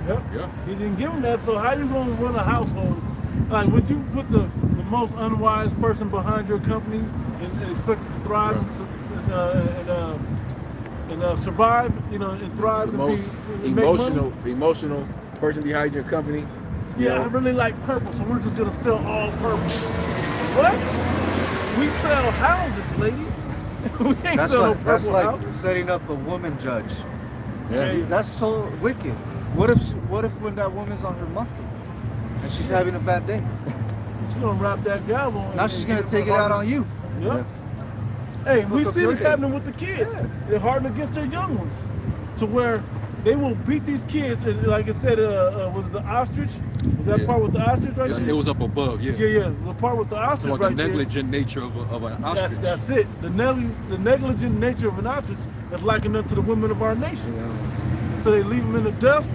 Yep. Yeah. He didn't give him that, so how you gonna run a household? Like, would you put the most unwise person behind your company and expect it to thrive and survive? You know, and thrive The to most be make money? emotional person behind your company. Yeah, I really like purple, so we're just gonna sell all purple. What? We sell houses, lady. We ain't That's sell no like purple that's like houses. setting up a woman judge. Yeah. That's so wicked. What if when that woman's on her monthly and she's having a bad day? She's gonna wrap that gavel. Now she's gonna take it out on you. Yep. Hey, we Flip see up this your head. happening with the kids. They're hardened against their young ones, to where they will beat these kids. And like I said, was the ostrich? Was that Yeah. part with the ostrich right It there? was up above, yeah. Yeah. The part with the ostrich About right the negligent nature of an ostrich. That's it. The negligent nature of an ostrich is likened unto the women of our nation. So they leave them in the dust,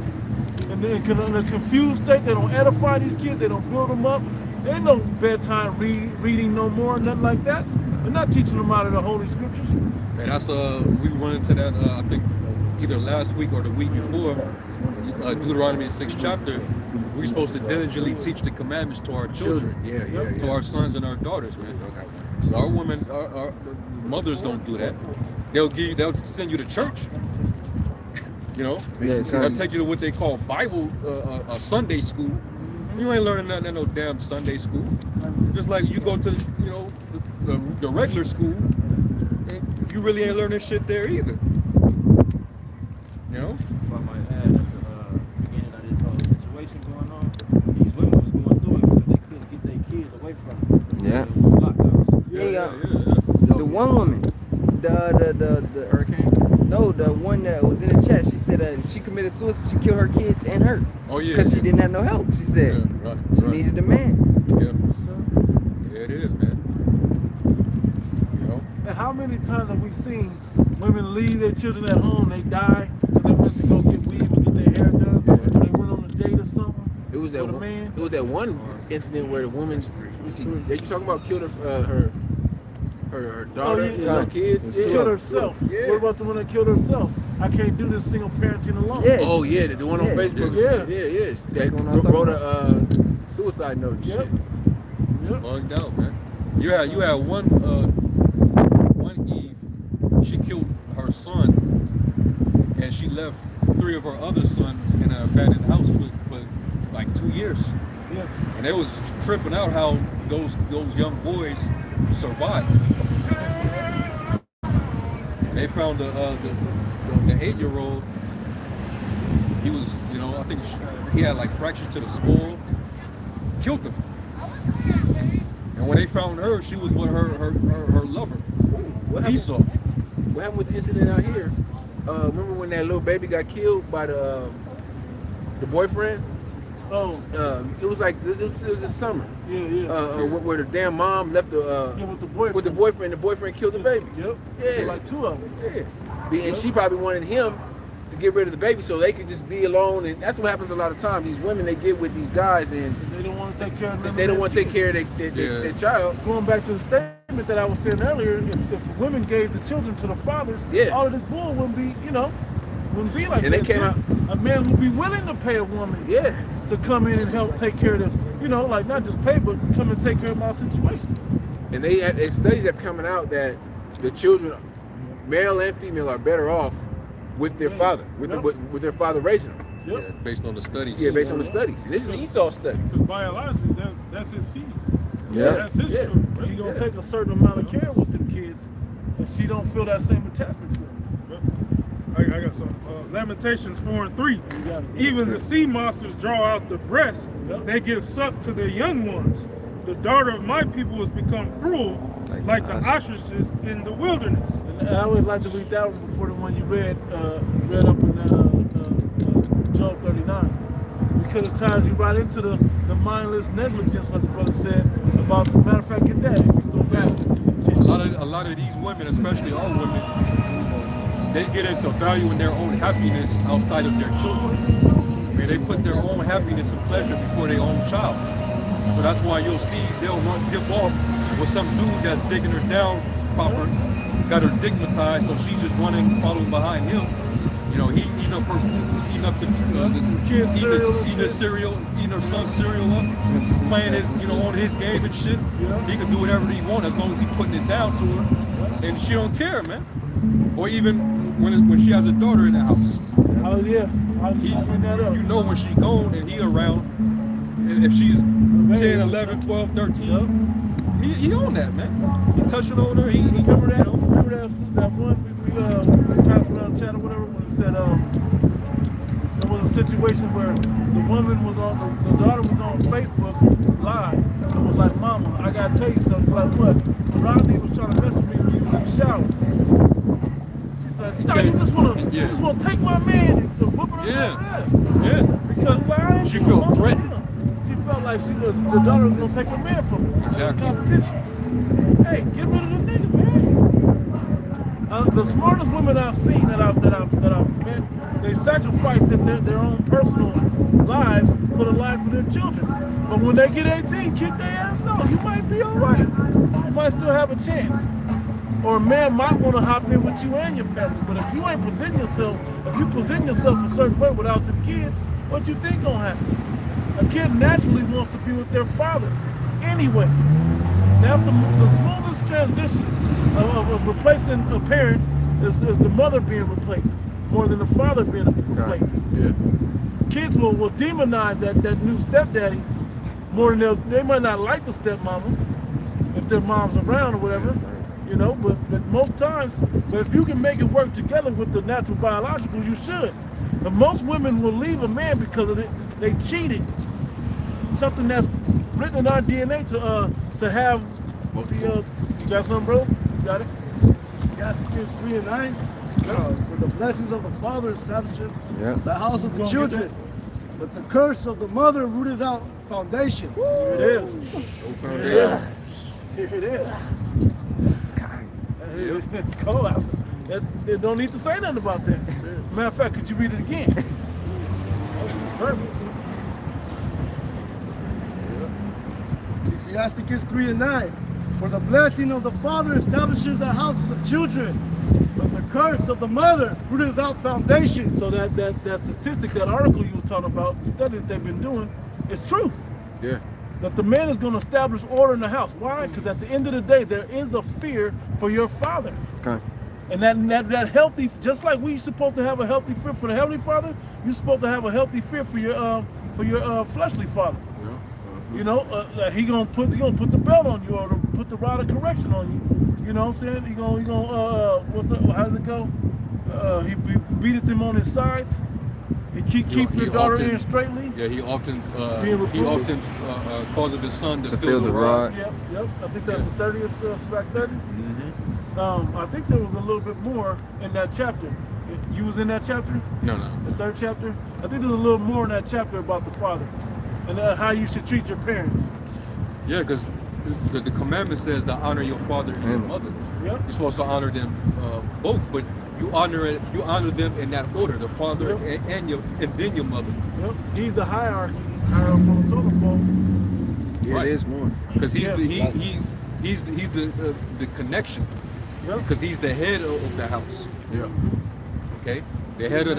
and then in a confused state. They don't edify these kids. They don't build them up. There ain't no bedtime reading no more, nothing like that. They're not teaching them out of the Holy Scriptures. And that's we run into that I think either last week or the week before, Deuteronomy 6th chapter. We're supposed to diligently teach the commandments to our children, to our sons and our daughters, man. So our women, our mothers don't do that. They'll send you to church. You know, they'll take you to what they call Bible, a Sunday school. You ain't learning nothing at no damn Sunday school. Just like you go to, you know, the regular school, and you really ain't learning shit there either. You know? If I might add, at the beginning of this whole situation going on, these women was going through it because they couldn't get their kids away from them. Yeah. They were locked down. The one woman, the Hurricane. no, the one that was in the chat, she said she committed suicide. She killed her kids and her. Oh yeah. Because she didn't have no help. She said she needed a man. Yeah, it is, man. You know? And how many times have we seen women leave their children at home? They die because they went to go get weave or get their hair done. Or they went on a date or something. It was that with a one, man. it was that one incident where the woman, you talking about killed her daughter, her kids. She killed herself. Yeah. What about the one that killed herself? I can't do this single parenting alone. Yeah. Oh yeah, the one on Facebook. Yeah. That wrote a suicide note and shit. Yep. Bugged out, man. You had one Eve. She killed her son, and she left 3 of her other sons in an abandoned house for like 2 years. Yeah. And they was tripping out how those young boys survived. And they found the 8-year-old. He was, you know, I think he had like fracture to the skull. Killed him. And when they found her, she was with her lover, Esau. What happened with the incident out here? Remember when that little baby got killed by the boyfriend? Oh. It was like it was this summer. Yeah. Where the damn mom left With the boyfriend. with the boyfriend. The boyfriend killed the baby. Yep. Yeah. Like 2 of them. Yeah. And she probably wanted him to get rid of the baby so they could just be alone. And that's what happens a lot of times. These women, they get with these guys and They don't want to take care of them. they don't want to take care of their child. Going back to the statement that I was saying earlier, if women gave the children to the fathers, all of this bull wouldn't be, wouldn't be like And that. they came out. A man would be willing to pay a woman to come in and help take care of this. Like not just pay, but come and take care of my situation. And studies have coming out that the children, male and female, are better off with their father, with their father raising them. Yep. Yeah, based on the studies. Yeah, based on the studies. And this is Esau studies. Because biologically, that's his seed. Yeah. That's his Yeah. children. He gonna take a certain amount of care with them kids, and she don't feel that same attachment for them. I got some. Lamentations 4:3. Even the sea monsters draw out the breast. They give suck to their young ones. The daughter of my people has become cruel, like the ostriches in the wilderness. And I always like to read that one before the one you read up in Job 39, because it ties you right into the mindless negligence, like the brother said about. The matter of fact, get that if you go back. A a lot of these women, especially our women, they get into valuing their own happiness outside of their children. I mean, they put their own happiness and pleasure before their own child. So that's why you'll see they'll dip off with some dude that's digging her down proper, got her stigmatized, so she's just running, following behind him. You know, he eating up her food, eating up the kids, eating his cereal, eating her son's cereal up, playing his, you know, on his game and shit. He can do whatever he wants as long as he's putting it down to her, and she don't care, man. Or even when she has a daughter in the house. Oh yeah, you know when she gone and he around, and if she's 10, 11, 12, 13, he on that, man. He touching on her, he remember that one we passed around the chat or whatever when he said there was a situation where the woman was on the daughter was on Facebook live and was like, "Mama, I gotta tell you something." Like what? Rodney was trying to mess with me when he was in the shower. She's like, "Stop! You just wanna take my man and just whooping her ass." Yeah. Because like I ain't she felt threatened. She felt like the daughter was gonna take her man from her. Exactly. Competition. Hey, get rid of this nigga, man. The smartest women I've seen that I've met, they sacrifice their own personal lives for the life of their children. But when they get 18, kick their ass out. You might be all right. You might still have a chance. Or a man might want to hop in with you and your family. But if you ain't present yourself, if you present yourself a certain way without the kids, what you think gonna happen? A kid naturally wants to be with their father anyway. That's the smoothest transition of replacing a parent is the mother being replaced more than the father being replaced. Yeah. Kids will demonize that new stepdaddy more than they might not like the stepmama if their mom's around or whatever, you know. But most times, but if you can make it work together with the natural biological, you should. But most women will leave a man because of they cheated. Something that's written in our DNA to have the you got something, bro? You got it? Ecclesiastes 3:9. For the blessings of the father establishes the house of the children, but the curse of the mother rooteth out foundation. Here it is. Here it is. It's cold. They don't need to say nothing about that. Matter of fact, could you read it again? Perfect. Ecclesiastes 3:9. For the blessing of the father establishes the house of the children, but the curse of the mother rooteth out foundation. So that statistic, that article you were talking about, the study that they've been doing, is true. Yeah. That the man is going to establish order in the house. Why? Because at the end of the day, there is a fear for your father. Okay. And that healthy, just like we supposed to have a healthy fear for the heavenly father, you're supposed to have a healthy fear for your fleshly father. Yeah. You know, he gonna put the belt on you or put the rod of correction on you. You know what I'm saying? He gonna how does it go? He beat them on his sides. He keep your daughter in straightly. Yeah, he often causes his son to feel the rod. Yep. I think that's the 30th, Smack 30. Mm-hmm. I think there was a little bit more in that chapter. You was in that chapter? No. The third chapter? I think there's a little more in that chapter about the father and how you should treat your parents. Yeah, because the commandment says to honor your father and your mother. Yep. You're supposed to honor them both, but you honor them in that order: the father and then your mother. Yep. He's the hierarchy on the totem pole. Yeah, Right. it is more. Because he's the connection. Yep. Because he's the head of the house. Yeah. Okay. The head of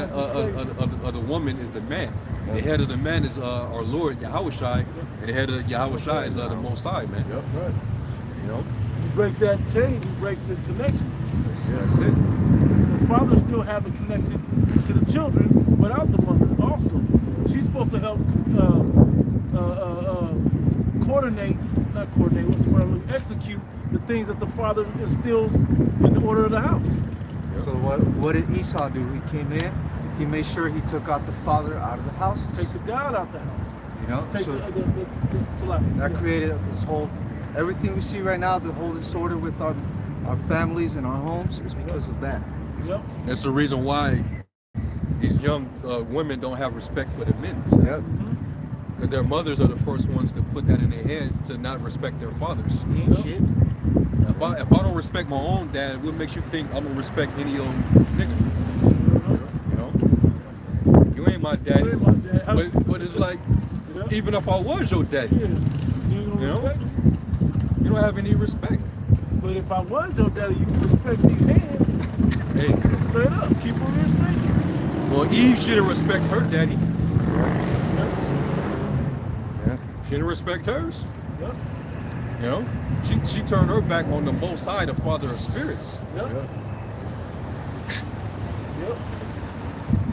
the woman is the man. The head of the man is our Lord Yahushai, and the head of Yahushai is the Most High, man. Yep. Right. You know. You break that chain, you break the connection. That's it. The father still have a connection to the children without the mother. Also, she's supposed to help execute the things that the father instills in the order of the house. So what did Esau do? He came in, he made sure he took out the father out of the house. Take the God out the house. You know, Take so that created this whole, everything we see right now, the whole disorder with our families and our homes is because of that. Yep. That's the reason why these young women don't have respect for their men. Yep. Because their mothers are the first ones to put that in their head to not respect their fathers. He ain't shit. If I don't respect my own dad, what makes you think I'm gonna respect any old nigga? You know? You ain't my daddy. You ain't my dad. But it's like, Yeah. even if I was your daddy, Yeah. You ain't gonna You know? respect me. you don't have any respect. But if I was your daddy, you respect these hands. Hey, Straight up. Keep them here straight. well, Eve shouldn't respect her daddy. Yeah. She didn't respect hers. Yeah. You know? She turned her back on the Most High, the Father of spirits. Yeah. Yep.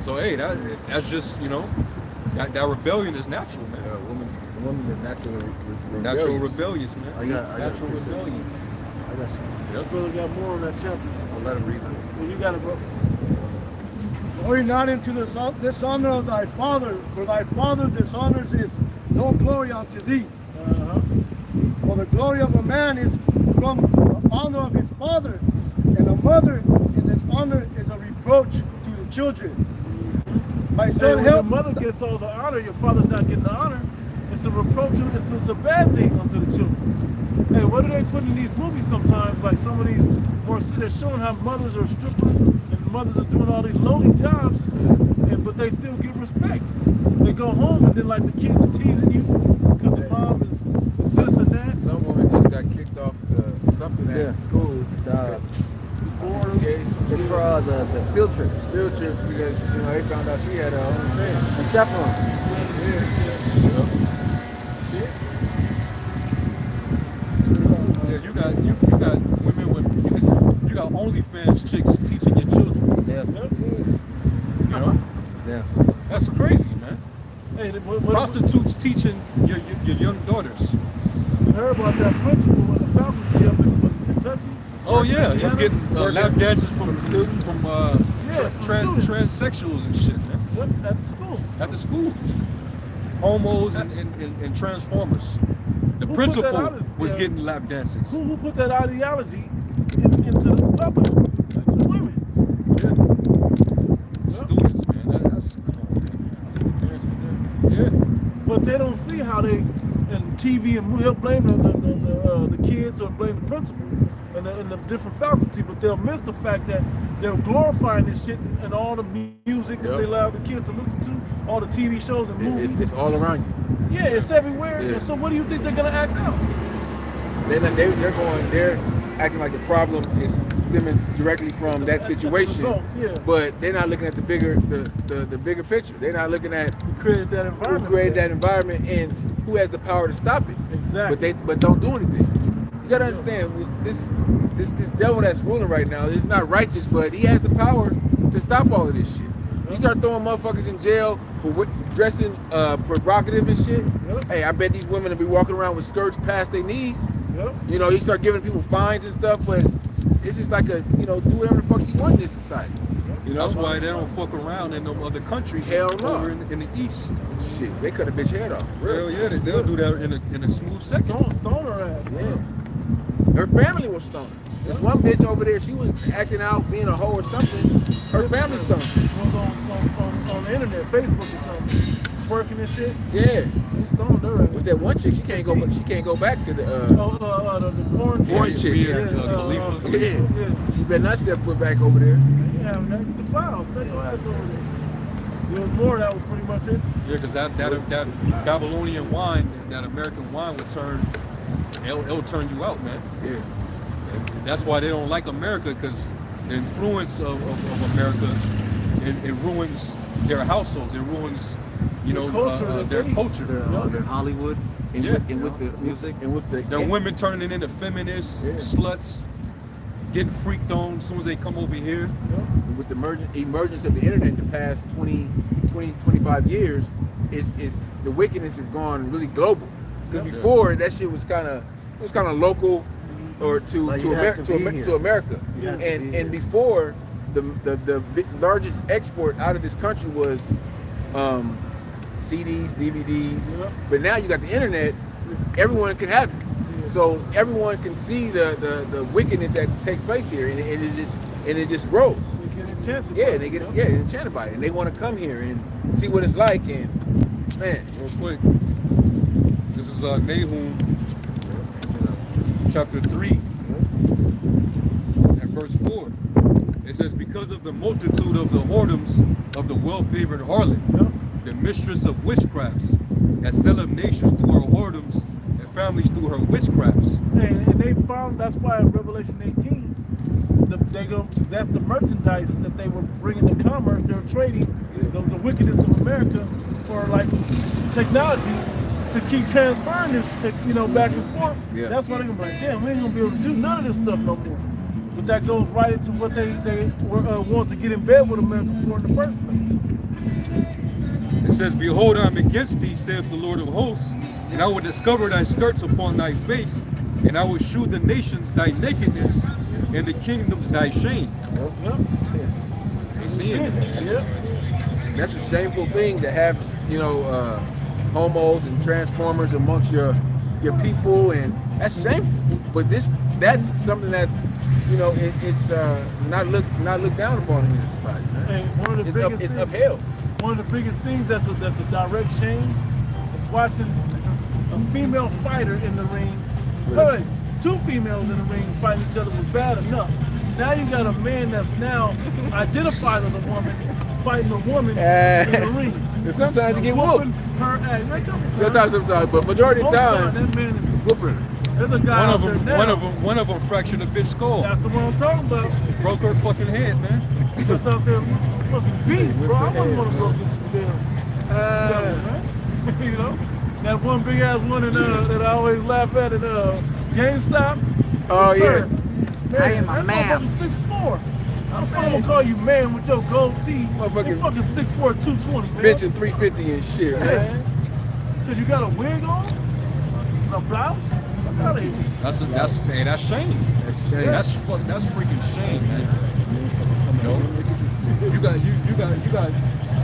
So hey, that's just, you know, that rebellion is natural, man. Yeah, women are naturally Natural rebellious. rebellious, man. I got natural a precept. rebellion. I got some. That brother got more on that chapter. I'll let him read it. Well, you got it, bro. Glory not into the dishonor of thy father, for thy father dishonors his no glory unto thee. Uh-huh. For the glory of a man is from the honor of his father, and a mother in his honor is a reproach to the children. My Hey, son, when your help. mother gets all the honor, your father's not getting the honor. It's a reproach. It's a bad thing unto the children. Hey, what do they put in these movies sometimes? Like some of these more, they're showing how mothers are strippers and mothers are doing all these lowly jobs, but they still get respect. They go home and then like the kids are teasing you because the mom is this and that. Some woman just got kicked off to something at Yeah. school. It's for the field trips. Field trips because they found out she had her own thing. The chaperone. Yeah, you got women with you got OnlyFans chicks teaching your children. Yeah. You know, Yeah. that's crazy, man. Hey, Prostitutes teaching your young daughters. you heard about that principal with the faculty up in Kentucky? Oh yeah, he's getting lap dances from students. transsexuals and shit, man. Yep, at the school. At the school, homos and transformers. The Who put that principal out of- was yeah. getting lap dances. Who put that ideology into the public? The women. Students, man. That's come on, man. Yeah. But they don't see how they, in TV and they'll blame the kids or blame the principal and the different faculty, but they'll miss the fact that they're glorifying this shit and all the music that they allow the kids to listen to, all the TV shows and movies. It's all around you. Yeah, it's everywhere. Yeah. So what do you think they're gonna act out? They're acting like the problem is stemming directly from that situation. result, yeah. But they're not looking at the bigger picture. They're not looking at Who created that who environment? created that environment and who has the power to stop it. Exactly. But don't do anything. You gotta understand this devil that's ruling right now is not righteous, but he has the power to stop all of this shit. You start throwing motherfuckers in jail for dressing provocative and shit. Yep. Hey, I bet these women will be walking around with skirts past their knees. Yep. You know, you start giving people fines and stuff, but it's just like do whatever the fuck you want in this society. You know? That's why they don't fuck around in them other countries. Hell no. Over in the east. Shit, they cut a bitch head off. Hell yeah, they'll do that in a smooth second. Stone her ass. Yeah. Her family was stoned. There's one bitch over there, she was acting out, being a hoe or something. Her family stoned. Was on the internet, Facebook or something, twerking and shit. Yeah. He stoned her ass. What's that one chick? She can't go back to the The porn Porn chick. Yeah, Yeah, Khalifa. Yeah. She better not step foot back over there. You having that the file. Stay your ass over there. There was more. That was pretty much it. Yeah, because that Babylonian wine, that American wine would it'll turn you out, man. Yeah. And that's why they don't like America, because the influence of America, it ruins their households. It ruins, their culture. They're Hollywood. And Yeah. with the Music. and with the Their women turning into feminists, sluts, getting freaked on as soon as they come over here. with the emergence of the internet in the past 20, 25 years, is the wickedness has gone really global. Because before that shit was kind of local or to America. And before the largest export out of this country was CDs, DVDs. But now you got the internet, everyone can have it. So everyone can see the wickedness that takes place here, and it just grows. They get enchanted. Yeah, they get enchanted by it, and they want to come here and see what it's like. And man, Real quick, this is Nahum, chapter 3, At verse 4, it says, because of the multitude of the whoredoms of the well-favored harlot, the mistress of witchcrafts, that selleth nations through her whoredoms and families through her witchcrafts. And they found, that's why in Revelation 18, that's the merchandise that they were bringing to commerce. They were trading the wickedness of America for like technology to keep transferring this, back and forth. Yeah. That's why they're gonna be like, damn, we ain't gonna be able to do none of this stuff no more. But that goes right into what they want to get in bed with America for in the first place. It says, behold, I am against thee, saith the Lord of hosts, and I will discover thy skirts upon thy face, and I will shew the nations thy nakedness, and the kingdoms thy shame. Yep. They seeing it. Yep. That's a shameful thing to have, homos and transformers amongst your people, and that's shameful. But that's something that's, it's not looked down upon in this society, man. And one of the biggest It's upheld. One of the biggest things that's a direct shame is watching a female fighter in the ring. Wait, two females in the ring fighting each other was bad enough. Now you got a man that's now identified as a woman fighting a woman in the ring. And sometimes you get whooped. Her ass. They come to Sometimes, but majority of the time, that man is whooping. there's a guy out there now. One of them fractured a bitch skull. That's the one I'm talking about. Broke her fucking head, man. He's just out there fucking beast, bro. I wouldn't want to broke this damn. Man. That one big ass one that I always laugh at GameStop. Oh, Sir, yeah. I am a that man. motherfucker's 6'4". How the fuck I'm gonna call you man with your gold teeth? You fucking 6'4", 220, man. Benching 350 and shit, man. Cause you got a wig on? A blouse? Fuck out of here. That's shame. That's shame. That's freaking shame, man. You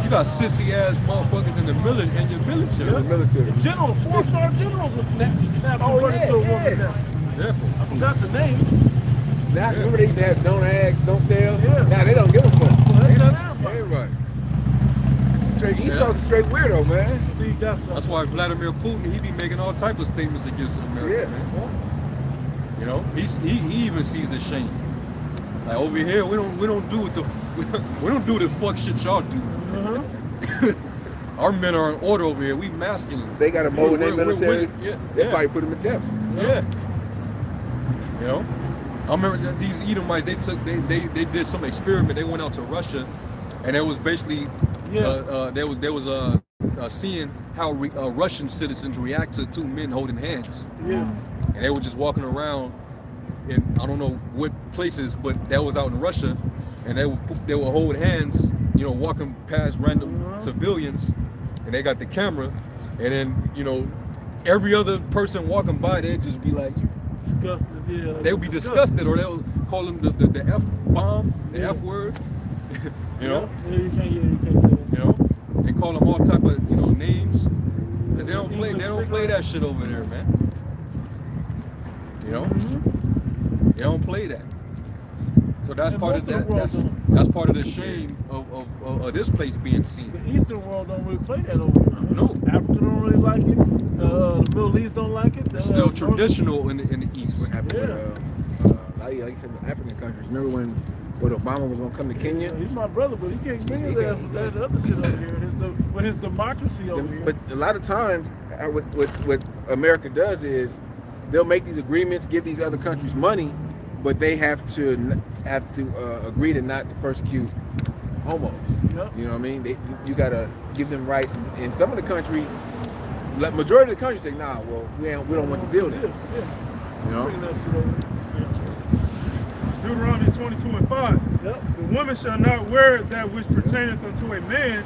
got sissy ass motherfuckers in your military. The military. General, 4-star generals are now converted to a woman now. Yeah. I forgot the name. Now, remember they used to have don't ask, don't tell? Yeah. Now they don't give a fuck. Well, they got everybody. Everybody. Esau's a straight weirdo, man. See, That's why Vladimir Putin, he be making all type of statements against America, man. He even sees the shame. Like over here, we don't do the fuck shit y'all do. Our men are in order over here. We masking them. They got a mole in their military. They Yeah. probably put them to death. Yeah. I remember that these Edomites, they did some experiment. They went out to Russia, and it was basically there was seeing how Russian citizens react to two men holding hands. Yeah. And they were just walking around in I don't know what places, but that was out in Russia, and they would hold hands, walking past random civilians, and they got the camera, and then every other person walking by, they'd just be like, Disgusted, yeah. they would be disgusted, or they'll call them the F bomb, the F word, Yeah, you can't say that. They call them all type of names, because they don't play that shit over there, man. They don't play that. So that's And part of most of the that. world That's part of the shame of this place being seen. The Eastern world don't really play that over here. No. Africa don't really like it. The Middle East don't like it. It's still traditional in the East. What happened like you said, the African countries. Remember when Obama was gonna come to Kenya? He's my brother, but he can't bring that other shit over here. With his democracy over here. But a lot of times, what America does is they'll make these agreements, give these other countries money, but they have to agree to not to persecute homos. Yep. You know what I mean? You gotta give them rights. In some of the countries, majority of the countries say, nah, well, we don't want to deal with it. Yeah. Bring that shit over. Deuteronomy 22:5. Yep. The woman shall not wear that which pertaineth unto a man,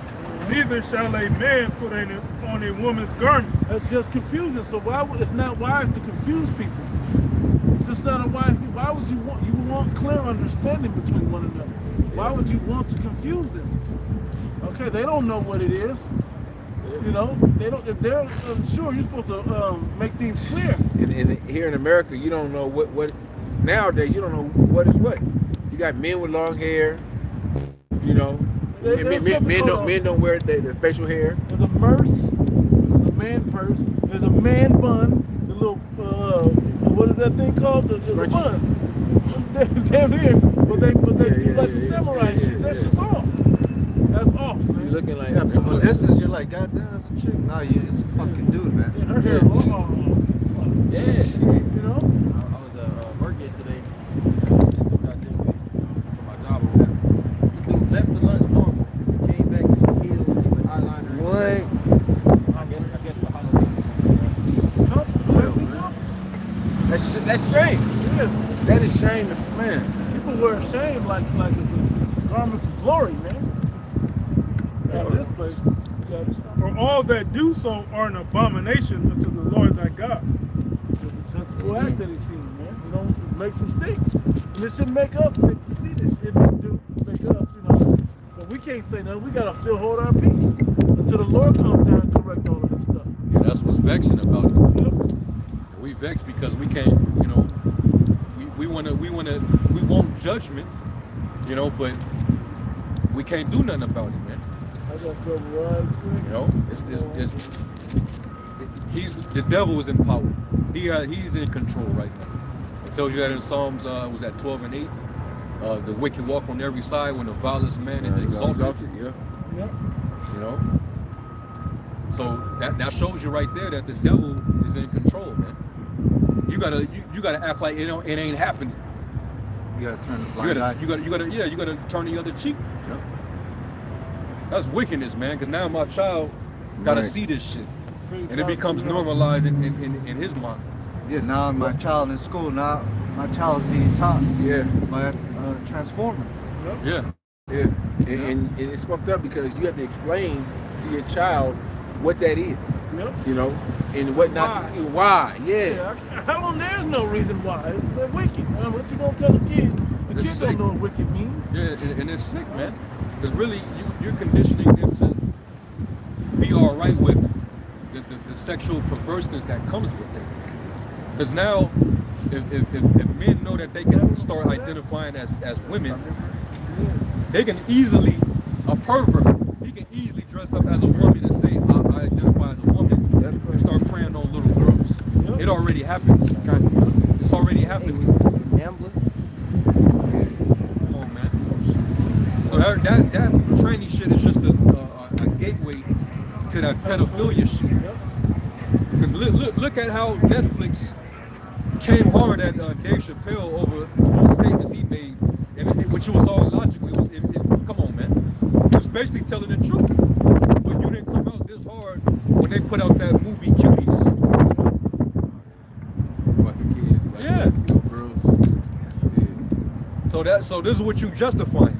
neither shall a man put on a woman's garment. That's just confusion. So it's not wise to confuse people. It's just not a wise thing. Why would you want clear understanding between one another? Why would you want to confuse them? Okay, they don't know what it is. They don't. If they're sure, you're supposed to make things clear. And here in America, you don't know what. Nowadays, you don't know what is what. You got men with long hair. Men don't wear the facial hair. There's a merce. There's a man purse. There's a man bun. The little what is that thing called? The bun. Damn near. But they Yeah, do yeah, like the yeah, samurai yeah, shit. yeah, That's yeah. just off. That's off, You're man. looking like Yeah, from a distance, you're like, God damn, that's a chick. Nah, it's a fucking dude, man. Yeah, her hair. Yeah. You know? I was at work yesterday. This dude I deal with for my job or whatever. This dude left the lunch normal, came back with some heels with eyeliner. What? I guess for Halloween. Crazy couple. that's shame. Yeah. That is shame, man. People wear shame like it's a garments of glory, man. Out of this place. For all that do so are an abomination unto the Lord thy God. The detestable act that he's seen, man. You know, it makes him sick. And it should make us sick to see this shit make us, you know. But we can't say nothing. We gotta still hold our peace until the Lord comes down and correct all of this stuff. Yeah, that's what's vexing about it. Yep. We vexed because we can't, you know, we want judgment, you know, but we can't do nothing about it, man. I got something right quick. You know, the devil is in power. He's in control right now. It tells you that in Psalms, was that 12 and 8? The wicked walk on every side when the vilest man is exalted. Yeah. Yep. You know, so that shows you right there that the devil is in control, man. You gotta act like it ain't happening. You gotta turn the blind eye. You gotta turn the other cheek. Yep. That's wickedness, man. Because now my child gotta Right. see this shit, and it becomes normalized in his mind. Yeah, now my child in school, now my child is being taught Yeah. by a transformer. Yeah. Yeah. And it's fucked up because you have to explain to your child what that is. Yep. You know, and what not to do. Why? Yeah. Yeah, how long there's no reason why. They're wicked. Man. What you gonna tell a kid? The It's kids sick. don't know what wicked means. Yeah, and it's sick, man. Because really, you're conditioning them to be all right with the sexual perverseness that comes with it. Because now, if men know that they can start identifying as women, they can easily, a pervert, he can easily dress up as a woman and say, I identify as a woman, and start preying on little girls. Yep. It already happens. It's already happening. Gambler. Come on, man. So that tranny shit is just a gateway to that pedophilia shit. Because look at how Netflix came hard at Dave Chappelle over the statements he made, which was all logical. Come on, man. He was basically telling the truth. But you didn't come out this hard when they put out that movie Cuties. About the kids. Like, Yeah. Little girls. Yeah. So this is what you justifying.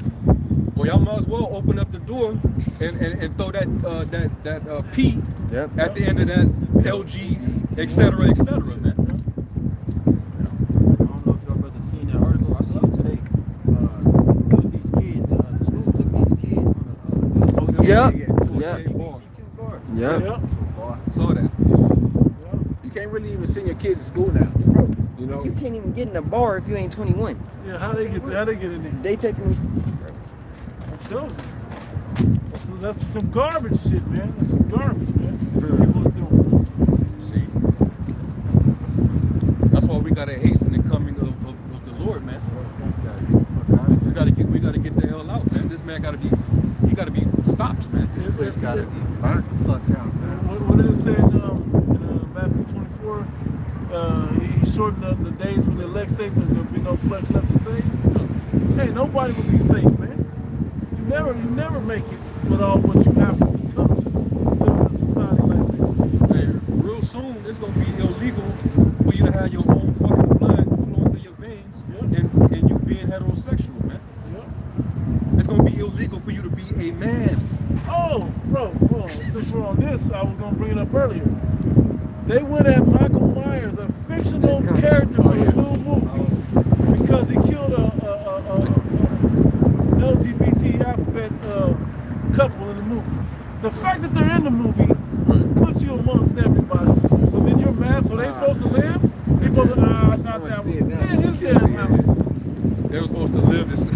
Well, y'all might as well open up the door and throw that P Yep. at the end of that LG, et cetera, man. I don't know if y'all brothers seen that article. I saw it today. It was these kids. The school took these kids on a Yep. Yeah. Yep. Yep. Saw that. You can't really even send your kids to school now. You know? You can't even get in a bar if you ain't 21. Yeah, how they get in there? They take them. That shows you. That's some garbage shit, man. That's just garbage, man. People are doing. See, that's why we gotta hasten the coming of the Lord, man. We gotta get the hell out, man. This man gotta be stopped, man. This place gotta be burnt the fuck out, man. What did it say in Matthew 24? He shortened the days for the elect sake, but there'll be no flesh left to save. Hey, nobody will be safe, man. You never make it with all what you have to succumb to living in a society like this. Hey, real soon it's gonna be illegal for you to have your own fucking blood flowing through your veins, and you being heterosexual, man. Yep. It's gonna be illegal for you to be a man. Oh, bro, since we're on this, I was gonna bring it up earlier. They went at Michael Myers, a fictional character for a new movie, because he killed a LGBT alphabet couple in the movie. The fact that they're in the movie puts you amongst everybody, but then you're mad, so they supposed to live? They supposed to, not that one. Man, his damn house. They were supposed to live this.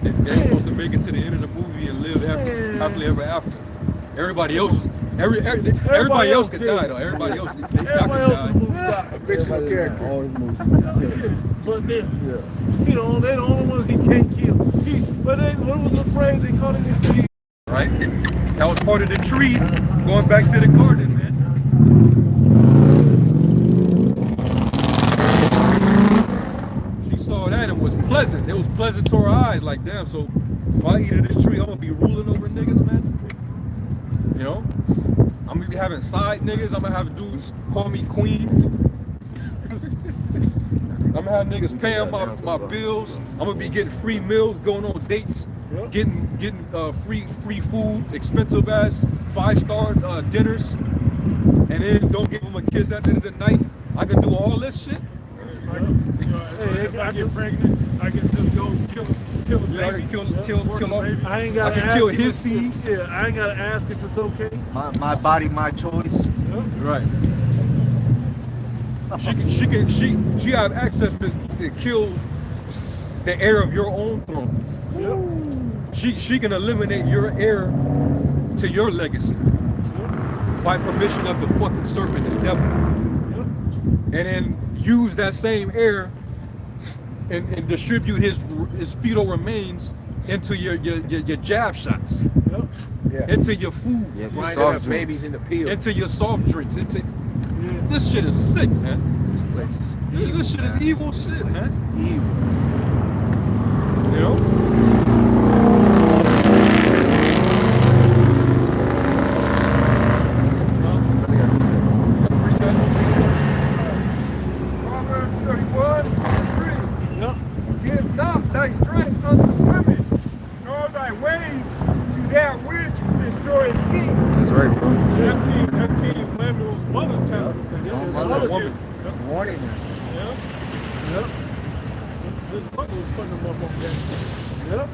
They were supposed to make it to the end of the movie and live happily ever after. Everybody else Everybody else could die though. Everybody else could die. A fictional character. All the movies. But then, you know, they're the only ones he can't kill. What was the phrase they called it in the city? Right? That was part of the tree going back to the garden, man. She saw that, it was pleasant. It was pleasant to her eyes, like, damn, so if I eat of this tree, I'm gonna be ruling over niggas, man. You know? I'm gonna be having side niggas, I'm gonna have dudes call me queen. I'm gonna have niggas paying my bills. I'm gonna be getting free meals, going on dates, getting free food, expensive ass 5-star dinners, and then don't give them a kiss at the end of the night. I can do all this shit. If I get pregnant, I can just go kill a baby. I can kill I ain't gotta ask kill if his it's- seed. Yeah, I ain't gotta ask if it's okay. My body, my choice. Right. She have access to kill the heir of your own throne. She can eliminate your heir to your legacy by permission of the fucking serpent and devil, and then use that same heir and distribute his fetal remains into your jab shots, into your food, Yeah, Might soft have drinks. babies in the peel. into your soft drinks, into this shit is sick, man. This shit is evil shit, man. You know? Proverbs 31:3. Yep. Give not thy strength unto women. All thy ways to that which destroyeth kings. That's right, bro. That's King Lemuel's mother telling him. That's a woman. That's Warning them. Yep. His mother was putting them up on that. Yep.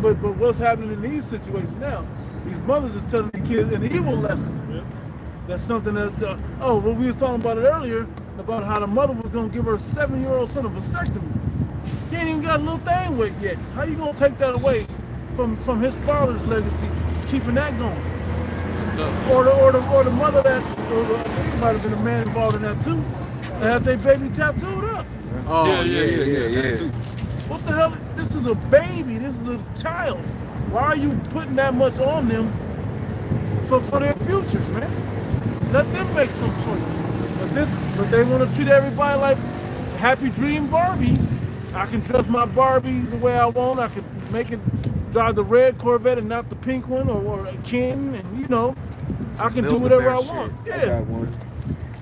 But what's happening in these situations now? These mothers is telling the kids an evil lesson. That's something that what we was talking about it earlier about how the mother was gonna give her 7-year-old son a vasectomy. He ain't even got a little thing with yet. How you gonna take that away from his father's legacy, keeping that going? Or the mother that, I think it might have been a man involved in that too, that had their baby tattooed up. Oh, Yeah. What the hell? This is a baby. This is a child. Why are you putting that much on them for their futures, man? Let them make some choices. But they want to treat everybody like Happy Dream Barbie. I can dress my Barbie the way I want. I can make it drive the red Corvette and not the pink one, or a Ken, and you know, I can do whatever I want. I Yeah, got one.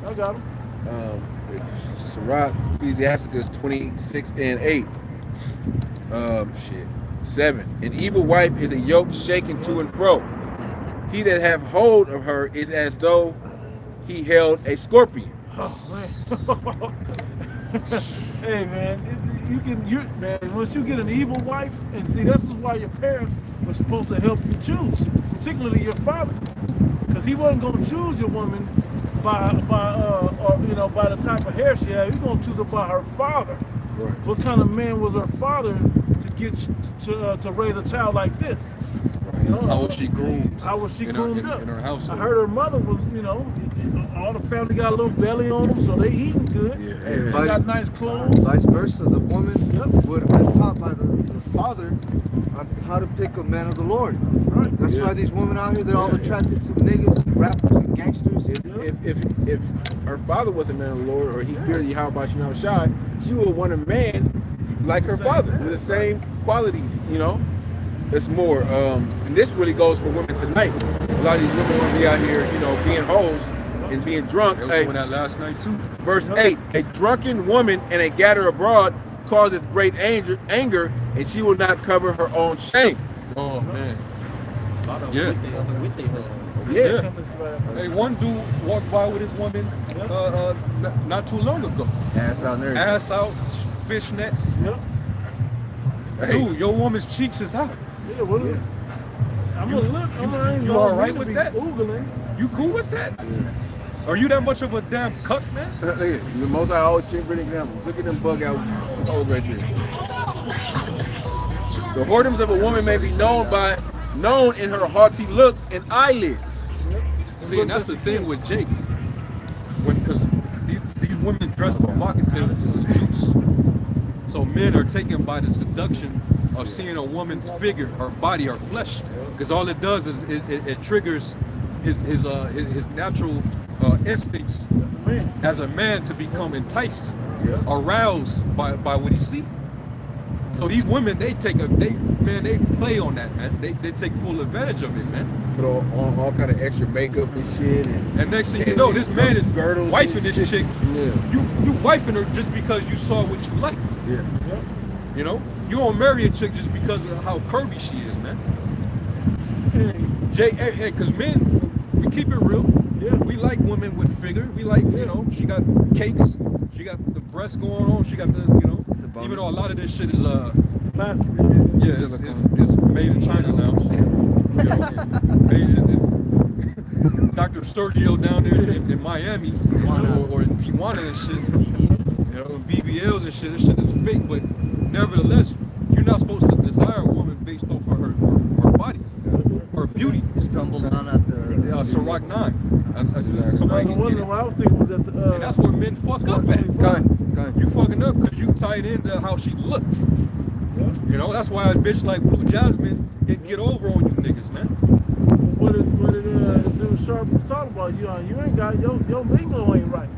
I got them. Sirach, Ecclesiasticus 26:8. 7. An evil wife is a yoke shaken to and fro. He that have hold of her is as though he held a scorpion. Oh man. Hey man, man, once you get an evil wife, and see, this is why your parents were supposed to help you choose, particularly your father, because he wasn't going to choose your woman by the type of hair she had. He's going to choose her by her father. Right. What kind of man was her father to get to raise a child like this? You know, How was she groomed? How was she in groomed her, up? in her household? I heard her mother was, all the family got a little belly on them, so they eating good. Yeah. They got nice clothes. Vice versa, the woman Yep. would have been taught by the father on how to pick a man of the Lord. Right. That's why these women out here, they're all attracted to niggas and rappers and gangsters. If her father was a man of the Lord, or he feared Yahweh Shema Shai, she would want a man like her father with the same qualities. It's more. And this really goes for women tonight. A lot of these women want to be out here, being hoes and being drunk. They was Hey, doing that last night too. verse 8: a drunken woman and a gatherer abroad causeth great anger, and she will not cover her own shame. Oh man. A lot of Yeah. them with they Yeah. Hey, one dude walked by with his woman not too long ago. Ass out there. Ass out, fishnets. Yep. Dude, your woman's cheeks is out. Yeah, what is it? I'm gonna look. You all right with that? Googling. You cool with that? Are you that much of a damn cuck, man? Look at the most I always give good examples. Look at them bug out holes right there. The whoredoms of a woman may be known in her haughty looks and eyelids. See, and that's the thing with Jake. Because these women dress provocative to seduce. So men are taken by the seduction of seeing a woman's figure, her body, her flesh. Because all it does is it triggers his natural instincts as a man to become enticed, aroused by what he sees. So these women, they play on that, man. They take full advantage of it, man. Put on all kind of extra makeup and shit. And next thing you know, this man is girdles wifing and this shit. chick. You wifing her just because you saw what you like. Yeah. You know, you don't marry a chick just because of how curvy she is, man. Hey, because men, we keep it real. Yeah. We like women with figure. We like, you know, she got cakes, she got the breasts going on, she got the, you know, even though a lot of this shit is Plastic. yeah, it's made in China now. You know, it's Dr. Sergio down there in Miami or in Tijuana and shit. You know, BBLs and shit. This shit is fake, but nevertheless, you're not supposed to desire a woman based off of her body, her beauty. Stumbled on at the Ciroc 9. Somebody can get it. What I was thinking was that the And that's where men fuck up at. Go ahead. You fucking up because you tied into how she looked. You know, that's why a bitch like Blue Jasmine can get over on you niggas, man. what did dude Sharp was talking about? You ain't got your lingo ain't right.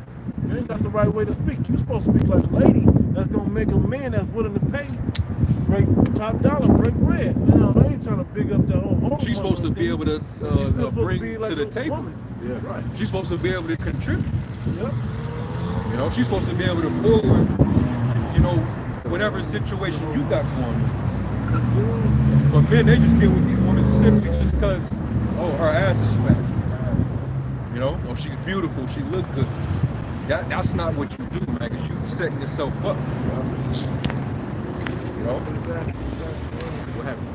You ain't got the right way to speak. You supposed to speak like a lady that's gonna make a man that's willing to pay break top dollar, break bread. You know, they ain't trying to big up the whole home. She's supposed to be able to bring to the table. Woman. Yeah. Right. She's supposed to be able to contribute. Yep. You know, she's supposed to be able to forward, you know, whatever situation you got going on. But men, they just get with these women simply just because, oh, her ass is fat. You know, or she's beautiful, she look good. That's not what you do, man, because you setting yourself up. You know? What happened?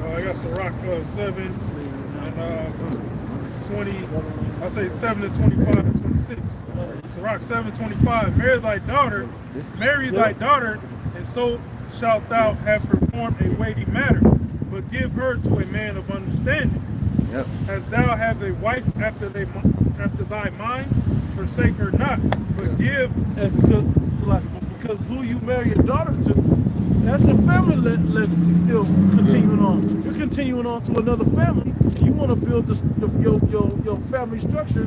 I got Ciroc 7 and 20. I say 7 to 25 and 26. Ciroc 7:25. Marry thy daughter, and so shalt thou have performed a weighty matter. But give her to a man of understanding. Yep. As thou have a wife after thy mind, forsake her not, but give. And because who you marry your daughter to, that's your family legacy still continuing on. You're continuing on to another family. You want to build your family structure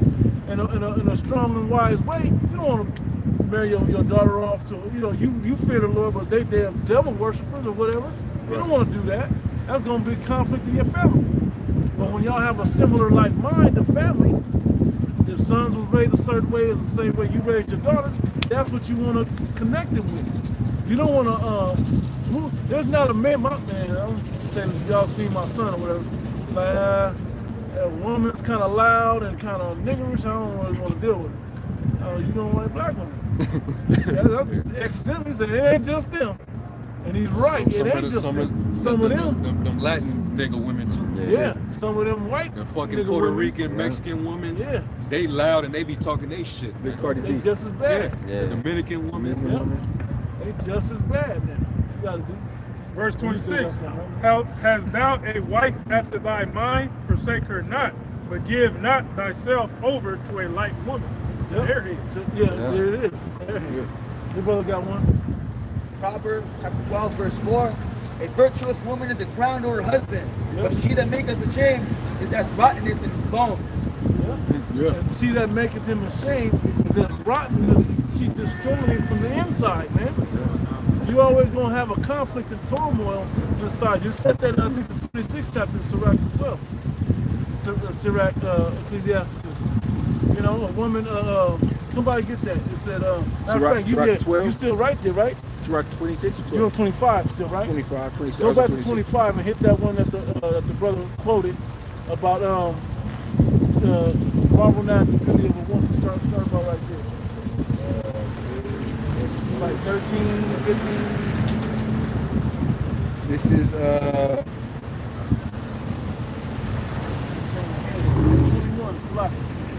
in a strong and wise way. You don't want to marry your daughter off to, you know, you fear the Lord, but they damn devil worshipers or whatever. You don't want to do that. That's going to be conflict in your family. But when y'all have a similar like mind, the family, the sons was raised a certain way, is the same way you raised your daughters. That's what you want to connect it with. You don't want to. There's not a man. My man, I'm saying y'all see my son or whatever. Like a woman's kind of loud and kind of niggerish. I don't really want to deal with it. You don't like black women. Accidentally said it ain't just them. And he's right. It ain't just them. Some of them Latin nigga women too. Yeah, some of them white. The fucking nigga Puerto women, Rican, Mexican women. Yeah. They loud and they be talking they shit. Big Man. Cardi They B. just as bad. The Dominican woman. They just as bad now. You gotta see. Verse 26. Hast thou a wife after thy mind, forsake her not, but give not thyself over to a light woman. Yep. Airhead. Yeah, there it is. Airhead. Your brother got one. Proverbs chapter 12, verse 4. A virtuous woman is a crown to her husband, but she that maketh ashamed is as rottenness in his bones. Yeah. And she that maketh him ashamed is as rottenness. She destroying him from the inside, man. You always gonna have a conflict and turmoil inside. You said that in, I think, the 26th chapter of Sirach as well. Sirach, Ecclesiasticus. You know, a woman. Somebody get that. It said, Sirach 12? You still right there, right? Sirach 26 or 12? You're on 25 still, right? 25, 26. Go back to 25 and hit that one that the brother quoted about marvel not the beauty of a woman. Start about right there. Like 13, 15. This is 21. It's like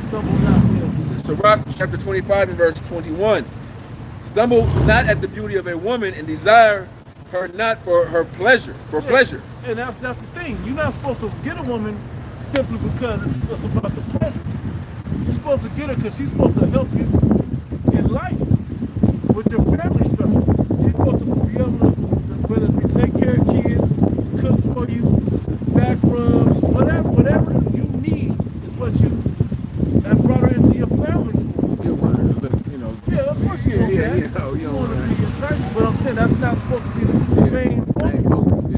stumble not. Yeah. Sirach chapter 25 and verse 21. Stumble not at the beauty of a woman and desire her not for her pleasure, pleasure. And that's the thing. You're not supposed to get a woman simply because it's about the pleasure. You're supposed to get her because she's supposed to help you in life with your family structure. She's supposed to be able to whether it be take care of kids, cook for you, back rubs, whatever you need is what you have brought her into your family for. Still want her to look, you know. Yeah, of course you want that. You know, you want don't her to be enticed, but I'm saying that's not supposed to be the main focus.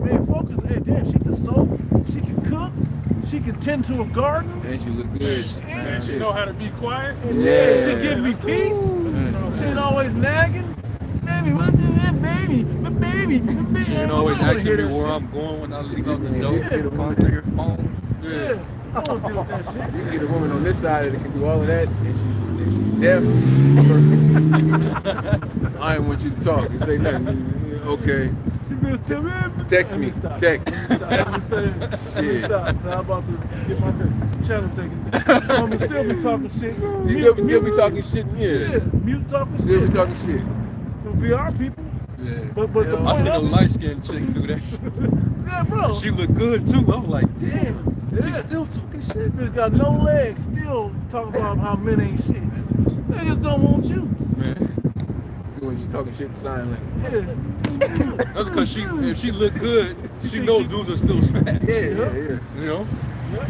Main focus, hey, damn, she can sew, she can cook, she can tend to a garden. And she look good. And she know how to be quiet. She give me peace. She ain't always nagging. Baby, what baby, my baby. She ain't always asking me where I'm going when I leave out the door. Get a phone through your phone. Yes. I don't deal with that shit. You can get a woman on this side that can do all of that, and she's deaf. I didn't want you to talk and say nothing. Okay. She just tell me. Text me. Text. Shit. Stop. Now I'm about to get my channel taken. I'm gonna still be talking shit. You still be talking shit, Yeah, mute talking shit. Still be talking shit. So be our people. Yeah. But the I point seen a of it- light-skinned chick do that shit. Yeah, bro. She looked good too. I was like, damn. Yeah. She's still talking shit. Bitch got no legs, still talking about how men ain't shit. Niggas don't want you. Man. When she's talking shit silent. Yeah. That's because if she look good, she think knows she- dudes are still smacked. Yeah. You know? Yeah.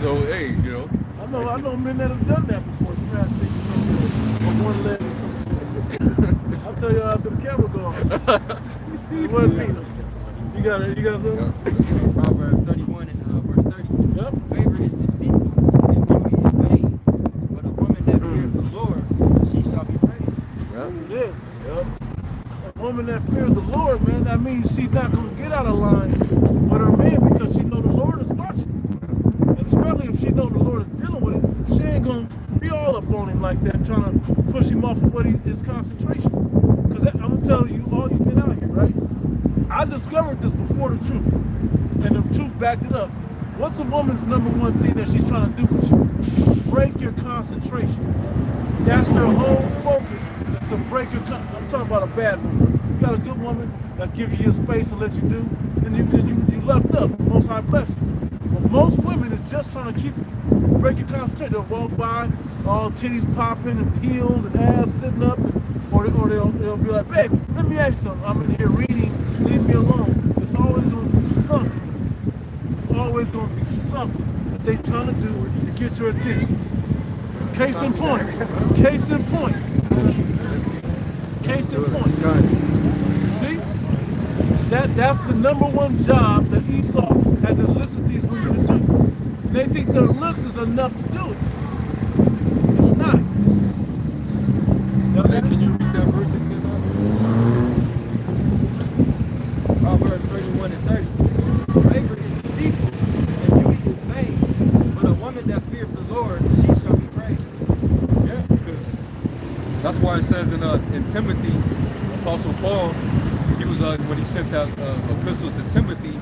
So, hey, you know. I know men that have done that before. Smash chicks on one leg or some shit. I'll tell you after the camera goes. It wasn't me. You got something? Proverbs 31 and verse 30. Yep. Favor is deceitful and beauty is vain, but a woman that fears the Lord, she shall be praised. Yes. A woman that fears the Lord, man, that means she's not going to get out of line with her man because she know the Lord is watching. And especially if she know the Lord is dealing with it, she ain't going to be all up on him like that, trying to push him off of what his concentration. Because I'm going to tell you, all you've been out here, right? I discovered this before the truth, and the truth backed it up. What's a woman's number one thing that she's trying to do with you? Break your concentration. That's her whole focus, is to break your I'm talking about a bad woman. If you got a good woman that gives you your space and let you do, then you left up. Most High bless you. But most women is just trying to break your concentration. They'll walk by, all titties popping and heels and ass sitting up, or they'll be like, baby, let me ask you something. I'm in here reading, leave me alone. It's always going to be something. It's always going to be something that they trying to do to get your attention. Case in point. Case in point. Case in point. See? That's the number one job that Esau has enlisted these women to do. And they think their looks is enough to do it. It's not. Hey, can you read that verse again? Proverbs 31 and 30. Favor is deceitful and beauty is vain, but a woman that fears the Lord, she shall be praised. Yeah, because that's why it says in Timothy, Apostle Paul, he was when he sent that epistle to Timothy,